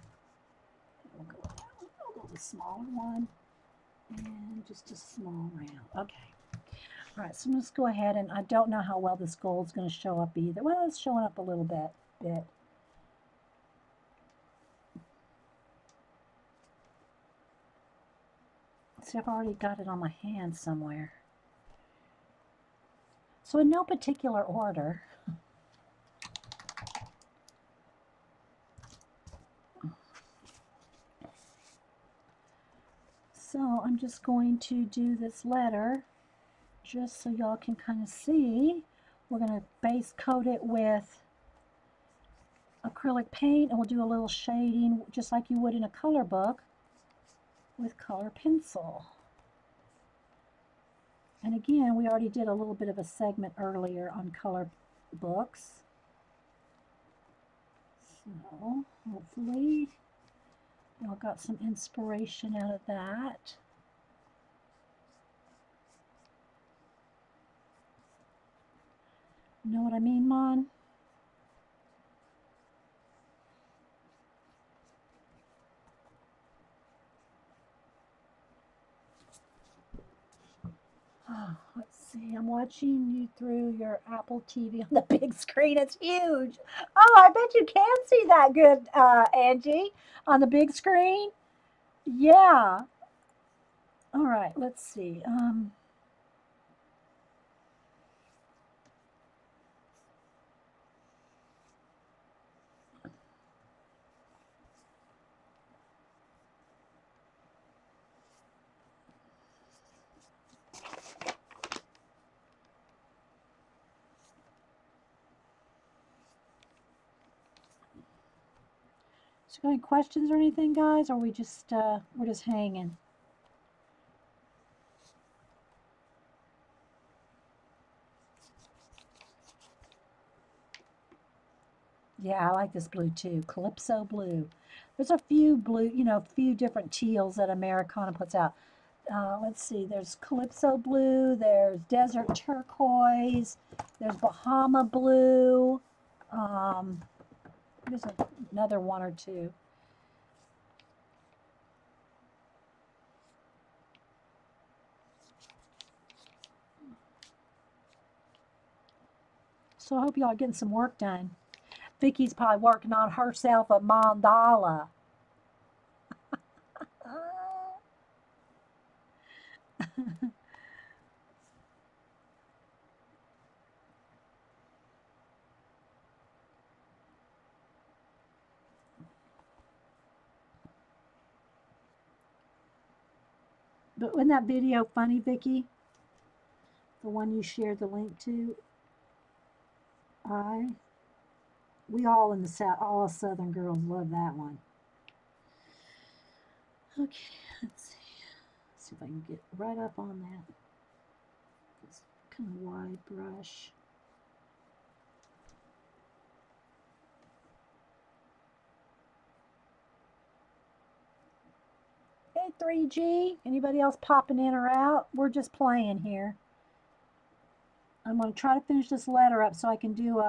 We'll go with that one. I'll go with the smaller one. And just a small round. Okay. All right, so let's go ahead, and I don't know how well this gold's going to show up either. Well, it's showing up a little bit. See, I've already got it on my hand somewhere. So in no particular order. So I'm just going to do this letter just so y'all can kind of see. We're going to base coat it with acrylic paint, and we'll do a little shading just like you would in a color book with color pencil. And again, we already did a little bit of a segment earlier on color books. So hopefully y'all got some inspiration out of that. Know what I mean, Mon? Oh, let's see. I'm watching you through your Apple TV on the big screen. It's huge. Oh, I bet you can see that good, Angie, on the big screen. Yeah. All right, let's see. So, got any questions or anything, guys? Or we're just hanging? Yeah, I like this blue too, Calypso blue. There's a few blue, few different teals that Americana puts out. Let's see, there's Calypso blue, there's Desert turquoise, there's Bahama blue. There's another one or two. So I hope y'all are getting some work done. Vicky's probably working on herself a mandala. But wasn't that video funny, Vicky? The one you shared the link to? We all in the South, all Southern girls love that one. Okay, let's see. Let's see if I can get right up on that. This kind of wide brush. Hey, 3G. Anybody else popping in or out? We're just playing here. I'm going to try to finish this letter up so I can do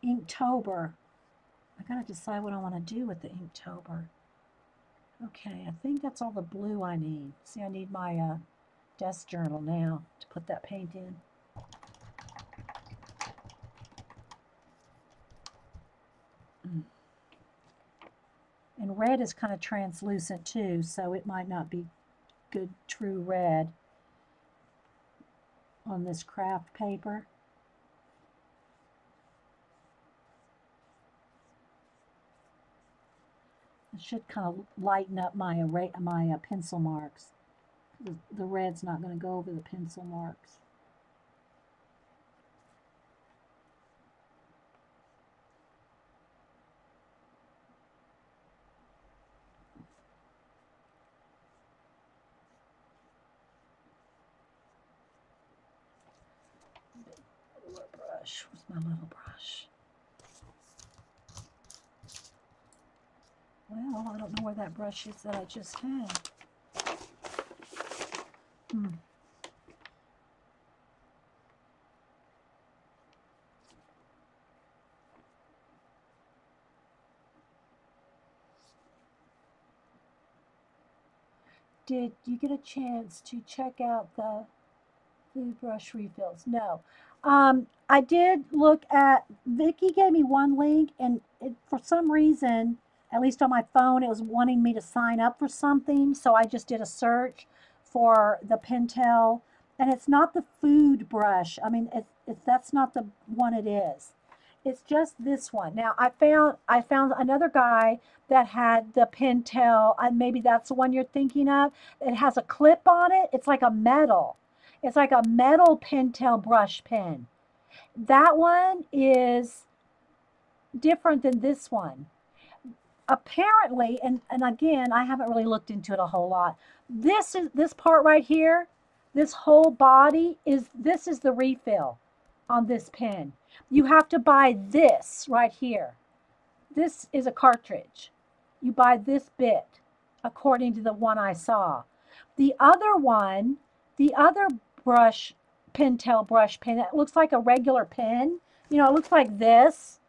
Inktober. I got to decide what I want to do with the Inktober. Okay, I think that's all the blue I need. See, I need my desk journal now to put that paint in. And red is kind of translucent too, so it might not be good true red on this craft paper. It should kind of lighten up my pencil marks. The red's not going to go over the pencil marks. Brush. Where's my little brush? Well, I don't know where that brush is that I just had. Did you get a chance to check out the food brush refills? No. I did look at, Vicki gave me one link, and for some reason, at least on my phone, it was wanting me to sign up for something, so I just did a search. for the Pentel, and it's not the food brush. I mean, that's not the one it is. It's just this one. Now I found another guy that had the Pentel, and maybe that's the one you're thinking of. It has a clip on it. It's like a metal. It's like a metal Pentel brush pen. That one is different than this one. Apparently, and again, I haven't really looked into it a whole lot. This part right here, this whole body this is the refill on this pen. You have to buy this right here. This is a cartridge. You buy this bit, according to the one I saw. The other one, the other brush, Pentel brush pen, it looks like a regular pen. You know, it looks like this.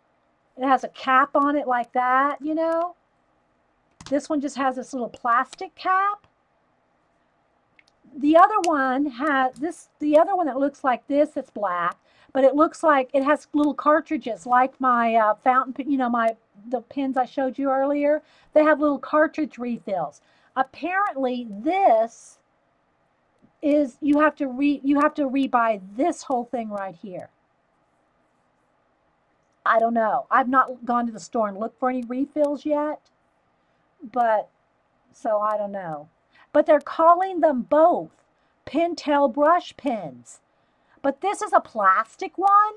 It has a cap on it like that, you know. This one just has this little plastic cap. The other one has this, the other one that looks like this, it's black, but it looks like it has little cartridges like my fountain pen, you know, the pens I showed you earlier. They have little cartridge refills. Apparently this is, you have to rebuy this whole thing right here. I don't know. I've not gone to the store and looked for any refills yet, but so I don't know. But they're calling them both Pentel brush pens. But this is a plastic one,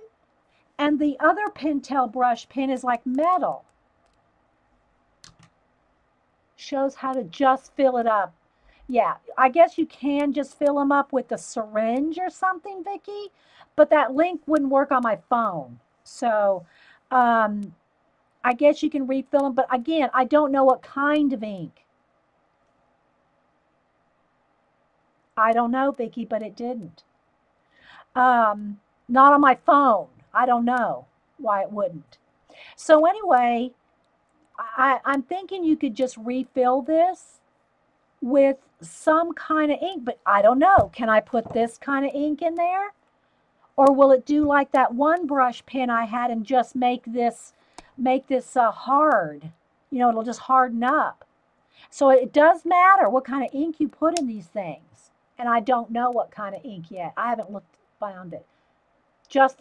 and the other Pentel brush pen is like metal. Shows how to just fill it up. Yeah, I guess you can just fill them up with a syringe or something, Vicki, but that link wouldn't work on my phone. So I guess you can refill them, but again, I don't know what kind of ink. I don't know, Vicki, but it didn't. Not on my phone. I don't know why it wouldn't. So anyway, I'm thinking you could just refill this with some kind of ink, but I don't know. Can I put this kind of ink in there? Or will it do like that one brush pen I had and just make this hard? You know, it'll just harden up. So it does matter what kind of ink you put in these things. And I don't know what kind of ink yet. I haven't found it. Just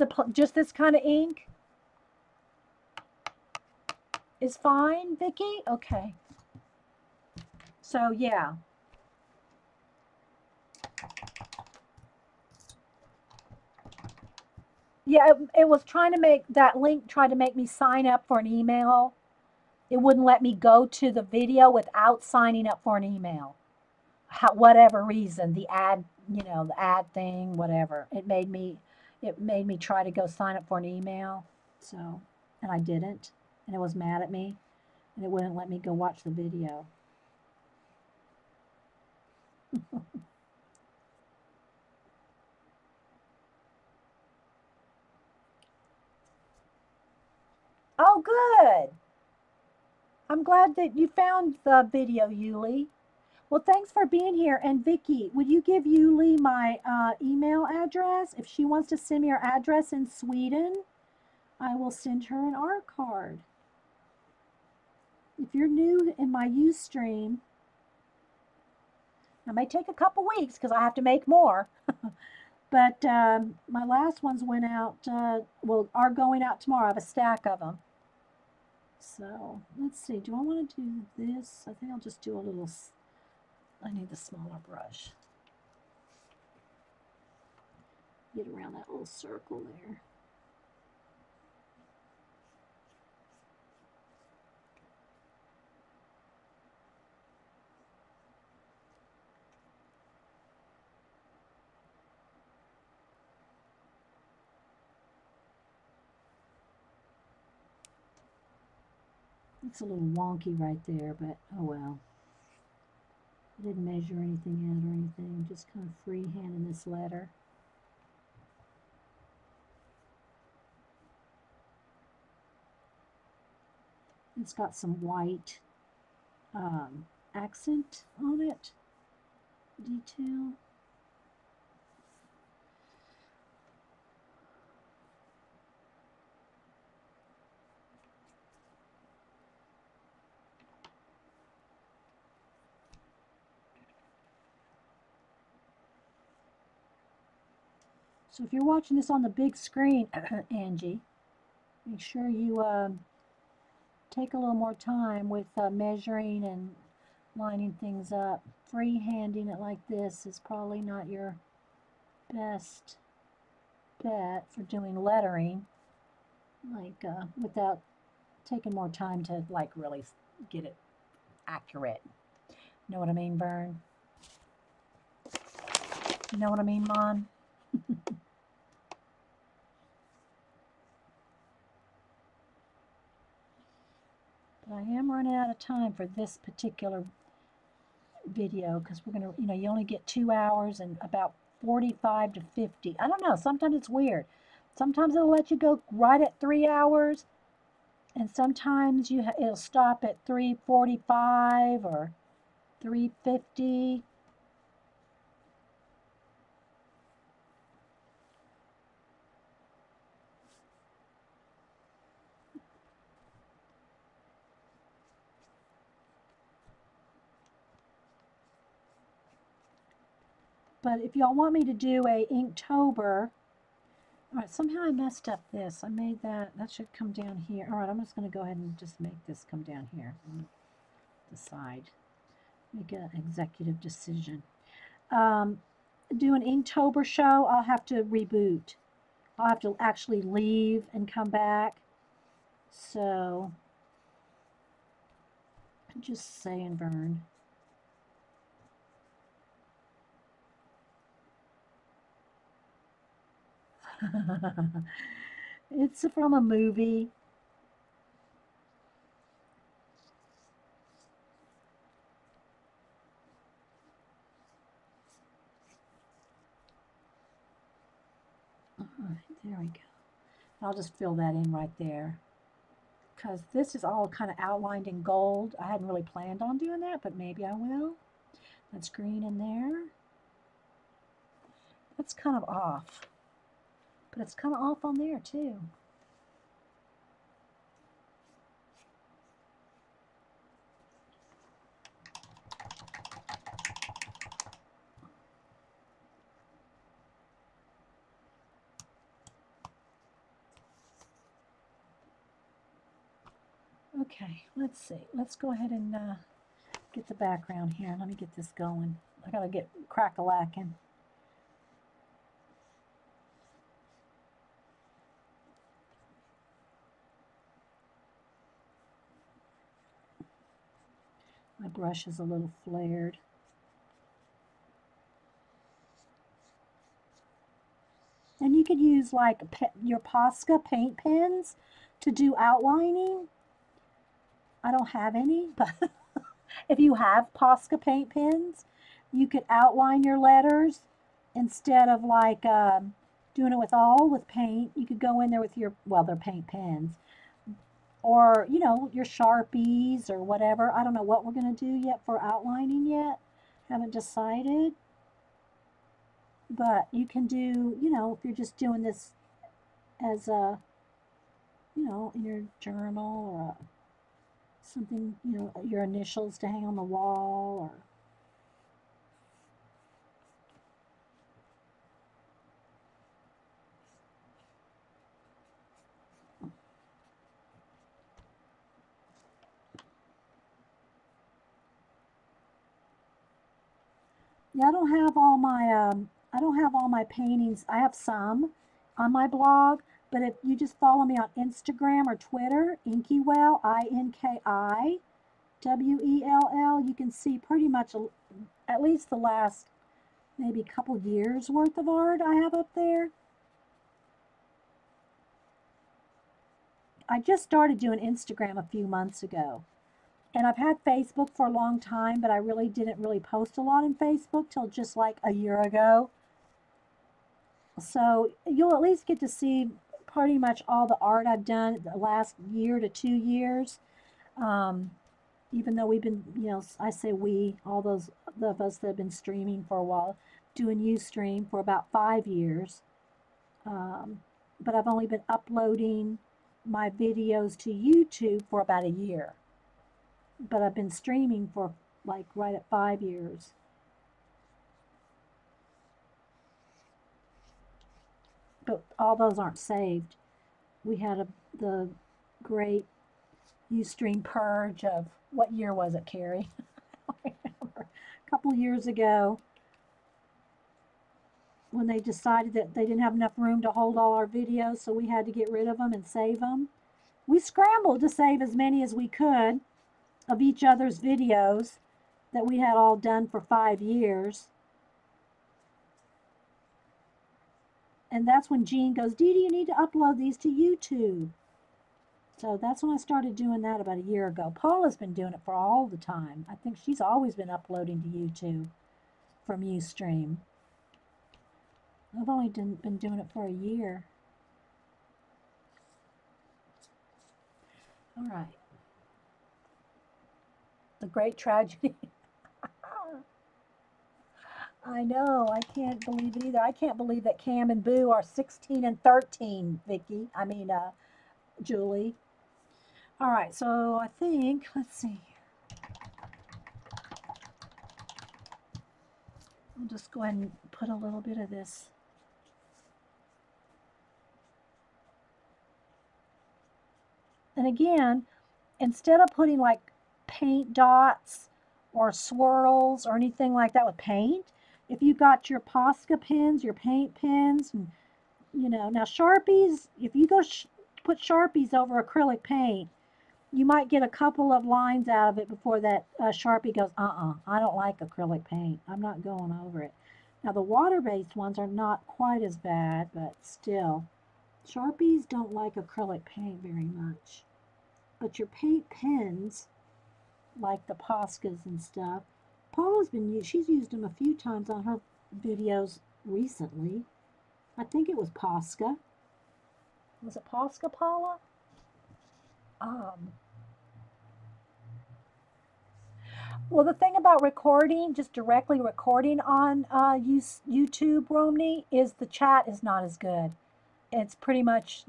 this kind of ink is fine, Vicki? Okay. So yeah. Yeah, it was trying to make that link tried to make me sign up for an email. It wouldn't let me go to the video without signing up for an email. Whatever reason, the ad, you know, the ad thing, whatever. It made me try to go sign up for an email. So, and I didn't, and it was mad at me, and it wouldn't let me go watch the video. Oh, good. I'm glad that you found the video, Yuli. Well, thanks for being here. And Vicki, would you give Yuli my email address? If she wants to send me her address in Sweden, I will send her an art card. If you're new in my Ustream, it may take a couple weeks because I have to make more. But my last ones went out, are going out tomorrow. I have a stack of them. So let's see. Do I want to do this? I think I'll just do a little. I need the smaller brush. Get around that little circle there. It's a little wonky right there, but oh well. I didn't measure anything out or anything, just kind of freehanding this letter. It's got some white accent on it, detail. So if you're watching this on the big screen, Angie, make sure you take a little more time with measuring and lining things up. Freehanding it like this is probably not your best bet for doing lettering, like without taking more time to like really get it accurate. Know what I mean, Vern? You know what I mean, Mon? But I am running out of time for this particular video because we're gonna, you only get 2 hours and about 45 to 50. I don't know. Sometimes it's weird. Sometimes it'll let you go right at 3 hours, and sometimes it'll stop at 3:45 or 3:50. But if y'all want me to do a Inktober, all right, somehow I messed up this. I made that should come down here. All right, I'm just going to go ahead and just make this come down here on the side. Make an executive decision. Do an Inktober show, I'll have to reboot. I'll have to actually leave and come back. So, just saying, Vern. It's from a movie. All right, there we go. I'll just fill that in right there, because this is all kind of outlined in gold. I hadn't really planned on doing that, but maybe I will. That's green in there. That's kind of off, but it's kind of off on there too. Okay, let's see. Let's go ahead and get the background here. Let me get this going. I gotta get crack-a-lacking. My brush is a little flared. And you could use like your Posca paint pens to do outlining. I don't have any, but if you have Posca paint pens, you could outline your letters instead of like doing it with paint. You could go in there with your, well, they're paint pens, or your Sharpies or whatever. I don't know what we're going to do yet for outlining yet. Haven't decided. But you can do, if you're just doing this as a, in your journal, or something, your initials to hang on the wall, or yeah, I don't have all my paintings. I have some on my blog, but if you just follow me on Instagram or Twitter, Inkywell, INKIWELL, you can see pretty much at least the last maybe couple years worth of art I have up there. I just started doing Instagram a few months ago. And I've had Facebook for a long time, but I really didn't post a lot on Facebook till just like a year ago. So you'll at least get to see pretty much all the art I've done the last year to 2 years. Even though we've been, I say we, all those of us that have been streaming for a while, doing Ustream for about 5 years. But I've only been uploading my videos to YouTube for about a year. But I've been streaming for like right at 5 years. but all those aren't saved. We had the great Ustream purge of, what year was it, Carrie? I remember a couple years ago when they decided that they didn't have enough room to hold all our videos, so we had to get rid of them and save them. We scrambled to save as many as we could of each other's videos that we had all done for 5 years. And that's when Jean goes, Dee Dee, you need to upload these to YouTube. So that's when I started doing that about a year ago. Paula's been doing it for all the time. I think she's always been uploading to YouTube from Ustream. I've only been doing it for a year. All right. The great tragedy. I know. I can't believe it either. I can't believe that Cam and Boo are 16 and 13, Vicky. Julie. All right. So I think, let's see. I'll just go ahead and put a little bit of this. And again, instead of putting like paint dots or swirls or anything like that with paint, if you got your Posca pens, your paint pens, and now Sharpies, if you go put Sharpies over acrylic paint, you might get a couple of lines out of it before that Sharpie goes, I don't like acrylic paint. I'm not going over it. Now the water-based ones are not quite as bad, but still. Sharpies don't like acrylic paint very much. But your paint pens, like the Poscas and stuff, she's used them a few times on her videos recently. I think it was Posca. Was it Posca, Paula? Well, the thing about recording, just directly recording on YouTube, Romney, is the chat is not as good. It's pretty much,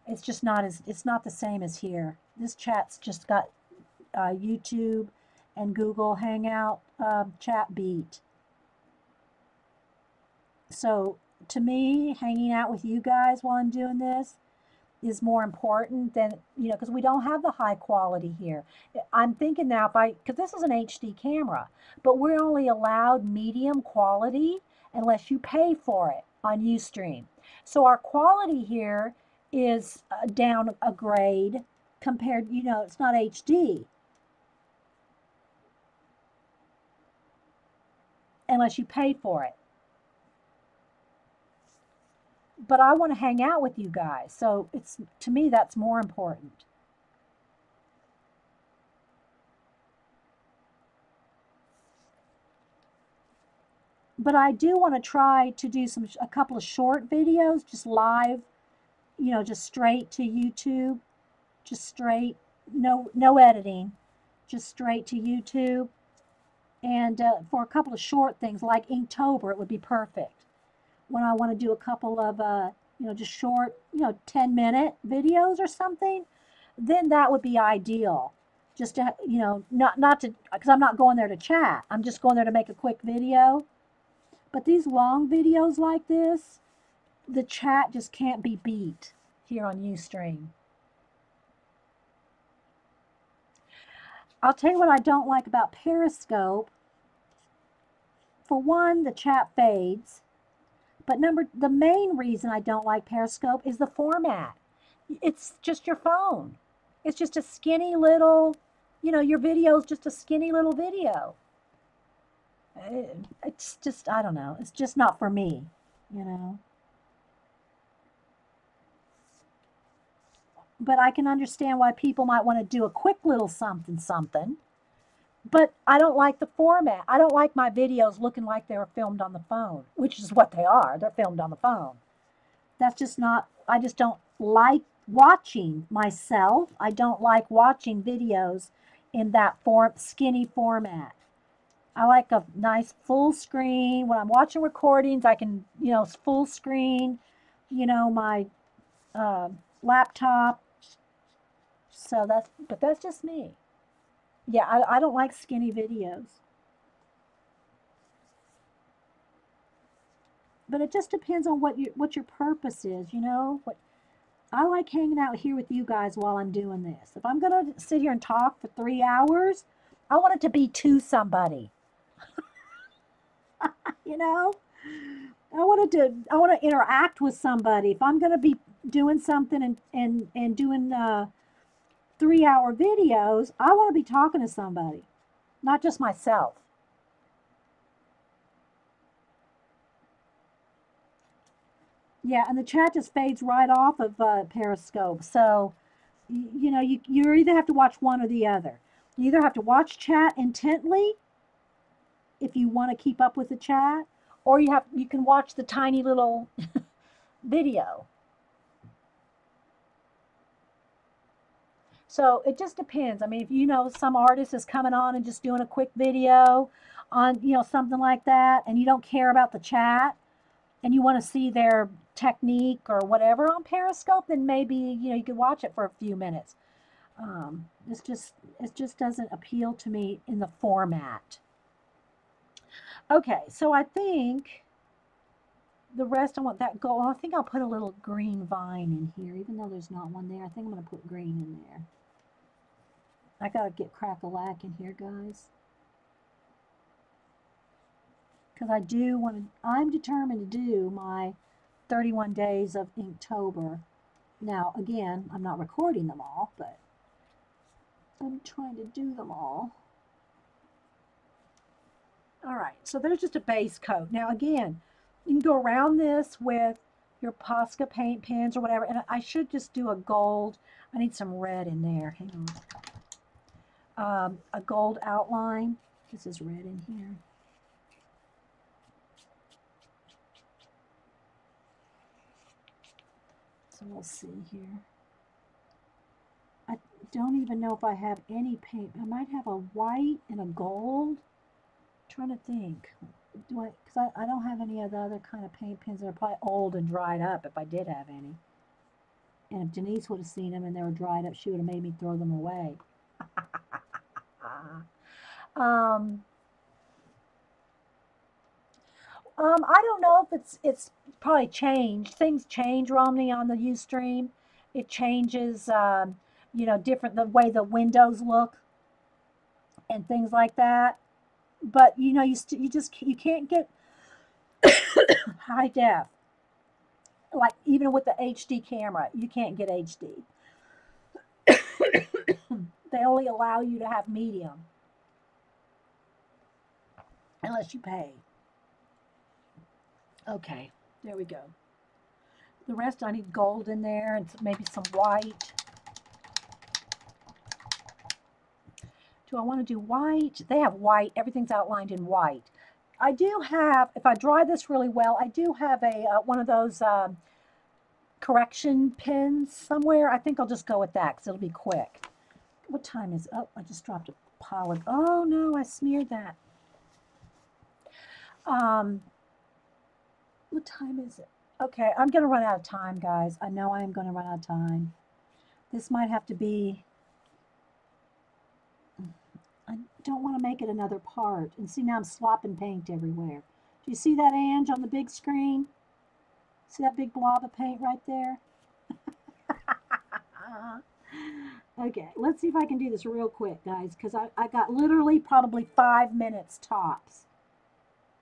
it's just it's not the same as here. This chat's just got YouTube and Google Hangout chat beat. So to me, hanging out with you guys while I'm doing this is more important than, because we don't have the high quality here. I'm thinking now, because this is an HD camera, but we're only allowed medium quality unless you pay for it on Ustream. So our quality here is down a grade compared, it's not HD. Unless you pay for it. But I want to hang out with you guys. So to me, that's more important. But I do want to try to do a couple of short videos, just live, just straight to YouTube, just straight, no editing, just straight to YouTube. And for a couple of short things like Inktober, it would be perfect. When I want to do a couple of, just short, 10-minute videos or something, then that would be ideal. Just to, not to, because I'm not going there to chat. I'm just going there to make a quick video. But these long videos like this, the chat just can't be beat here on Ustream. I'll tell you what I don't like about Periscope. For one, the chat fades. But the main reason I don't like Periscope is the format. It's just your phone. It's just a skinny little, your video is just a skinny little video. It's just, I don't know. It's just not for me, But I can understand why people might want to do a quick little something. But I don't like the format. I don't like my videos looking like they were filmed on the phone, which is what they are. They're filmed on the phone. That's just not, I just don't like watching myself. I don't like watching videos in that skinny format. I like a nice full screen. When I'm watching recordings, I can, full screen, my laptop. So but that's just me. Yeah, I don't like skinny videos. but it just depends on what your purpose is, you know. What I like hanging out here with you guys while I'm doing this. If I'm gonna sit here and talk for 3 hours, I want it to be to somebody, you know. I want to interact with somebody. If I'm gonna be doing something and doing 3 hour videos, I want to be talking to somebody, not just myself. Yeah, and the chat just fades right off of Periscope. So, you know, you either have to watch one or the other. You either have to watch chat intently if you want to keep up with the chat, or you can watch the tiny little video. So it just depends. I mean, if you know some artist is coming on and just doing a quick video on, you know, something like that, and you don't care about the chat, and you want to see their technique or whatever on Periscope, then maybe, you know, you could watch it for a few minutes. It just doesn't appeal to me in the format. Okay, so I think the rest I want that gold. I think I'll put a little green vine in here, even though there's not one there. I think I'm going to put green in there. I got to get crack-a-lack in here, guys. Because I'm determined to do my 31 days of Inktober. Now, again, I'm not recording them all, but I'm trying to do them all. All right, so there's just a base coat. Now, again, you can go around this with your Posca paint pens or whatever, and I should just do a gold. I need some red in there. Hang on. A gold outline. This is red in here. So we'll see here. I don't even know if I have any paint. I might have a white and a gold. I'm trying to think. Because I don't have any of the other kind of paint pens that are probably old and dried up if I did have any. And if Denise would have seen them and they were dried up, she would have made me throw them away. um, I don't know if it's probably changed. Things change, Romney, on the Ustream. It changes, you know, different the way the windows look and things like that. But you know, you can't get high def. Like even with the HD camera, you can't get HD. They only allow you to have medium unless you pay. Okay, there we go. The rest I need gold in there and maybe some white. Do I want to do white? They have white. Everything's outlined in white. I do have, if I dry this really well, I do have a one of those correction pens somewhere. I think I'll just go with that because it'll be quick. What time is it? Oh, I just dropped a pile of, oh no, I smeared that. What time is it? Okay, I'm going to run out of time, guys. I know I am going to run out of time. This might have to be, I don't want to make it another part. And see, now I'm slopping paint everywhere. Do you see that, Ange, on the big screen? See that big blob of paint right there? Okay, let's see if I can do this real quick, guys, because I got literally probably 5 minutes tops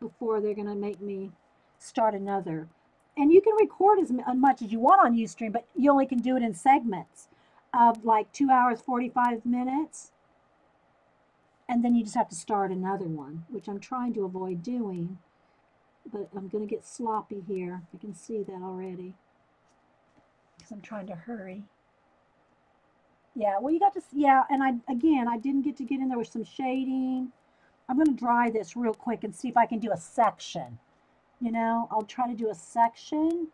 before they're going to make me start another. And you can record as much as you want on Ustream, but you only can do it in segments of like 2 hours, 45 minutes. And then you just have to start another one, which I'm trying to avoid doing. But I'm going to get sloppy here. I can see that already. Because I'm trying to hurry. Yeah, well, you got to, yeah, and I didn't get to get in there with some shading. I'm going to dry this real quick and see if I can do a section. You know, I'll try to do a section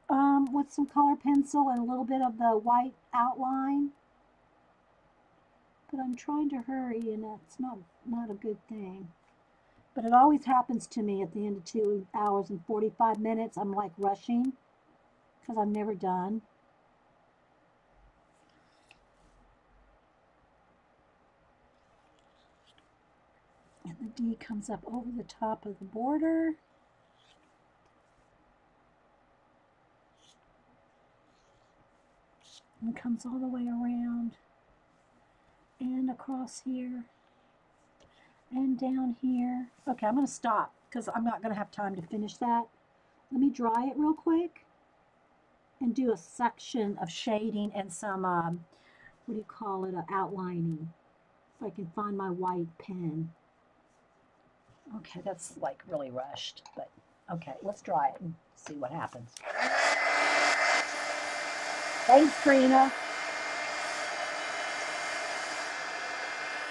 with some color pencil and a little bit of the white outline. But I'm trying to hurry, and that's not a good thing. But it always happens to me at the end of 2 hours and 45 minutes. I'm like rushing because I'm never done. And the D comes up over the top of the border. And comes all the way around and across here and down here. Okay, I'm going to stop because I'm not going to have time to finish that. Let me dry it real quick and do a section of shading and some, what do you call it, outlining. If I can find my white pen. Okay, that's like really rushed, but okay, let's dry it and see what happens. Thanks, Trina.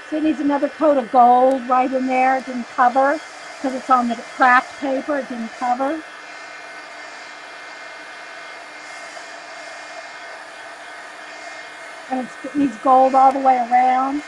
So it needs another coat of gold right in there. It didn't cover because it's on the craft paper. It didn't cover. And it needs gold all the way around.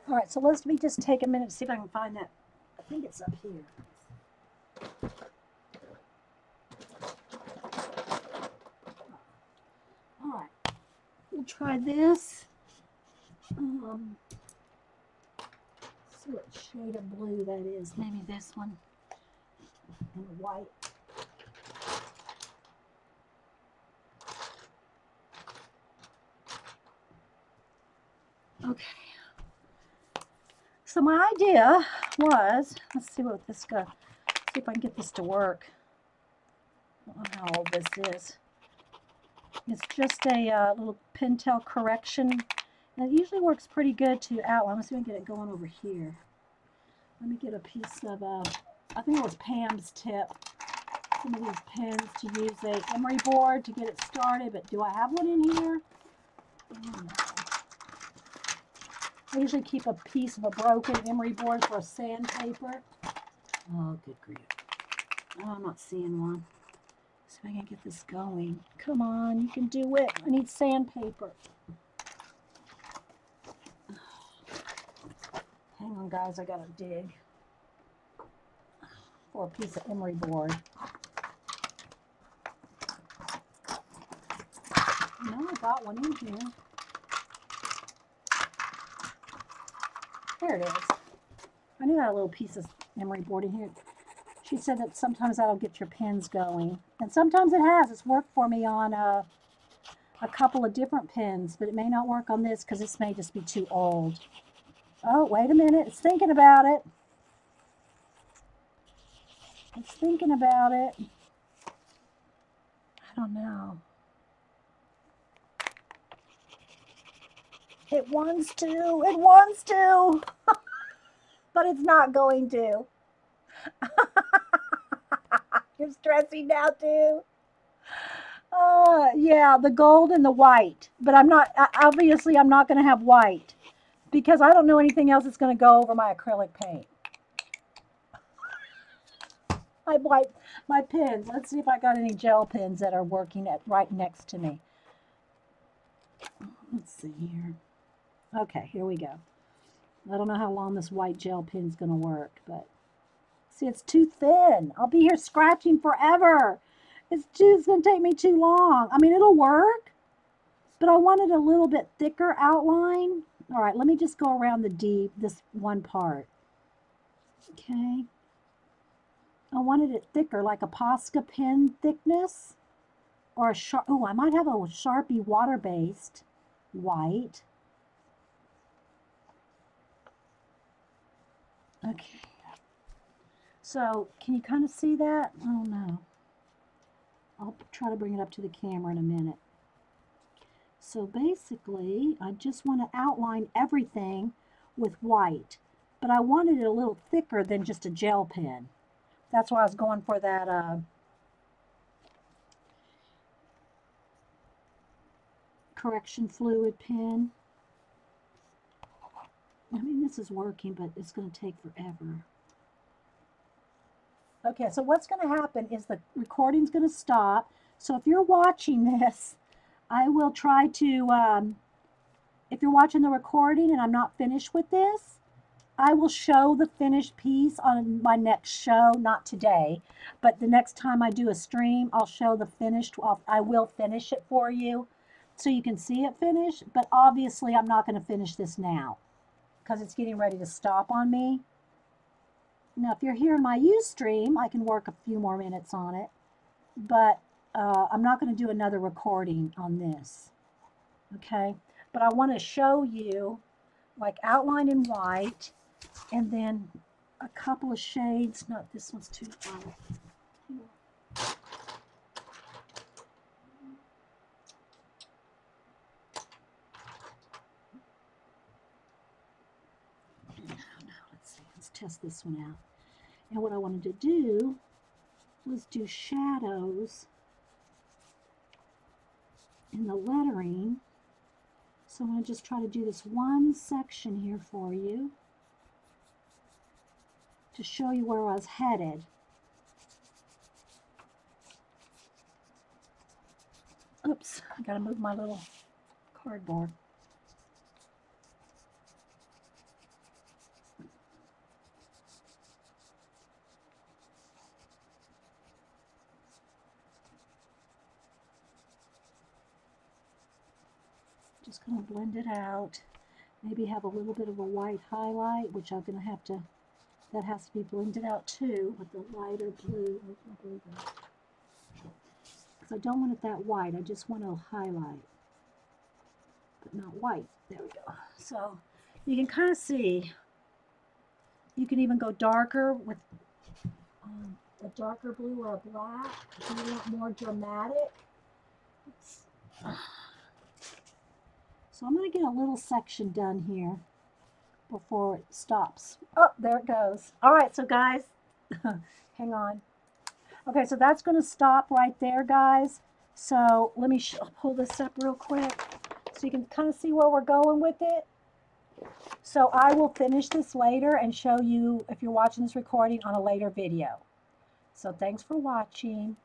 All right, so let me just take a minute to see if I can find that. I think it's up here. All right, we'll try this. See what shade of blue that is. Maybe this one and white. Okay. So my idea was, let's see what this got. See if I can get this to work. I don't know how old this is. It's just a little Pentel correction. And it usually works pretty good to outline. Let's see if I can get it going over here. Let me get a piece of, I think it was Pam's tip. Some of these pens to use a emery board to get it started, but do I have one in here? I don't know. I usually keep a piece of a broken emery board for a sandpaper. Oh, good grief. Oh, I'm not seeing one. So I can get this going. Come on, you can do it. I need sandpaper. Hang on, guys. I gotta dig for a piece of emery board. No, I got one in here. There it is. I knew I had a little piece of emery board in here. She said that sometimes that'll get your pens going. And sometimes it has. It's worked for me on a couple of different pens, but it may not work on this because this may just be too old. Oh, wait a minute. It's thinking about it. It's thinking about it. I don't know. It wants to. It wants to. But it's not going to. You're stressing now too. Yeah, the gold and the white. But I'm not, obviously I'm not going to have white because I don't know anything else that's going to go over my acrylic paint. My pens. Let's see if I got any gel pens that are working right next to me. Let's see here. Okay, here we go. I don't know how long this white gel pen is going to work, but see, it's too thin. I'll be here scratching forever. It's going to take me too long. I mean, it'll work, but I wanted a little bit thicker outline. All right, let me just go around this one part. Okay. I wanted it thicker, like a Posca pen thickness, or a sharp. Oh, I might have a Sharpie water-based white. Okay. So, can you kind of see that? I don't know. I'll try to bring it up to the camera in a minute. So basically, I just want to outline everything with white, but I wanted it a little thicker than just a gel pen. That's why I was going for that correction fluid pen. I mean, this is working, but it's going to take forever. Okay, so what's going to happen is the recording's going to stop. So if you're watching this, I will try to, if you're watching the recording and I'm not finished with this, I will show the finished piece on my next show, not today, but the next time I do a stream, I'll show the finished, I will finish it for you so you can see it finished, but obviously I'm not going to finish this now because it's getting ready to stop on me. Now, if you're here in my Ustream, I can work a few more minutes on it, but I'm not going to do another recording on this, okay? But I want to show you, like, outline in white, and then a couple of shades. No, this one's too far. Let's see. Let's test this one out. And what I wanted to do was do shadows in the lettering. So I'm going to just try to do this one section here for you to show you where I was headed. Oops, I gotta move my little cardboard. Just gonna blend it out. Maybe have a little bit of a white highlight, which I'm gonna have to, that has to be blended out too with the lighter blue. Because I don't want it that white, I just want to highlight, but not white. There we go. So you can kind of see, you can even go darker with a darker blue or a black if you want more dramatic. So I'm going to get a little section done here before it stops. Oh, there it goes. All right, so guys, hang on. Okay, so that's going to stop right there, guys. So let me pull this up real quick so you can kind of see where we're going with it. So I will finish this later and show you, if you're watching this recording, on a later video. So thanks for watching.